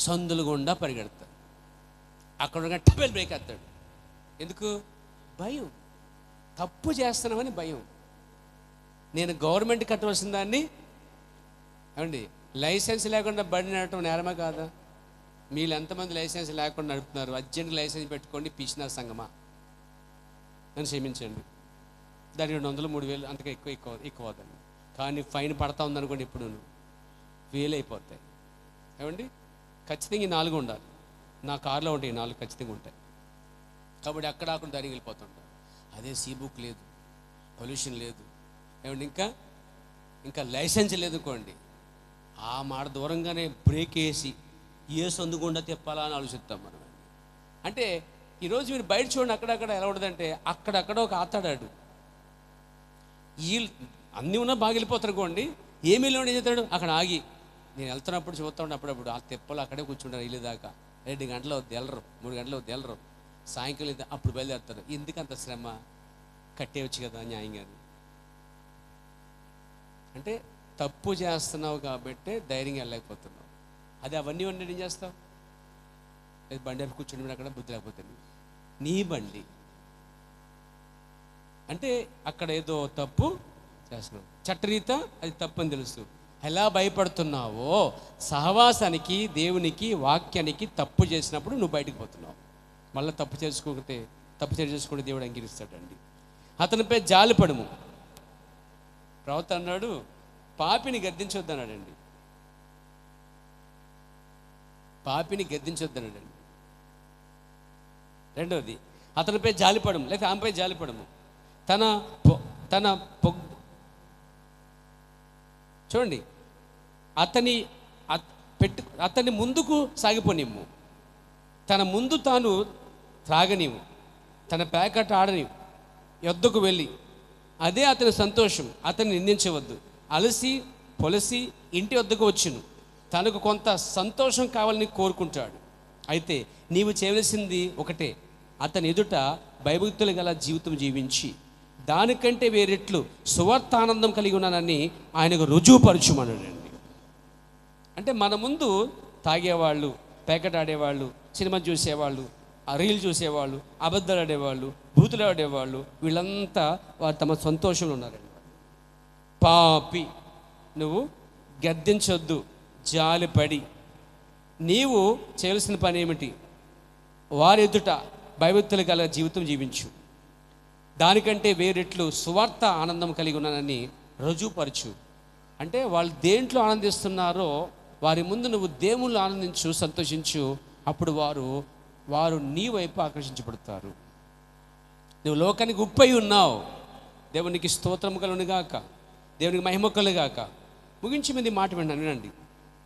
[SPEAKER 1] సందులు గుండా పరిగెడతాడు. అక్కడ టబెల్ బ్రేక్ వేస్తాడు. ఎందుకు? భయం. తప్పు చేస్తున్నామని భయం. నేను గవర్నమెంట్ కట్టవలసిన దాన్ని ఏమండి, లైసెన్స్ లేకుండా బండి నడపడం నేరమా కాదా? మీరు ఎంతమంది లైసెన్స్ లేకుండా నడుపుతున్నారు? అర్జెంట్ లైసెన్స్ పెట్టుకోండి, పిచ్చినారు సంగమా. నన్ను క్షమించండి. దాని 200, 3000 అంతగా ఎక్కువ అవుతుంది. కానీ ఫైన్ పడతా ఉందనుకోండి, ఇప్పుడు వేలు అయిపోతాయి. ఏమండి, ఖచ్చితంగా ఈ 4 ఉండాలి. నా కారులో ఉంటాయి 4 ఖచ్చితంగా ఉంటాయి. కాబట్టి అక్కడ ధైర్యం వెళ్ళిపోతుంటాం. అదే సీ బుక్ లేదు, పొల్యూషన్ లేదు, ఏమండి, ఇంకా లైసెన్స్ లేదుకోండి, ఆ మాట దూరంగానే బ్రేక్ వేసి ఏ సందుకుండా తిప్పాలా అని ఆలోచిస్తాం మనం. అంటే ఈరోజు మీరు బయట చూడండి, అక్కడక్కడ ఎలా ఉండదంటే అక్కడక్కడ ఒక ఆతాడాడు. వీళ్ళు అన్నీ ఉన్నా బాగా వెళ్ళిపోతారు అనుకోండి, ఏమీ లేని ఏం చేస్తాడు, అక్కడ ఆగి నేను వెళ్తున్నప్పుడు చూస్తూ ఉండే అప్పుడప్పుడు ఆ తిప్పలు అక్కడే కూర్చుంటారు. ఇల్లు దాకా 2 గంటలు అవుద్ది వెళ్ళరు, 3 గంటలు అవుద్ది వెళ్ళరు, సాయంకాలం అప్పుడు బయలుదేరుతారు. ఎందుకంత శ్రమ, కట్టేయచ్చు కదా న్యాయంగా. అంటే తప్పు చేస్తున్నావు కాబట్టి ధైర్యంగా వెళ్ళలేకపోతున్నావు. అది అవన్నీ ఏం చేస్తావు? అది బండి అని కూర్చుని అక్కడ బుద్ధి లేకపోతే నీ బండి అంటే అక్కడ ఏదో తప్పు చేస్తున్నావు. చట్టరీత అది తప్పు అని తెలుసు. ఎలా భయపడుతున్నావో సహవాసానికి, దేవునికి, వాక్యానికి తప్పు చేసినప్పుడు నువ్వు బయటకు పోతున్నావు. మళ్ళీ తప్పు చేసుకుంటే దేవుడు అంగీకరిస్తాడండి. అతనిపై జాలిపడము. ప్రవక్త అన్నాడు, పాపిని గద్దించొద్దు అన్నాడండి. పాపిని గద్దించొద్దన్నాడండి. రెండవది, అతనిపై జాలిపడము, లేక ఆమెపై జాలిపడము. చూడండి, అతన్ని ముందుకు సాగిపోనిమ్ము, తన ముందు తాను త్రాగనివ్వు, తన ప్యాకెట్ ఆడనివ్వు, యొద్దకు వెళ్ళి అదే అతని సంతోషం. అతన్ని నిందించవద్దు. అలసి పొలసి ఇంటి వద్దకు వచ్చును, తనకు కొంత సంతోషం కావాలని కోరుకుంటాడు. అయితే నీవు చేయవలసింది ఒకటే, అతని ఎదుట భయభక్తులు గల జీవితం జీవించి దానికంటే వేరెట్లు సువార్తానందం కలిగి ఉన్నానని ఆయనకు రుజువుపరచుమన్నాడండి. అంటే మన ముందు తాగేవాళ్ళు, ప్యాకెట్ ఆడేవాళ్ళు, సినిమా చూసేవాళ్ళు, రీల్ చూసేవాళ్ళు, అబద్ధాలు ఆడేవాళ్ళు, బూతులు ఆడేవాళ్ళు, వీళ్ళంతా వారు తమ సంతోషంలో ఉన్నారండి. పాపి, నువ్వు గద్దించొద్దు, జాలిపడి నీవు చేయాల్సిన పని ఏమిటి? వారి ఎదుట భయభక్తులు గల జీవితం జీవించు. దానికంటే వేరెట్లు సువార్త ఆనందం కలిగి ఉన్నానని రుజువుపరచు. అంటే వాళ్ళు దేంట్లో ఆనందిస్తున్నారో వారి ముందు నువ్వు దేవుళ్ళు ఆనందించు, సంతోషించు. అప్పుడు వారు నీ వైపు ఆకర్షించబడతారు. నువ్వు లోకానికి ఉప్పై ఉన్నావు. దేవునికి స్తోత్రము కలుగునుగాక, దేవునికి మహిమ కలుగుగాక. ముగించి మీద మాట వినండి.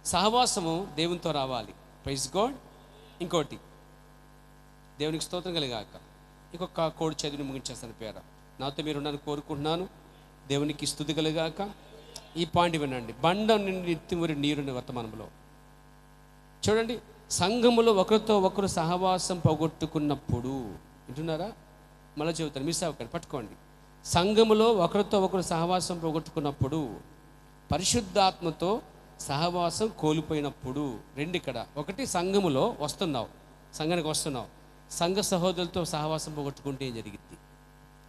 [SPEAKER 1] సహవాసము దేవునితో రావాలి. Praise God. ఇంకోటి, దేవునికి స్తోత్రం కలుగుగాక. ఇంకొక కోడ్ చదివి ముగించేస్తాను పేర. నాతో మీరు ఉన్నాను కోరుకుంటున్నాను. దేవునికి స్తుతి కలుగుగాక. ఈ పాయింట్ వినండి. బండ నిండి నిత్యమురి నీరుని వర్తమానంలో చూడండి. సంఘములో ఒకరితో ఒకరు సహవాసం పోగొట్టుకున్నప్పుడు, వింటున్నారా? మళ్ళీ చెబుతాను, మిస్ అవ్వకండి, పట్టుకోండి. సంఘములో ఒకరితో ఒకరు సహవాసం పోగొట్టుకున్నప్పుడు, పరిశుద్ధాత్మతో సహవాసం కోల్పోయినప్పుడు. రెండు ఇక్కడ. ఒకటి, సంఘములో సంఘానికి వస్తున్నావు, సంఘ సహోదరులతో సహవాసం పోగొట్టుకుంటే ఏం జరిగింది?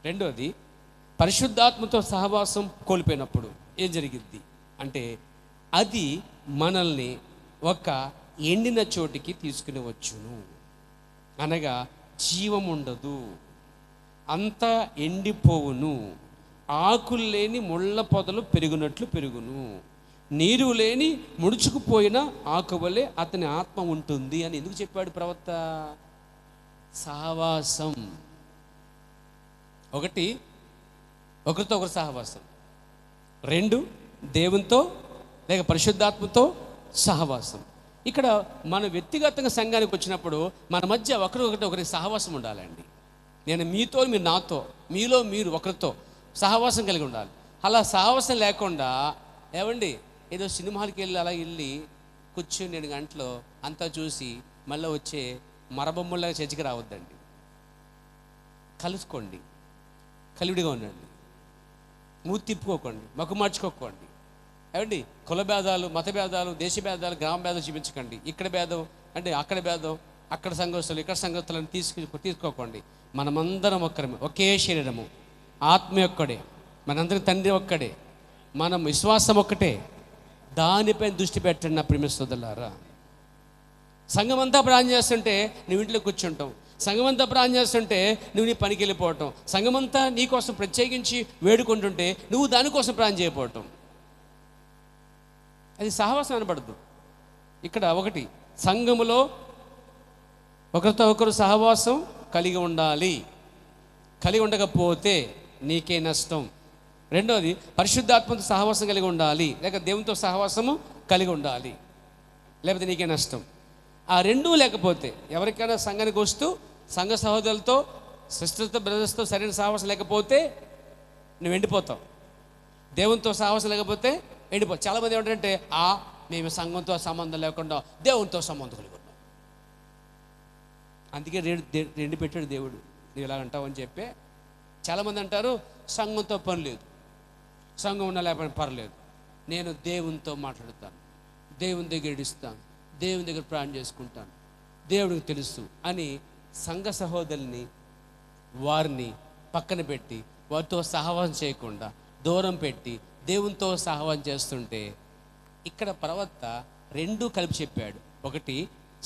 [SPEAKER 1] రెండోది, పరిశుద్ధాత్మతో సహవాసం కోల్పోయినప్పుడు ఏం జరిగింది అంటే, అది మనల్ని ఒక ఎండిన చోటికి తీసుకుని వచ్చును. అనగా జీవం ఉండదు, అంతా ఎండిపోవును. ఆకులు లేని ముళ్ళ పొదలు పెరుగునట్లు పెరుగును. నీరు లేని ముడుచుకుపోయిన ఆకు వలె అతని ఆత్మ ఉంటుంది అని ఎందుకు చెప్పాడు ప్రవక్త? సహవాసం. ఒకటి, ఒకరితో ఒకరు సహవాసం. రెండు, దేవునితో లేక పరిశుద్ధాత్మతో సహవాసం. ఇక్కడ మన వ్యక్తిగతంగా సంఘానికి వచ్చినప్పుడు మన మధ్య ఒకరికి సహవాసం ఉండాలండి. నేను మీతో, మీరు నాతో, మీలో మీరు ఒకరితో సహవాసం కలిగి ఉండాలి. అలా సహవాసం లేకుండా ఏమండి ఏదో సినిమాలకి వెళ్ళి కూర్చొని 2 గంటలు అంతా చూసి మళ్ళీ వచ్చే మరబొమ్మలాగా చర్చికి రావద్దండి. కలుసుకోండి, కలివిడిగా ఉండండి, మూతి తిప్పుకోకండి, మగ్గు మార్చుకోకండి. ఏమండి కుల భేదాలు, మత భేదాలు, దేశ భేదాలు, గ్రామ భేదాలు చూపించకండి. ఇక్కడ భేదం అంటే అక్కడ భేదం, అక్కడ సంఘస్థులు ఇక్కడ సంఘస్థులను తీసుకోకండి. మనమందరం ఒక్కరమే, ఒకే శరీరము, ఆత్మ ఒక్కడే, మనందరి తండ్రి ఒక్కడే, మనం విశ్వాసం ఒక్కటే. దానిపై దృష్టి పెట్టండి నా ప్రియమైన సోదరులారా. సంఘం అంతా ప్రార్థన చేస్తుంటే నువ్వు ఇంట్లో కూర్చుంటాం, సంఘం అంతా ప్రార్థన చేస్తుంటే నువ్వు నీ పనికి వెళ్ళిపోవటం, సంఘం అంతా నీ కోసం ప్రత్యేకించి వేడుకుంటుంటే నువ్వు దానికోసం ప్రార్థన చేయకపోవటం, అది సహవాసం అనబడదు. ఇక్కడ ఒకటి, సంఘములో ఒకరితో ఒకరు సహవాసం కలిగి ఉండాలి. కలిగి ఉండకపోతే నీకే నష్టం. రెండోది, పరిశుద్ధాత్మతో సహవాసం కలిగి ఉండాలి, లేక దేవునితో సహవాసము కలిగి ఉండాలి, లేకపోతే నీకే నష్టం. ఆ రెండూ లేకపోతే, ఎవరికైనా సంఘానికి వస్తూ సంఘ సహోదరులతో, సిస్టర్స్తో, బ్రదర్స్తో సరైన సహవాసం లేకపోతే నువ్వు ఎండిపోతావు. దేవునితో సహవాసం లేకపోతే ఎండిపోతావు. చాలామంది ఏమిటంటే, మేము సంఘంతో సంబంధం లేకుండా దేవునితో సంబంధం కలిగి ఉన్నాం, అందుకే రెండు పెట్టాడు దేవుడు. నువ్వు ఇలా అంటావు అని చెప్పే చాలామంది అంటారు, సంఘంతో పని లేదు, సంఘం ఉన్నా లేకపోతే పర్లేదు, నేను దేవునితో మాట్లాడతాను, దేవుని దగ్గర ఇస్తాను, దేవుని దగ్గర ప్రార్థన చేసుకుంటాను, దేవుడికి తెలుసు అని సంఘ సహోదరుల్ని వారిని పక్కన పెట్టి వారితో సహవాసం చేయకుండా దూరం పెట్టి దేవునితో సహవాసం చేస్తుంటే, ఇక్కడ ప్రవక్త రెండూ కలిపి చెప్పాడు. ఒకటి,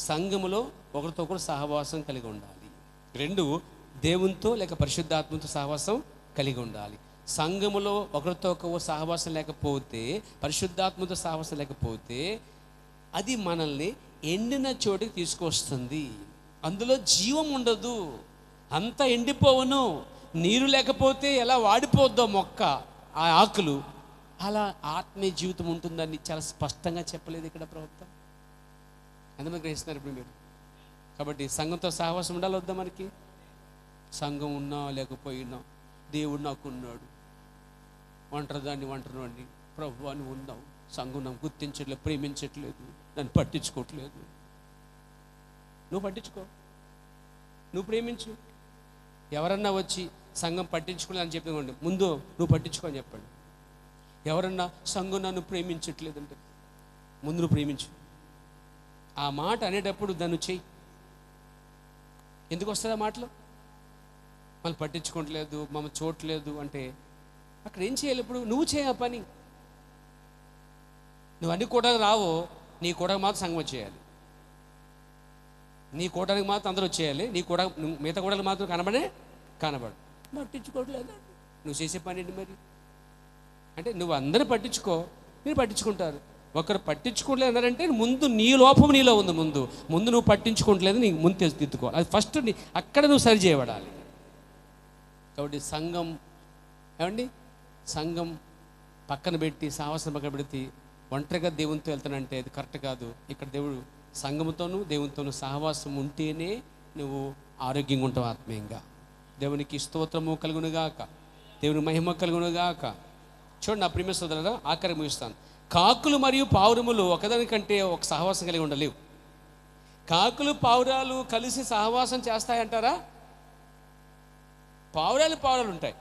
[SPEAKER 1] సంఘములో ఒకరితో ఒకరు సహవాసం కలిగి ఉండాలి. రెండు, దేవునితో లేక పరిశుద్ధాత్మతో సహవాసం కలిగి ఉండాలి. సంఘములో ఒకరితో ఒకరు సహవాసం లేకపోతే, పరిశుద్ధాత్మతో సహవాసం లేకపోతే అది మనల్ని ఎండిన చోటికి తీసుకొస్తుంది. అందులో జీవం ఉండదు, అంతా ఎండిపోవును. నీరు లేకపోతే ఎలా వాడిపోద్దో మొక్క, ఆ ఆకులు, అలా ఆత్మీయ జీవితం ఉంటుందని చాలా స్పష్టంగా చెప్పలేదు ఇక్కడ ప్రవక్త. ఎంతమంది గ్రహిస్తున్నారు ఇప్పుడు మీరు? కాబట్టి సంఘంతో సహవాసం ఉండాలి వద్దా మనకి? సంఘం ఉన్నా లేకపోయినా దేవుడు నాకు ఉన్నాడు. ఒంటరిదాన్ని ఒంటరివాడిని, ప్రభువా నువ్వు ఉన్నావు, సంఘం నన్ను గుర్తించట్లేదు, ప్రేమించట్లేదు, నన్ను పట్టించుకోవట్లేదు. నువ్వు పట్టించుకో, నువ్వు ప్రేమించు. ఎవరన్నా వచ్చి సంఘం పట్టించుకోలేదు అని చెప్పి ముందు నువ్వు పట్టించుకో అని చెప్పండి. ఎవరన్నా సంఘం నన్ను ప్రేమించట్లేదంటే ముందు నువ్వు ప్రేమించు. ఆ మాట అనేటప్పుడు దాన్ని చెయ్యి. ఎందుకు వస్తుంది ఆ మాటలు? మళ్ళీ పట్టించుకోవట్లేదు, మమ్మల్ని చూడట్లేదు అంటే అక్కడ ఏం చేయాలి? ఇప్పుడు నువ్వు చేయ ఆ పని. నువ్వు అన్ని కూడా రావో, నీ కూడా మాత్రం సంఘం చేయాలి. నీ కూటానికి మాత్రం అందరూ వచ్చేయాలి, నీ కూడా మిగతా కూడలకు మాత్రం కనబడు. పట్టించుకోవట్లేదు. నువ్వు చేసే పని ఏంటి మరి? అంటే నువ్వు అందరూ పట్టించుకో, నేను పట్టించుకుంటారు. ఒకరు పట్టించుకోవట్లేదు అన్నారంటే ముందు నీ లోపం నీలో ఉంది. ముందు నువ్వు పట్టించుకోవట్లేదు, నీకు ముందు దిద్దుకోవాలి. అది ఫస్ట్ అక్కడ నువ్వు సరి చేయబడాలి. కాబట్టి సంఘం సంఘం పక్కన పెట్టి, సహవాసం పక్కన పెడితే ఒంటరిగా దేవునితో వెళ్తానంటే అది కరెక్ట్ కాదు. ఇక్కడ దేవుడు సంఘముతోనూ దేవునితోనూ సహవాసం ఉంటేనే నువ్వు ఆరోగ్యంగా ఉంటావు ఆత్మీయంగా. దేవునికి స్తోత్రము కలుగునుగాక, దేవుని మహిమ కలుగునుగాక. చూడండి నా ప్రియమైన సోదరులారా, ఆఖరి ముగిస్తాను. కాకులు మరియు పావురములు ఒకదానికంటే ఒక సహవాసం కలిగి ఉండలేవు. కాకులు పావురాలు కలిసి సహవాసం చేస్తాయంటారా? పావురాలు ఉంటాయి,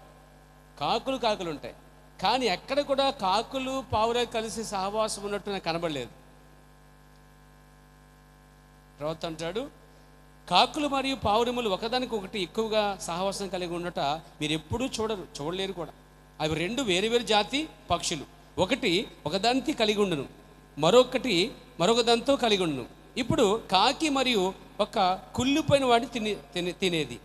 [SPEAKER 1] కాకులు ఉంటాయి. కానీ ఎక్కడ కూడా కాకులు పావురాలు కలిసి సహవాసం ఉన్నట్టు నాకు కనబడలేదు. ప్రవక్త అంటాడు, కాకులు మరియు పావురములు ఒకదానికి ఒకటి ఎక్కువగా సహవాసం కలిగి ఉండట మీరు ఎప్పుడూ చూడలేరు కూడా. అవి రెండు వేరు వేరు జాతి పక్షులు. ఒకటి ఒకదానికి కలిగి ఉండును, మరొక దాంతో కలిగి ఉండును. ఇప్పుడు కాకి మరియు ఒక కుళ్ళిపోయిన వాటిని తినేది,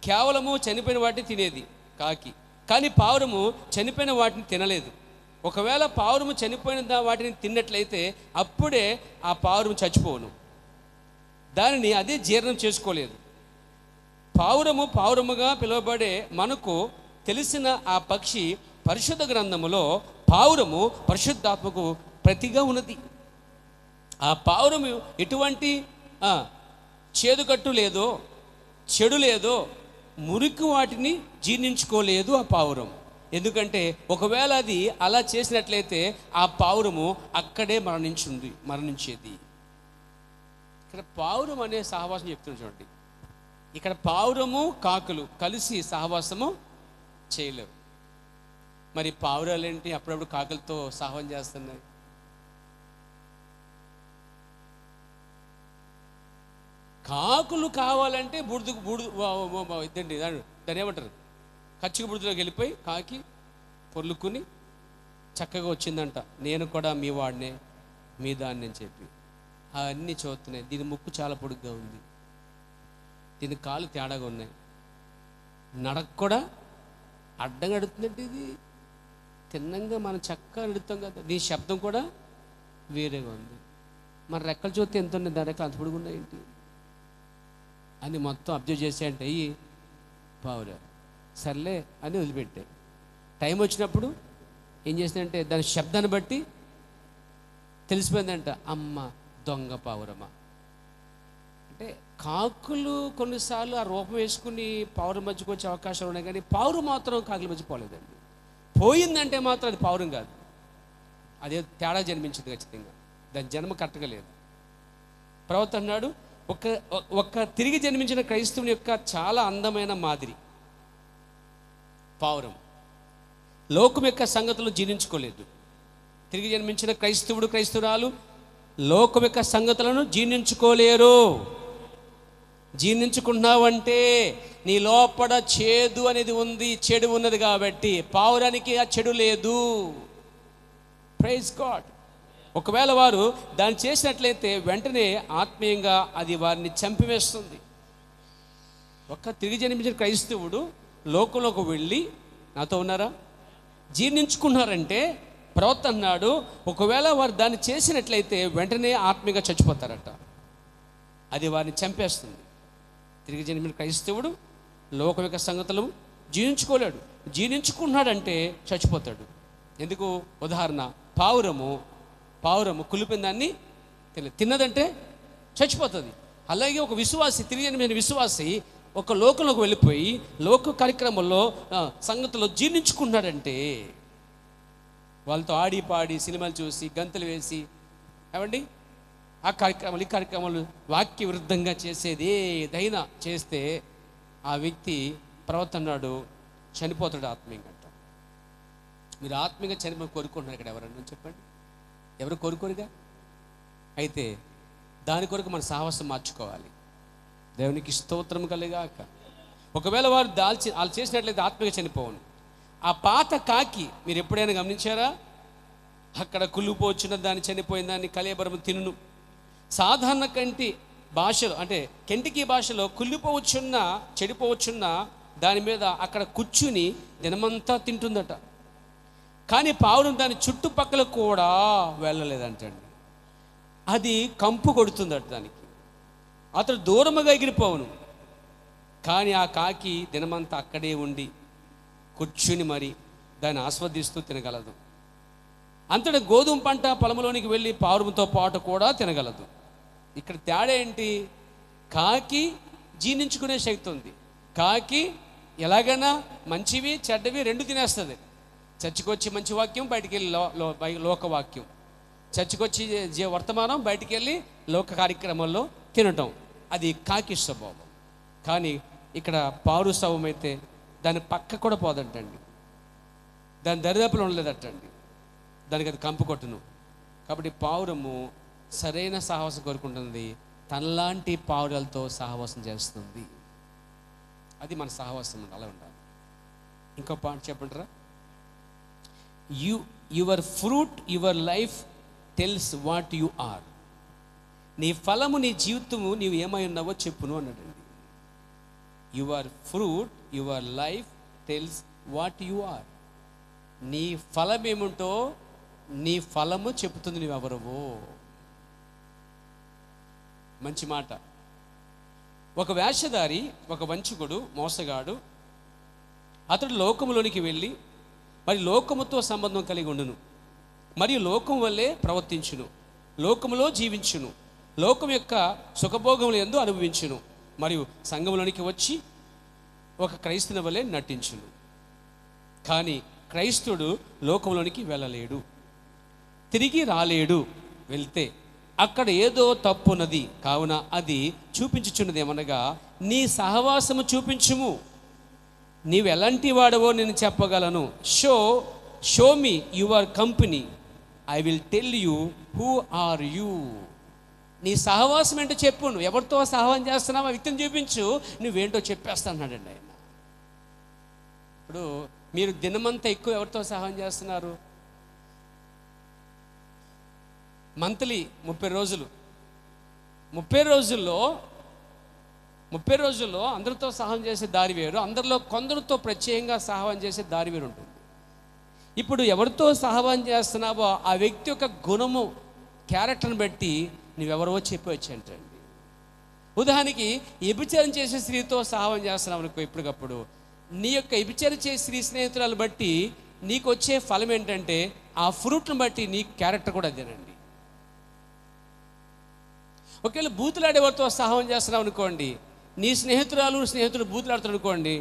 [SPEAKER 1] కేవలము చనిపోయిన వాటిని తినేది కాకి. కానీ పావురము చనిపోయిన వాటిని తినలేదు. ఒకవేళ పావురము చనిపోయిన వాటిని తిన్నట్లయితే అప్పుడే ఆ పావురము చచ్చిపోవును, దానిని అదే జీర్ణం చేసుకోలేదు. పావురముగా పిలువబడే మనకు తెలిసిన ఆ పక్షి పరిశుద్ధ గ్రంథములో పావురము పరిశుద్ధాత్మకు ప్రతిగా ఉన్నది. ఆ పావురము ఎటువంటి చేదుకట్టు లేదో, చెడు లేదో, మురికి వాటిని జీర్ణించుకోలేదు ఆ పావురం. ఎందుకంటే ఒకవేళ అది అలా చేసినట్లయితే ఆ పావురము అక్కడే మరణించేది. ఇక్కడ పావురం అనే సహవాసం చెప్తున్నాడు చూడండి. ఇక్కడ పావురము కాకులు కలిసి సహవాసము చేయలేవు. మరి పావురాలు ఏంటి అప్పుడప్పుడు కాకులతో సహవాసం చేస్తున్నాయి? కాకులు కావాలంటే ఇదండి దాన్ని ఏమంటారు, కచ్చిక బుడిదలోకి వెళ్ళిపోయి కాకి పొర్లుకుని చక్కగా వచ్చిందంట, నేను కూడా మీ వాడినే, మీ దాన్ని అని చెప్పి అవన్నీ చూస్తున్నాయి. దీని ముక్కు చాలా పొడుగ్గా ఉంది, దీని కాలు తేడాగా ఉన్నాయి, నడక కూడా అడ్డంగా అడుగుతుందంటే ఇది తిన్నంగా మనం చక్కగా అడుగుతాం కదా, దీని శబ్దం కూడా వేరేగా ఉంది. మన రెక్కలు చూస్తే ఎంత ఉన్నాయి, దాని రెక్కలు అంత పొడుగున్నాయి ఏంటి అని మొత్తం అబ్జర్వ్ చేసాయంటే అయ్యి పావురా సర్లే అని వదిలిపెట్టాయి. టైం వచ్చినప్పుడు ఏం చేసిందంటే దాని శబ్దాన్ని బట్టి తెలిసిపోయిందంట, అమ్మ దొంగ పావురమా. అంటే కాకులు కొన్నిసార్లు ఆ రూపం వేసుకుని పావురం మధ్యకు వచ్చే అవకాశాలు ఉన్నాయి, కానీ పావురం మాత్రం కాకుల మధ్య పోలేదండి. పోయిందంటే మాత్రం అది పావురం కాదు, అదే తేడా జన్మించింది ఖచ్చితంగా, దాని జన్మ కరెక్ట్గా లేదు. ప్రవక్త అన్నాడు, ఒక తిరిగి జన్మించిన క్రైస్తవుని యొక్క చాలా అందమైన మాదిరి పావురం. లోకం యొక్క సంగతులు జీర్ణించుకోలేదు. తిరిగి జన్మించిన క్రైస్తవురాలు లోకం యొక్క సంగతులను జీర్ణించుకోలేరు. జీర్ణించుకున్నావంటే నీ లోపల చేదు అనేది ఉంది, చెడు ఉన్నది కాబట్టి. పావురానికి ఆ చెడు లేదు. Praise God. ఒకవేళ వారు దాన్ని చేసినట్లయితే వెంటనే ఆత్మీయంగా అది వారిని చంపివేస్తుంది. ఒక్క తిరిగి జన్మించిన క్రైస్తవుడు లోకంలోకి వెళ్ళి, నాతో ఉన్నారా, జీర్ణించుకున్నారంటే ప్రవక్త అన్నాడు, ఒకవేళ వారు దాన్ని చేసినట్లయితే వెంటనే ఆత్మీయంగా చచ్చిపోతారట, అది వారిని చంపేస్తుంది. తిరిగి జన్మించిన క్రైస్తవుడు లోకం యొక్క సంగతులు జీర్ణించుకోలేడు. జీర్ణించుకున్నాడంటే చచ్చిపోతాడు. ఎందుకు? ఉదాహరణ, పావురము కులిపిన దాన్ని తిన్నదంటే చచ్చిపోతుంది. అలాగే ఒక విశ్వాసి, తిరిగి జన్మించిన విశ్వాసి ఒక లోకంలోకి వెళ్ళిపోయి లోక కార్యక్రమంలో సంగతులు జీర్ణించుకున్నాడంటే, వాళ్ళతో ఆడి పాడి సినిమాలు చూసి గంతులు వేసి ఏమండి ఆ కార్యక్రమాలు ఈ కార్యక్రమాలు వాక్య విరుద్ధంగా చేసేది ఏదైనా చేస్తే ఆ వ్యక్తి ప్రవక్త అన్నాడు చనిపోతాడు ఆత్మీయంగా. అంట మీరు ఆత్మీయంగా చనిపోయి కోరుకుంటున్నారు ఇక్కడ ఎవరన్నా చెప్పండి? ఎవరు కోరుకోరుగా? అయితే దాని కొరకు మన సాహసం మార్చుకోవాలి. దేవునికి స్తోత్రం కలిగాక. ఒకవేళ వారు వాళ్ళు చేసినట్లయితే ఆత్మీయంగా చనిపోవను. ఆ పాత కాకి మీరు ఎప్పుడైనా గమనించారా? అక్కడ కుళ్ళిపోచిన దాన్ని, చనిపోయిన దాన్ని కలేబరము తినును. సాధారణ కంటి భాషలో అంటే కెంటికీ భాషలో కుళ్ళిపోవచ్చున్న చెడిపోవచ్చున్న దాని మీద అక్కడ కూర్చుని దినమంతా తింటుందట. కానీ పావురం దాని చుట్టుపక్కల కూడా వెళ్ళలేదంటండి. అది కంపు కొడుతుందట దానికి. అతడు దూరముగా ఎగిరిపోవును, కానీ ఆ కాకి దినమంతా అక్కడే ఉండి కూర్చుని మరి దాన్ని ఆస్వాదిస్తూ తినగలదు. అంతటా గోధుమ పంట పొలంలోనికి వెళ్ళి పావురంతో పాటు కూడా తినగలదు. ఇక్కడ తేడా ఏంటి? కాకి జీర్ణించుకునే శక్తి ఉంది. కాకి ఎలాగైనా మంచివి చెడ్డవి రెండు తినేస్తుంది. చర్చికొచ్చి మంచి వాక్యం, బయటికి వెళ్ళి లోకవాక్యం. చర్చికొచ్చి వర్తమానం, బయటికి వెళ్ళి లోక కార్యక్రమాల్లో తినటం. అది కాకి స్వభావం. కానీ ఇక్కడ పావురు స్వభావం అయితే దాని పక్క కూడా పోదంటండి, దాని దరిదాపులు ఉండలేదటండి, దానికి అది కంపు కొట్టును. కాబట్టి పావురము సరైన సహవాసం కోరుకుంటుంది, తనలాంటి పావురాలతో సహవాసం చేస్తుంది. అది మన సహవాసం అలా ఉండాలి. ఇంకో పాయింట్ చెప్పంటారా? Your fruit your life tells what you are. నీ ఫలము నీ జీవితము నీవు ఏమై ఉన్నావో చెప్పును అన్నాడండి. Your fruit your life tells what you are. నీ ఫలం ఏముంటో నీ ఫలము చెబుతుంది నువ్వెవరవో. మంచి మాట. ఒక వేషధారి, ఒక వంచకుడు, మోసగాడు, అతడు లోకములోనికి వెళ్ళి మరి లోకముతో సంబంధం కలిగి ఉండును, మరియు లోకం వల్లే ప్రవర్తించును, లోకములో జీవించును, లోకం యొక్క సుఖభోగములు యందు అనుభవించును, మరియు సంఘములోనికి వచ్చి ఒక క్రైస్తుని వలె నటించును. కానీ క్రైస్తుడు లోకంలోనికి వెళ్ళలేడు, తిరిగి రాలేడు. వెళ్తే అక్కడ ఏదో తప్పున్నది. కావున అది చూపించుచున్నది ఏమనగా, నీ సహవాసము చూపించుము, నీవు ఎలాంటి వాడవో నేను చెప్పగలను. Show me your company, I will tell you who are you. నీ సహవాసం ఏంటో చెప్పు. నువ్వు ఎవరితో సహవాసం చేస్తున్నావు ఆ వ్యక్తిని చూపించు, నువ్వేంటో చెప్పేస్తా అన్నాడండి ఆయన. ఇప్పుడు మీరు దినమంతా ఎక్కువ ఎవరితో సహాయం చేస్తున్నారు? మంత్లీ 30 రోజులు, 30 రోజుల్లో అందరితో సహాయం చేసే దారి వేరు, అందరిలో కొందరితో ప్రత్యేకంగా సహాయం చేసే దారి వేరు ఉంటుంది. ఇప్పుడు ఎవరితో సహాయం చేస్తున్నావో ఆ వ్యక్తి యొక్క గుణము, క్యారెక్టర్ని బట్టి నువ్వెవరో చెప్పవచ్చు అంటండి. ఉదాహరణకి వ్యభిచారం చేసే స్త్రీతో సహాయం చేస్తున్నావు అనుకో, ఇప్పటికప్పుడు నీ యొక్క వ్యభిచారం చేసే స్త్రీ స్నేహితురాలు బట్టి నీకు వచ్చే ఫలం ఏంటంటే ఆ ఫ్రూట్ని బట్టి నీ క్యారెక్టర్ కూడా అదేనండి. ఒకవేళ బూతులాడేవారితో సహాయం చేస్తున్నావు అనుకోండి, నీ స్నేహితుడు బూతులాడుతాడు అనుకోండి,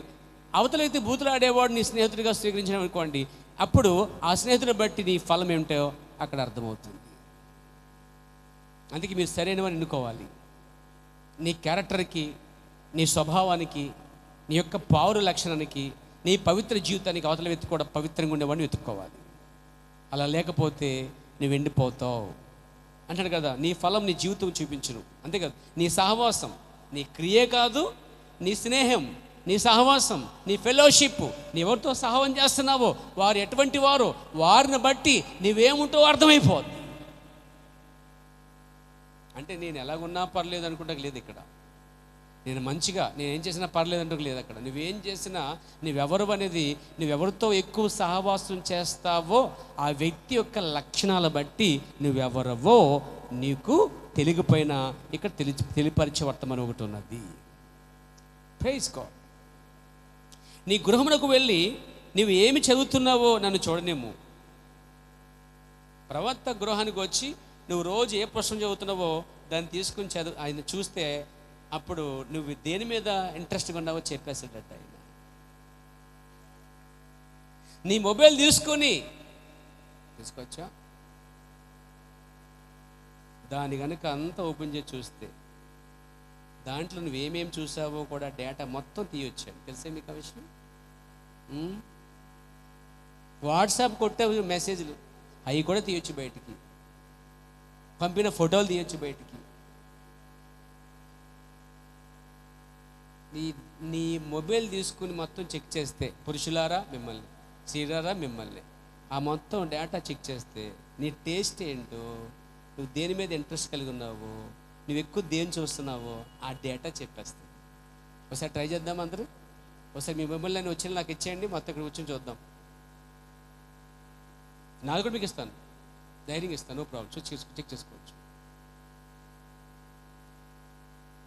[SPEAKER 1] అవతల వ్యక్తి బూతులాడేవాడు నీ స్నేహితుడిగా స్వీకరించడం అనుకోండి, అప్పుడు ఆ స్నేహితుడిని బట్టి నీ ఫలం ఏమిటో అక్కడ అర్థమవుతుంది. అందుకే మీరు సరైనవని ఎన్నుకోవాలి. నీ క్యారెక్టర్కి, నీ స్వభావానికి, నీ యొక్క పావురు లక్షణానికి, నీ పవిత్ర జీవితానికి అవతల వ్యక్తి కూడా పవిత్రంగా ఉండేవాడిని వెతుక్కోవాలి. అలా లేకపోతే నువ్వు ఎండిపోతావు అంటాడు కదా. నీ ఫలం నీ జీవితం చూపించును, అంతే కదా. నీ సహవాసం, నీ క్రియే కాదు, నీ స్నేహం, నీ సహవాసం, నీ ఫెలోషిప్, నీ ఎవరితో సహవాసం చేస్తున్నావో వారు ఎటువంటి వారో వారిని బట్టి నీవేముంటో అర్థమైపోద్ది. అంటే నేను ఎలాగున్నా పర్లేదు అనుకుంటా లేదు ఇక్కడ. నేను మంచిగా నేనేం చేసినా పర్లేదు అంటూ లేదు అక్కడ. నువ్వేం చేసినా నువ్వెవరు అనేది, నువ్వెవరితో ఎక్కువ సహవాసం చేస్తావో ఆ వ్యక్తి యొక్క లక్షణాల బట్టి నువ్వెవరవో నీకు తెలియకపోయినా ఇక్కడ తెలియపరిచే వర్తమానం ఒకటి ఉన్నది. Praise God. నీ గృహమునకు వెళ్ళి నువ్వు ఏమి చదువుతున్నావో నన్ను చూడనేమో. ప్రవక్త గృహానికి వచ్చి నువ్వు రోజు ఏ పుస్తకం చదువుతున్నావో దాన్ని తీసుకుని ఆయన చూస్తే అప్పుడు నువ్వు దేని మీద ఇంట్రెస్ట్గా ఉన్నావో చెప్పేసేటట్టు ఆయన. నీ మొబైల్ తీసుకొచ్చా దాని కనుక అంతా ఓపెన్ చేసి చూస్తే దాంట్లో నువ్వేమేమి చూసావో కూడా డేటా మొత్తం తీయొచ్చాను. తెలిసే మీకు ఆ విషయం? వాట్సాప్ కొట్టే మెసేజ్లు అవి కూడా తీయొచ్చు బయటికి, పంపిన ఫోటోలు తీయొచ్చు బయటికి. నీ మొబైల్ తీసుకుని మొత్తం చెక్ చేస్తే, పురుషులారా మిమ్మల్ని, స్త్రీలారా మిమ్మల్ని, ఆ మొత్తం డేటా చెక్ చేస్తే నీ టేస్ట్ ఏంటో, నువ్వు దేని మీద ఇంట్రెస్ట్ కలిగి ఉన్నావు, నువ్వు ఎక్కువ దేని చూస్తున్నావో ఆ డేటా చెప్పేస్తుంది. ఒకసారి ట్రై చేద్దాం అందరూ. ఒకసారి మీ మొబైల్ అని వచ్చిన నాకు ఇచ్చేయండి, మొత్తం ఇక్కడ కూర్చొని చూద్దాం. నాకు కూడా మీకు ఇస్తాను, ధైర్యంగా ఇస్తాను, నో ప్రాబ్లం. చెక్ చేసుకోవచ్చు.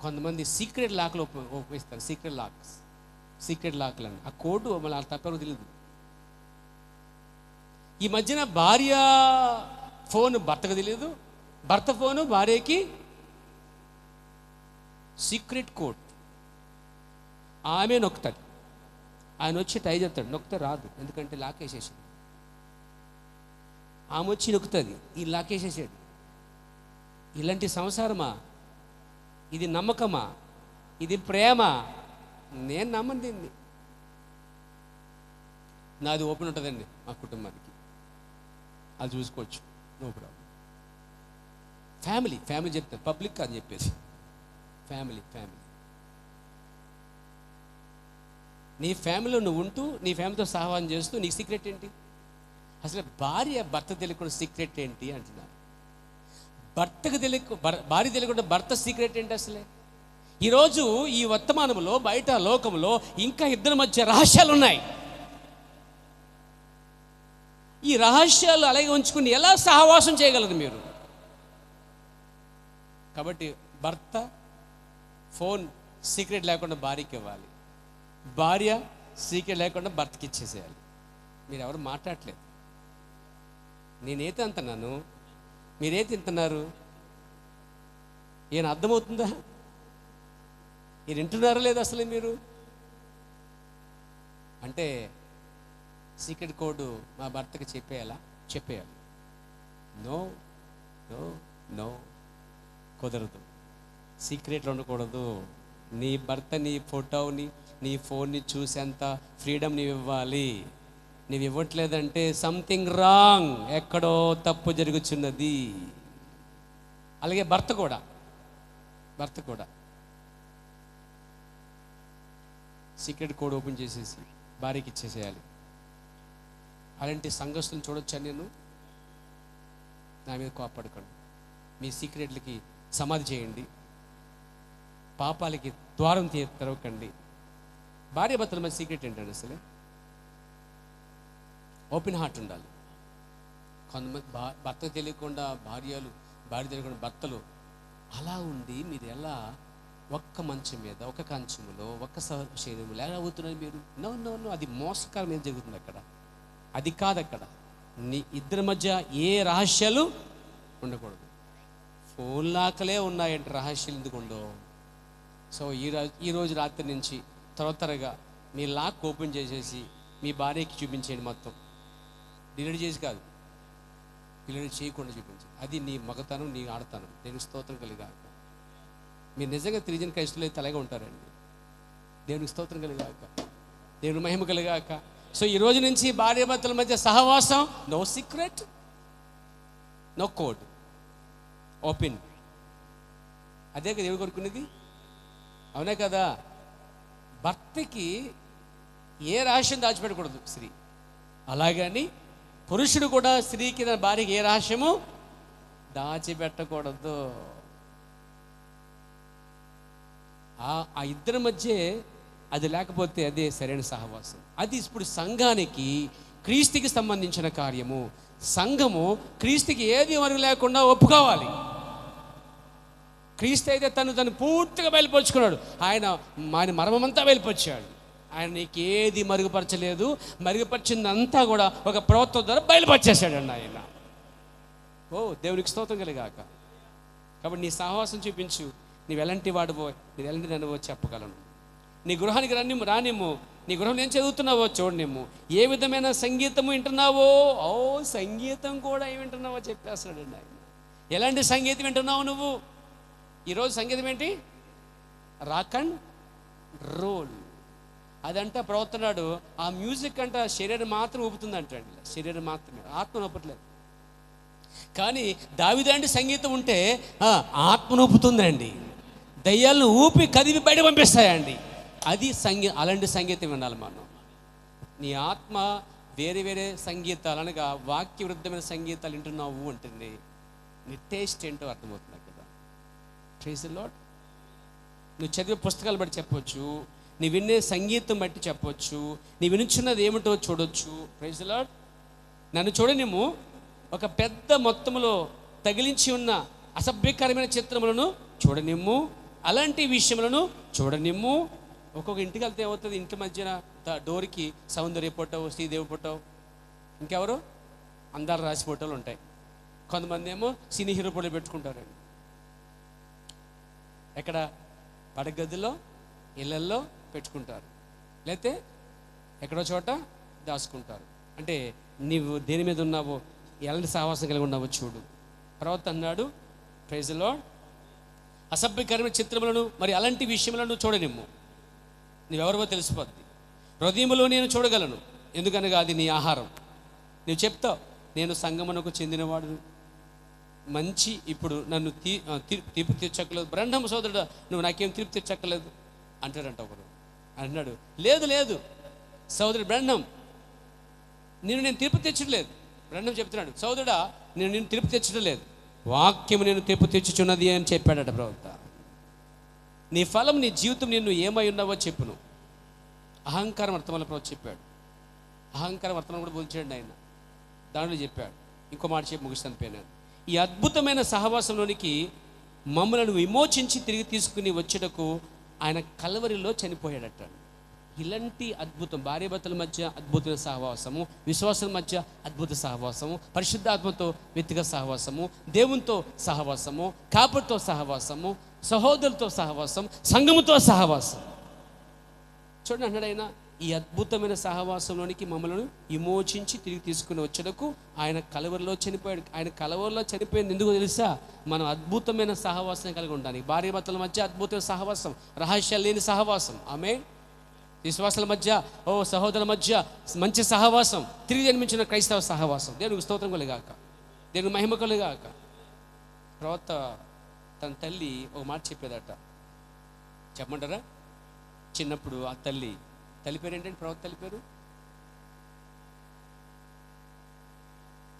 [SPEAKER 1] కొంతమంది సీక్రెట్ లాక్లు ఉపయోగిస్తారు. సీక్రెట్ లాక్లు అని ఆ కోడ్ మళ్ళీ తప్ప తెలియదు. ఈ మధ్యన భార్య ఫోన్ భర్తకు తెలియదు, భర్త ఫోను భార్యకి సీక్రెట్ కోడ్. ఆమె నొక్కుతాడు, ఆయన వచ్చి ట్రై చేస్తాడు, నొక్కితే రాదు, ఎందుకంటే లాక్ వేసేసాడు. ఆమె వచ్చి నొక్కుతుంది, ఈ లాక్ వేసేసాడు. ఇలాంటి సంసారమా? ఇది నమ్మకమా? ఇది ప్రేమ? నేను నమ్మను దీన్ని. నాది ఓపెన్ ఉంటుందండి మా కుటుంబానికి, అది చూసుకోవచ్చు, నో ప్రాబ్లం. ఫ్యామిలీ చెప్తారు, పబ్లిక్ అని చెప్పేసి. ఫ్యామిలీ నీ ఫ్యామిలీలో నువ్వు ఉంటూ నీ ఫ్యామిలీతో సహవాసం చేస్తూ నీకు సీక్రెట్ ఏంటి? అసలు భర్త తెలియకుండా సీక్రెట్ ఏంటి అంటున్నారు. భార్య తెలియకుండా భర్త సీక్రెట్ ఏంటి అసలే? ఈరోజు ఈ వర్తమానంలో బయట లోకంలో ఇంకా ఇద్దరి మధ్య రహస్యాలు ఉన్నాయి. ఈ రహస్యాలు అలాగే ఉంచుకుని ఎలా సహవాసం చేయగలరు మీరు? కాబట్టి భర్త ఫోన్ సీక్రెట్ లేకుండా భార్యకి ఇవ్వాలి, భార్య సీక్రెట్ లేకుండా భర్తకి ఇచ్చేసేయాలి. మీరు ఎవరు మాట్లాడలేదు. నేనైతే అంటున్నాను, మీరే తింటున్నారు. ఈయన అర్థమవుతుందా? ఈయన వింటున్నారా లేదా అసలు మీరు? అంటే సీక్రెట్ కోడ్ మా భర్తకి చెప్పేయాలి. నో నో నో, కుదరదు. సీక్రెట్లు ఉండకూడదు. నీ భర్త నీ ఫోటోని నీ ఫోన్ని చూసేంత ఫ్రీడమ్ నీవు ఇవ్వాలి. నీవు ఇవ్వట్లేదంటే సంథింగ్ రాంగ్, ఎక్కడో తప్పు జరుగుతున్నది. అలాగే భర్త కూడా సీక్రెట్ కోడ్ ఓపెన్ చేసేసి భార్యకి ఇచ్చేసేయాలి. అలాంటి సంఘస్థులను చూడొచ్చా? నేను నా మీద కోపడకండి. మీ సీక్రెట్లకి సమాధి చేయండి, పాపాలకి ద్వారం తెరవకండి. భార్య భర్తల మధ్య సీక్రెట్ ఏంటండి అసలే? ఓపెన్ హార్ట్ ఉండాలి. కొంతమంది భర్తకు తెలియకుండా భార్య తెలియకుండా భర్తలు అలా ఉండి మీరు ఎలా ఒక్క మంచం మీద, ఒక కంచములో, ఒక్క శరీరంలో ఎలా అవుతున్నారు మీరు? నో, అది మోసకరం ఏం జరుగుతుంది అక్కడ? అది కాదు. అక్కడ నీ ఇద్దరి మధ్య ఏ రహస్యాలు ఉండకూడదు. ఫోన్ లాకలే ఉన్నాయంటే రహస్యాలు ఎందుకు ఉండవు? సో ఈరోజు రాత్రి నుంచి త్వరగా మీ లాక్ ఓపెన్ చేసేసి మీ భార్యకి చూపించేయండి. మొత్తం డిలీట్ చేసి కాదు, డిలీట్ చేయకుండా చూపించండి. అది నీ మగతనం, నీ ఆడతనం. దేవునికి స్తోత్రం కలిగాక. మీరు నిజంగా త్రిజన్ క్రైస్తువులు అయితే అలాగే ఉంటారండి. దేవునికి స్తోత్రం కలిగాక, దేవుని మహిమ కలిగాక. సో ఈ రోజు నుంచి భార్య భర్తల మధ్య సహవాసం, no secret, no code, open. అదే కదా దేవుడు కోరుకునేది, అవునే కదా? భర్తకి ఏ రహస్యం దాచిపెట్టకూడదు స్త్రీ. అలాగని పురుషుడు కూడా స్త్రీకి తన భార్యకి ఏ రహస్యము దాచిపెట్టకూడదు. ఆ ఇద్దరి మధ్య అది లేకపోతే అదే సరైన సహవాసం. అది ఇప్పుడు సంఘానికి క్రీస్తుకి సంబంధించిన కార్యము. సంఘము క్రీస్తుకి ఏది మరుగు లేకుండా ఒప్పుకోవాలి. క్రీస్తు అయితే తను పూర్తిగా బయలుపరుచుకున్నాడు. ఆయన మర్మమంతా బయలుపరిచాడు. ఆయన నీకేది మరుగుపరచలేదు, మరుగుపరిచిందంతా కూడా ఒక ప్రవక్త ద్వారా బయలుపరిచేశాడండి ఆయన. దేవునికి స్తోత్రం కలిగాక. కాబట్టి నీ సహవాసం చూపించు. నీవు ఎలాంటి వాడువో, నీవు ఎలాంటి దానివో చెప్పగలను. నీ గృహానికి రానిమ్ము. నీ గృహంలో ఏం చదువుతున్నావో చూడనిమ్ము. ఏ విధమైన సంగీతము వింటున్నావో, సంగీతం కూడా ఏమి వింటున్నావో చెప్పేస్తాడండి ఆయన. ఎలాంటి సంగీతం వింటున్నావు నువ్వు? ఈరోజు సంగీతం ఏంటి? Rock and roll. అదంట ప్రవర్తనాడు. ఆ మ్యూజిక్ అంట శరీరం మాత్రం ఊపుతుందంటండి, శరీరం మాత్రమే, ఆత్మ ఊపట్లేదు. కానీ దావీదంటే సంగీతం ఉంటే ఆత్మను ఊపుతుందండి, దయ్యాలను ఊపి కదిపి బయట పంపిస్తాయండి. అది అలాంటి సంగీతం వినాలి మనం. నీ ఆత్మ వేరే వేరే సంగీతాలు అనగా వాక్య విరుద్ధమైన సంగీతాలు వింటున్నావు ఉంటుంది. నీ టేస్ట్ ఏంటో అర్థమవుతుంది కదా. Praise the lord. నువ్వు చదివే పుస్తకాలు బట్టి చెప్పొచ్చు, నీ వినే సంగీతం బట్టి చెప్పొచ్చు, నీ వినుచున్నది ఏమిటో చూడొచ్చు. Praise the lord. నన్ను చూడనిమ్ము, ఒక పెద్ద మొత్తంలో తగిలించి ఉన్న అసభ్యకరమైన చిత్రములను చూడనిమ్ము, అలాంటి విషయములను చూడనిమ్ము. ఒక్కొక్క ఇంటికి వెళ్తే ఏమవుతుంది, ఇంటి మధ్యన డోర్కి సౌందర్య ఫోటో, శ్రీదేవి ఫోటో, ఇంకెవరు అందాల రాసి ఫోటోలు ఉంటాయి. కొంతమంది ఏమో సినీ హీరో ఫోటోలు పెట్టుకుంటారండి. ఎక్కడ పడగదిలో, ఇళ్ళల్లో పెట్టుకుంటారు, లేకపోతే ఎక్కడో చోట దాచుకుంటారు. అంటే నీవు దేని మీద ఉన్నావో, ఎలాంటి సహవాసం కలిగి ఉన్నావో చూడు. ప్రవక్త అన్నాడు, ప్రైజ్ ది లార్డ్, అసభ్యకరమైన చిత్రములను మరి అలాంటి విషయములను చూడనిమ్ము, నువ్వెవరో తెలిసిపోద్ది. హృదయములో నేను చూడగలను, ఎందుకనగా అది నీ ఆహారం. నువ్వు చెప్తావు, నేను సంగమునకు చెందినవాడు, మంచి ఇప్పుడు నన్ను తీర్పు తీర్చక్కలేదు. బ్రహ్మ సోదరుడు, నువ్వు నాకేం తీర్పు తీర్చక్కలేదు అంటాడంట ఒకడు. అన్నాడు, లేదు లేదు సోదరుడు బ్రహ్మం, నేను తీర్పు తెచ్చట్లేదు. బ్రహ్మం చెప్తున్నాడు, సోదరుడా నేను తీర్పు తెచ్చడం లేదు, వాక్యము నేను తీర్పు తెచ్చుచున్నది అని చెప్పాడట ప్రవక్త. నీ ఫలం, నీ జీవితం నిన్ను ఏమై ఉన్నావో చెప్పును. అహంకారం వర్తమాన ప్రవక్త చెప్పాడు. అహంకారం వర్తమానం కూడా బోధించాడు ఆయన. దానిలో చెప్పాడు. ఇంకో మాట చెప్పి ముగిస్తాను పోయినాను. ఈ అద్భుతమైన సహవాసంలోనికి మమ్మలను విమోచించి తిరిగి తీసుకుని వచ్చేటకు ఆయన కల్వరిలో చనిపోయాడట. ఇలాంటి అద్భుతం, భార్యాభర్తల మధ్య అద్భుతమైన సహవాసము, విశ్వాసుల మధ్య అద్భుత సహవాసము, పరిశుద్ధాత్మతో వ్యక్తిగత సహవాసము, దేవునితో సహవాసము, కాపుతో సహవాసము, సహోదరులతో సహవాసం, సంఘముతో సహవాసం. చూడండి అన్నాడు ఆయన, ఈ అద్భుతమైన సహవాసంలోనికి మమ్మల్ని విమోచించి తిరిగి తీసుకుని వచ్చేటకు ఆయన కలవరిలో చనిపోయాడు. ఆయన కలవరిలో చనిపోయింది ఎందుకు తెలుసా? మనం అద్భుతమైన సహవాసం కలిగి ఉండడానికి. భార్యాభర్తల మధ్య అద్భుతమైన సహవాసం, రహస్యాలు లేని సహవాసం. ఆమె విశ్వాసాల మధ్య, సహోదరుల మధ్య మంచి సహవాసం, తిరిగి జన్మించిన క్రైస్తవ సహవాసం. దేవునికి స్తోత్రం కలిగాక, దేవునికి మహిమ కలిగాక. ప్రవక్త తన తల్లి ఒక మాట చెప్పేదట, చెప్పమంటారా? చిన్నప్పుడు ఆ తల్లి పేరు ఏంటంటే, ప్రవక్త తల్లి పేరు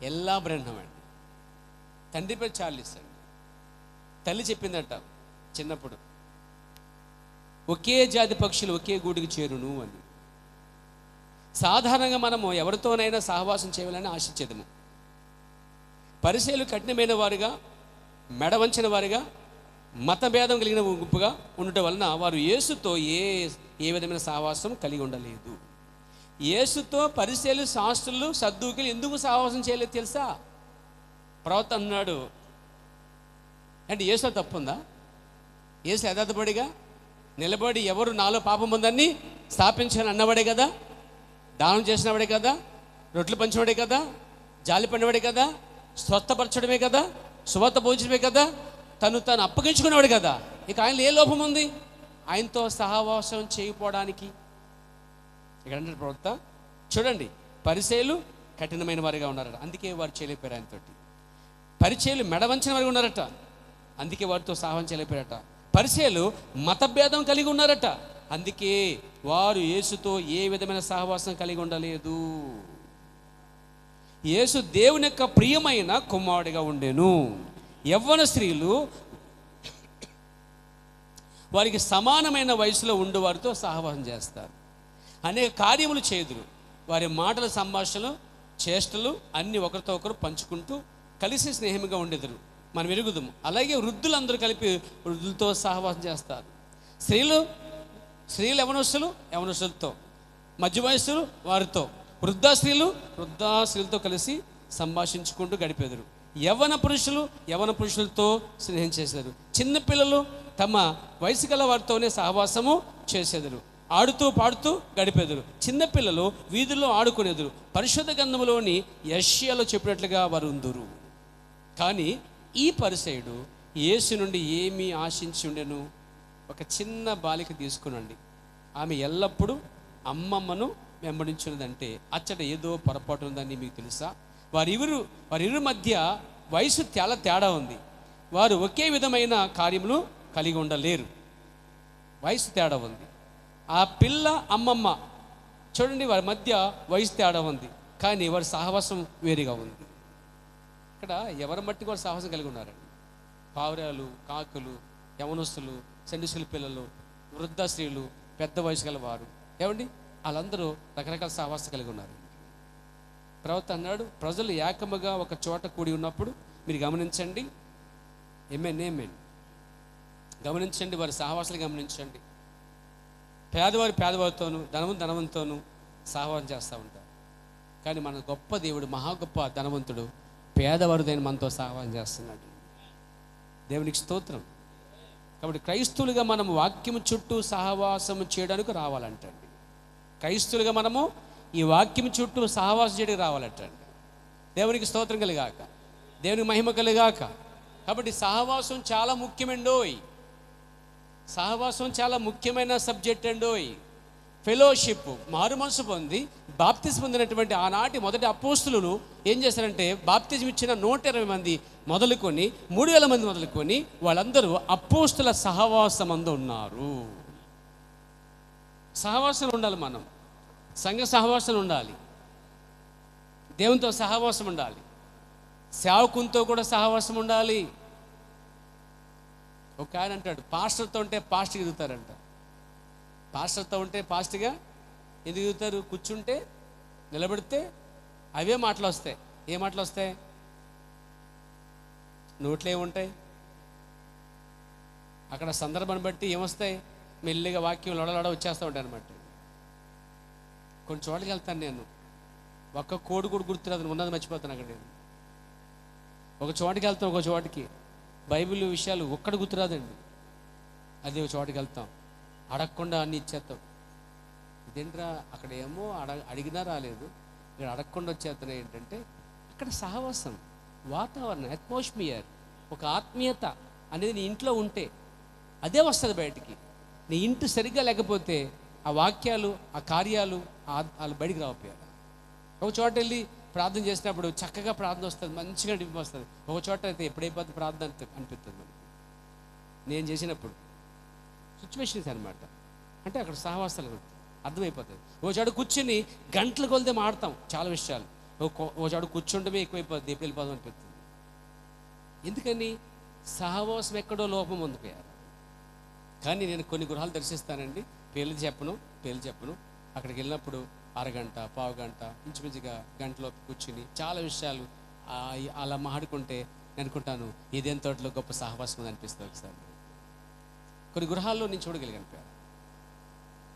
[SPEAKER 1] ఎల్లా బ్రహ్మం అండి. తండ్రి పేరు చార్లిస్ అండి. తల్లి చెప్పిందట చిన్నప్పుడు, ఒకే జాతి పక్షులు ఒకే గూటికి చేరును అని. సాధారణంగా మనము ఎవరితోనైనా సహవాసం చేయాలని ఆశించేదము. పరిచయాలు కఠినమైన వారుగా, మెడవంచిన వారిగా, మతభేదం కలిగిన గుంపుగా ఉండటం వలన వారు యేసుతో ఏ విధమైన సహవాసం కలిగి ఉండలేదు. యేసుతో పరిచయాలు, శాస్త్రులు, సద్దూకులు ఎందుకు సహవాసం చేయలేదు తెలుసా? ప్రవక్త అన్నాడు, అంటే యేసు తప్పు ఉందా? యేసు యథార్థపడిగా నిలబడి ఎవరు నాలో పాపం ఉందని స్థాపించాలని అన్నవాడే కదా, దానం చేసినవాడే కదా, రొట్టెలు పంచినవాడే కదా, జాలి పడినవాడే కదా, స్వస్థపరచడమే కదా, సువార్త బోధించడమే కదా, తను అప్పగించుకునేవాడు కదా. ఇక ఆయనలో ఏ లోపం ఉంది? ఆయనతో సహవాసం చేయకపోవడానికి. ఇక్కడ అంటే ప్రవక్త చూడండి, పరిచయులు కఠినమైన వారిగా ఉన్నారట, అందుకే వారు చేయలేపారు. ఆయనతోటి పరిచయులు మెడవంచిన వారిగా ఉన్నారట, అందుకే వారితో సహవాసం చేయలేపారట. పరిచయులు మతభేదం కలిగి ఉన్నారట, అందుకే వారు యేసుతో ఏ విధమైన సహవాసం కలిగి ఉండలేదు. యేసు దేవుని యొక్క ప్రియమైన కుమారుడిగా ఉండెను. యవ్వన స్త్రీలు వారికి సమానమైన వయసులో ఉండి వారితో సహవాసం చేస్తారు. అనేక కార్యములు చేదురు. వారి మాటల, సంభాషణలు, చేష్టలు అన్నీ ఒకరితో ఒకరు పంచుకుంటూ కలిసి స్నేహంగా ఉండేదురు. మనం ఎరుగుదాము. అలాగే వృద్ధులందరూ కలిపి వృద్ధులతో సహవాసం చేస్తారు. స్త్రీలు యవనస్తులతో, మధ్య వయస్సులు వారితో, వృద్ధా స్త్రీలతో కలిసి సంభాషించుకుంటూ గడిపేదరు. యవన పురుషులతో స్నేహం చేసేదారు. చిన్నపిల్లలు తమ వయసు గల వారితోనే సహవాసము చేసేదరు. ఆడుతూ పాడుతూ గడిపేదరు. చిన్నపిల్లలు వీధుల్లో ఆడుకునేదరు. పరిశుద్ధ గ్రంథములోని యెషయాలో చెప్పినట్లుగా వారు ఉందురు. కానీ ఈ పరిసయుడు యేసు నుండి ఏమీ ఆశించి ఉండెను? ఒక చిన్న బాలిక తీసుకునండి, ఆమె ఎల్లప్పుడూ అమ్మమ్మను వెంబడించినదంటే అచ్చట ఏదో పొరపాటు ఉందని మీకు తెలుసా? వారిరువురి మధ్య వయసు చాలా తేడా ఉంది. వారు ఒకే విధమైన కార్యములు కలిగి ఉండలేరు. వయసు తేడా ఉంది. ఆ పిల్ల అమ్మమ్మ చూడండి, వారి మధ్య వయసు తేడా ఉంది, కానీ వారి సహవాసం వేరుగా ఉంది. ఇక్కడ ఎవరి మట్టి కూడా సహవాసం కలిగి ఉన్నారండి. పావురాలు, కాకులు, యవనస్తులు, సండే స్కూల్ పిల్లలు, వృద్ధ స్త్రీలు, పెద్ద వయసు గల వారు, ఏమండి వాళ్ళందరూ రకరకాల సహవాసం కలిగి ఉన్నారు. ప్రవక్త అన్నాడు, ప్రజలు ఏకముగా ఒక చోట కూడి ఉన్నప్పుడు మీరు గమనించండి, ఏమేన్ గమనించండి, వారి సహవాసాలు గమనించండి. పేదవారు పేదవారితోనూ, ధనవంతుతోనూ సహవాసం చేస్తూ ఉంటారు. కానీ మన గొప్ప దేవుడు, మహా గొప్ప ధనవంతుడు, పేదవారిదైన మనతో సహవాసం చేస్తున్నాడు. దేవునికి స్తోత్రం. కాబట్టి క్రైస్తవులుగా మనం వాక్యము చుట్టూ సహవాసం చేయడానికి రావాలంటండి. క్రైస్తవులుగా మనము ఈ వాక్యం చుట్టూ సహవాసం చేయడానికి రావాలంటండి. దేవునికి స్తోత్రం కలిగాక, దేవునికి మహిమ కలిగాక. కాబట్టి సహవాసం చాలా ముఖ్యమండోయ్. సహవాసం చాలా ముఖ్యమైన సబ్జెక్ట్ అండోయ్. ఫెలోషిప్. మారు మనసు పొంది బాప్తిజం పొందినటువంటి ఆనాటి మొదటి అపోస్తులు ఏం చేశారంటే, బాప్తిజం ఇచ్చిన 120 మంది మొదలుకొని 3000 మంది మొదలుకొని వాళ్ళందరూ అపోస్తుల సహవాసం అందు ఉన్నారు. సహవాసం ఉండాలి, మనం సంఘ సహవాసం ఉండాలి, దేవునితో సహవాసం ఉండాలి, సేవకునితో కూడా సహవాసం ఉండాలి. ఒక ఆయన అంటాడు, పాస్టర్తో ఉంటే పాస్టర్ ఎదుగుతారంట. పాస్టర్తో ఉంటే పాస్టర్గా ఎందుకు ఎదుగుతారు? కూర్చుంటే, నిలబడితే అవే మాటలు వస్తాయి. ఏ మాటలు వస్తాయి? నోట్లో ఏముంటాయి? అక్కడ సందర్భాన్ని బట్టి ఏమొస్తాయి? మెల్లిగా వాక్యం లొడలొడ వచ్చేస్తూ ఉంటాయి అనమాట. కొన్ని చోట్లకి వెళ్తాను నేను, ఒక్క కోడి కూడా గుర్తురాదు, ఉన్నది మర్చిపోతాను అక్కడ నేను. ఒక చోటికి వెళ్తాం, ఒక చోటికి బైబిల్ విషయాలు ఒక్కటి గుర్తురాదండి. అదే ఒక చోటికి వెళ్తాం, అడగకుండా అన్ని ఇచ్చేస్తాం. ఇదేంట్రా, అక్కడ ఏమో అడిగినా రాలేదు, ఇక్కడ అడగకుండా వచ్చేస్తున్నాయి. ఏంటంటే అక్కడ సహవాసం, వాతావరణం, అట్మాస్ఫియర్, ఒక ఆత్మీయత అనేది నీ ఇంట్లో ఉంటే అదే వస్తుంది బయటికి. నీ ఇంటి సరిగ్గా లేకపోతే ఆ వాక్యాలు, ఆ కార్యాలు వాళ్ళు బయటికి రాకపోయారు. ఒక చోట వెళ్ళి ప్రార్థన చేసినప్పుడు చక్కగా ప్రార్థన వస్తుంది, మంచిగా అనిపి వస్తుంది. ఒక చోట అయితే ఎప్పుడైపోతే ప్రార్థన అనిపిస్తుంది మనకి. నేను చేసినప్పుడు సిచ్యువేషన్స్ అనమాట. అంటే అక్కడ సహవాసాలు అర్థమైపోతుంది. ఓ చోట కూర్చుని గంటల కొలితే మాడతాం చాలా విషయాలు. ఓ చోట కూర్చుండమే ఎక్కువైపోతుంది, ఎప్పుడు వెళ్ళిపోదాం అనిపిస్తుంది. ఎందుకని? సహవాసం ఎక్కడో లోపం పొందిపోయారు. కానీ నేను కొన్ని గృహాలు దర్శిస్తానండి, పేర్లు చెప్పను. అక్కడికి వెళ్ళినప్పుడు అరగంట, పావు గంట, ఇంచుమించుగా గంటలో కూర్చుని చాలా విషయాలు అలా మాట్లాడుకుంటే నేను అనుకుంటాను, ఇదేం తోటలో గొప్ప సహవాసం అని అనిపిస్తుంది. ఒకసారి కొన్ని గృహాల్లో నేను చూడగలిగాను,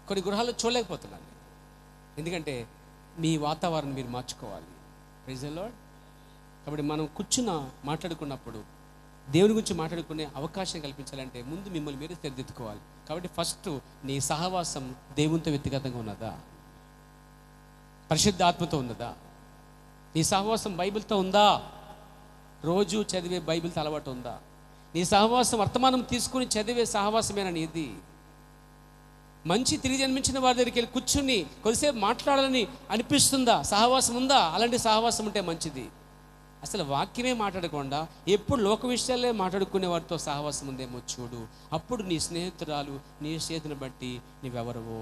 [SPEAKER 1] కొన్ని గృహాల్లో చూడలేకపోతున్నాను. ఎందుకంటే మీ వాతావరణం మీరు మార్చుకోవాలి. Praise the lord. కాబట్టి మనం మాట్లాడుకున్నప్పుడు దేవుని గురించి మాట్లాడుకునే అవకాశం కల్పించాలంటే ముందు మిమ్మల్ని మీరు సరిదిద్దుకోవాలి. కాబట్టి ఫస్ట్ నీ సహవాసం దేవునితో వ్యక్తిగతంగా ఉన్నదా? పరిశుద్ధ ఆత్మతో ఉన్నదా? నీ సహవాసం బైబిల్తో ఉందా? రోజు చదివే బైబిల్తో అలవాటు ఉందా? నీ సహవాసం వర్తమానం తీసుకుని చదివే సహవాసమేనా నీది? మంచి తిరిగి జన్మించిన వారి దగ్గరికి వెళ్ళి కూర్చుని కొద్దిసేపు మాట్లాడాలని అనిపిస్తుందా? సహవాసం ఉందా? అలాంటి సహవాసం ఉంటే మంచిది. అసలు వాక్యమే మాట్లాడకుండా ఎప్పుడు లోక విషయాలే మాట్లాడుకునే వారితో సహవాసం ఉందేమో చూడు. అప్పుడు నీ స్నేహితురాలు, నీ స్నేహితుని బట్టి నీవెవరవో.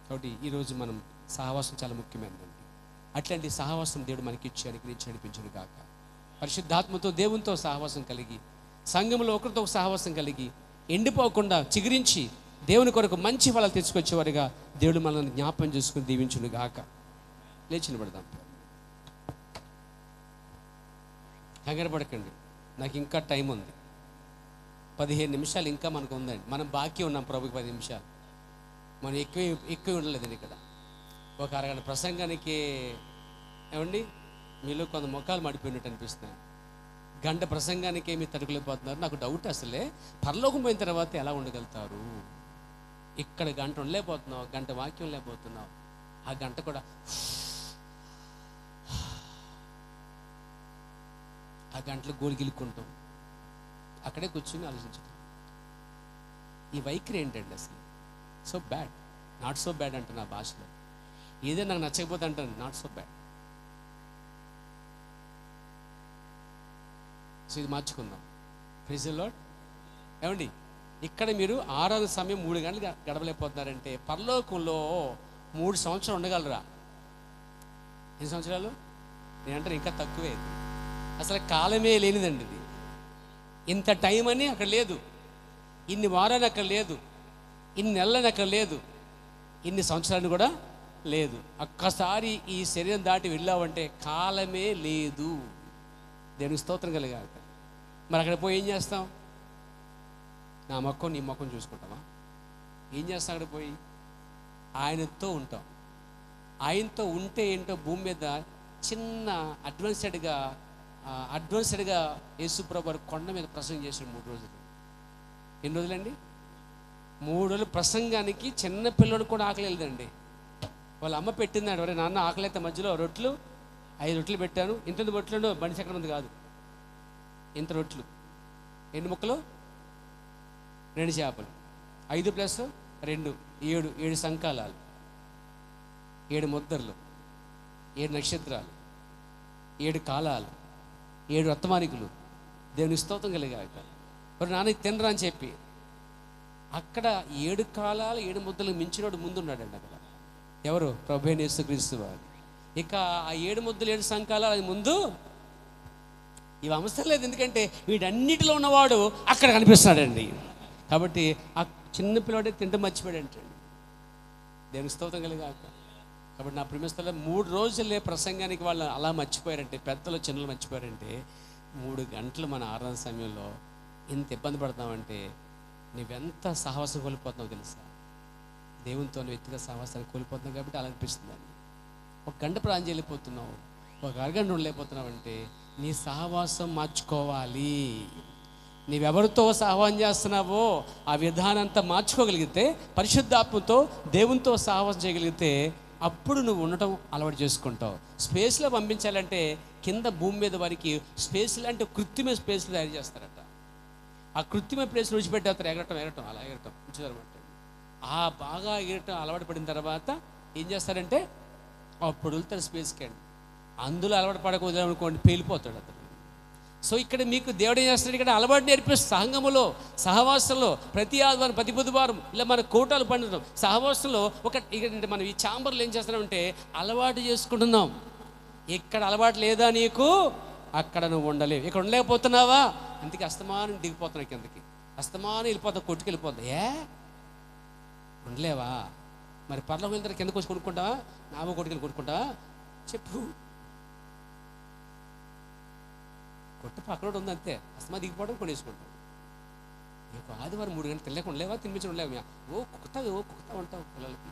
[SPEAKER 1] కాబట్టి ఈరోజు మనం సహవాసం చాలా ముఖ్యమైనదండి. అట్లాంటి సహవాసం దేవుడు మనకి ఇచ్చి అనుగ్రహించి నడిపించును గాక. పరిశుద్ధాత్మతో దేవునితో సహవాసం కలిగి, సంఘంలో ఒకరితో సహవాసం కలిగి, ఎండిపోకుండా చిగురించి దేవుని కొరకు మంచి ఫలాలు తెచ్చుకొచ్చేవారుగా దేవుడు మనల్ని జ్ఞాపం చేసుకుని దీవించును గాక. లేచి నిలబడదాం. కంగారు పడకండి, నాకు ఇంకా టైం ఉంది. 15 నిమిషాలు ఇంకా మనకు ఉందండి. మనం బాకీ ఉన్నాం ప్రభుకి 10 నిమిషాలు. మనం ఎక్కువ ఉండలేదండి ఇక్కడ. ఒక అరగంట ప్రసంగానికి ఏమండి మీలో కొంత ముఖాలు మడిపోయినట్టు అనిపిస్తున్నాయి. గంట ప్రసంగానికి ఏమి తడుకులేకపోతున్నారు. నాకు డౌట్, అసలే పరలోకం పోయిన తర్వాత ఎలా ఉండగలుగుతారు? ఇక్కడ గంట ఉండలేకపోతున్నావు, గంట వాక్యం లేకపోతున్నావు. ఆ గంట కూడా ఆ గంటలు గోలిగిలుకుంటాం, అక్కడే కూర్చుని ఆలోచించడం. ఈ వైఖరి ఏంటండి అసలు? So bad, not so bad అంట నా భాషలో. ఏదో నాకు నచ్చకపోతే అంటాను నాట్ సో బ్యాడ్. సో ఇది మార్చుకుందాం. Praise the lord. ఏమండి ఇక్కడ మీరు ఆరాధన సమయం 3 గంటలు గడపలేకపోతున్నారంటే పరలోకంలో 3 సంవత్సరాలు ఉండగలరా? ఎన్ని సంవత్సరాలు? నేనంటాను ఇంకా తక్కువే. అసలు కాలమే లేనిదండి ఇది. ఇంత టైం అని అక్కడ లేదు, ఇన్ని వారాలు అక్కడ లేదు, ఇన్ని నెలలని అక్కడ లేదు, ఇన్ని సంవత్సరాలు కూడా లేదు. ఒక్కసారి ఈ శరీరం దాటి వెళ్ళావంటే కాలమే లేదు. దేవునికి స్తోత్రం కలిగాక. మరి అక్కడ పోయి ఏం చేస్తాం? నా మొక్కం నీ మొక్కం చూసుకుంటామా? ఏం చేస్తాం? అక్కడ పోయి ఆయనతో ఉంటాం. ఆయనతో ఉంటే ఏంటో భూమి మీద చిన్న అడ్వాన్స్డ్గా యేసుప్రభు కొండ మీద ప్రసంగం చేశాడు 3 రోజులు. ఎన్ని రోజులండి? 3 రోజులు ప్రసంగానికి. చిన్న పిల్లలు కూడా ఆకలి లేదండి. వాళ్ళ అమ్మ పెట్టిందండి, ఒరే నాన్న ఆకలి అయితే మధ్యలో 5 రొట్టెలు పెట్టాను. ఇంత రొట్టెలు బండి చక్రం మంది కాదు, ఇంత రొట్టెలు. ఎన్ని ముక్కలు? 2 చేపలు. 5 + 2 7 సంకాలాలు, 7 ముద్దర్లు, 7 నక్షత్రాలు, 7 కాలాలు, 7 వర్తమానికులు. దేవుని స్తోత్రం కలిగాక. మరి నాన్న తినరా అని చెప్పి అక్కడ 7 కాలాలు 7 ముద్దలకు మించినోడు ముందున్నాడండి అక్కడ. ఎవరు? ప్రభువైన యేసుక్రీస్తు వారు. ఇక ఆ 7 ముద్దలు 7 సంకాలాలు అది ముందు. ఇవి అవసరం లేదు, ఎందుకంటే వీటన్నిటిలో ఉన్నవాడు అక్కడ కనిపిస్తున్నాడండి. కాబట్టి ఆ చిన్న పిల్లవాడే తింటే మర్చిపోయాడంటండి. దేవుని స్తోత్రం కలిగాక. కాబట్టి నా ప్రేమిస్తున్న 3 రోజులే ప్రసంగానికి వాళ్ళు అలా మర్చిపోయారంటే, పెద్దలు చిన్నలు మర్చిపోయారంటే, 3 గంటలు మన ఆరాధన సమయంలో ఇంత ఇబ్బంది పడతామంటే నువ్వెంత సహవాసం కోల్పోతున్నావు తెలుసా? దేవునితో వ్యక్తిగత సహవాసాన్ని కోల్పోతున్నావు కాబట్టి అలా అనిపిస్తుందండి. 1 గంట ప్రార్థన చేయలేకపోతున్నావు, 1 అరగంట ఉండలేకపోతున్నావు అంటే నీ సహవాసం మార్చుకోవాలి. నీవెవరితో సహవాసం చేస్తున్నావో ఆ విధానం అంతా మార్చుకోగలిగితే, పరిశుద్ధాత్మతో దేవునితో సహవాసం చేయగలిగితే అప్పుడు నువ్వు ఉండటం అలవాటు చేసుకుంటావు. స్పేస్లో పంపించాలంటే కింద భూమి మీద వారికి స్పేస్లు అంటే కృత్రిమ స్పేస్లు తయారు చేస్తారట. ఆ కృత్రిమ ప్లేస్లు విడిచిపెట్టేస్తారు, ఎగరటం అలా ఎగరటం ఉంచుతారన్నమాట. ఆ బాగా ఎగరటం అలవాటు పడిన తర్వాత ఏం చేస్తారంటే అప్పుడు వెళ్తారు స్పేస్కి అండి. అందులో అలవాటు పడకూడదనుకోండి, పేలిపోతాడు అతను. సో ఇక్కడ మీకు దేవుడు ఏం చేస్తాడు? ఇక్కడ అలవాటు నేర్పిస్తాడు. సంఘములో సహవాసంలో ప్రతి ఆదివారం ప్రతి బుధవారం ఇలా మన కోటాలు పండుతాం. సహవాసంలో ఇక్కడ మనం ఈ ఛాంబర్లో ఏం చేస్తున్నామంటే అలవాటు చేసుకుంటున్నాం. ఇక్కడ అలవాటు లేదా నీకు, అక్కడ నువ్వు ఉండలేవు. ఇక్కడ ఉండలేకపోతున్నావా? అందుకే అస్తమానం దిగిపోతున్నావు కిందకి, అస్తమానం వెళ్ళిపోతావు, కొట్టుకెళ్ళిపోతావు. ఉండలేవా? మరి పర్లోకి వెళ్తారు, కిందకు వచ్చి కొనుక్కుంటావా? నామో కొట్టుకెళ్ళి కొనుక్కుంటావా? చెప్పు. కొట్టు పక్కన ఉంది అంతే, అస్తమా దిగిపోవడం కొనేసుకుంటాం. నీకు ఆదివారం 3 గంటలు తినలేకుండా లేవా? తినిపించడం లేవా? కుక్కుతా ఉంటావు పిల్లలకి.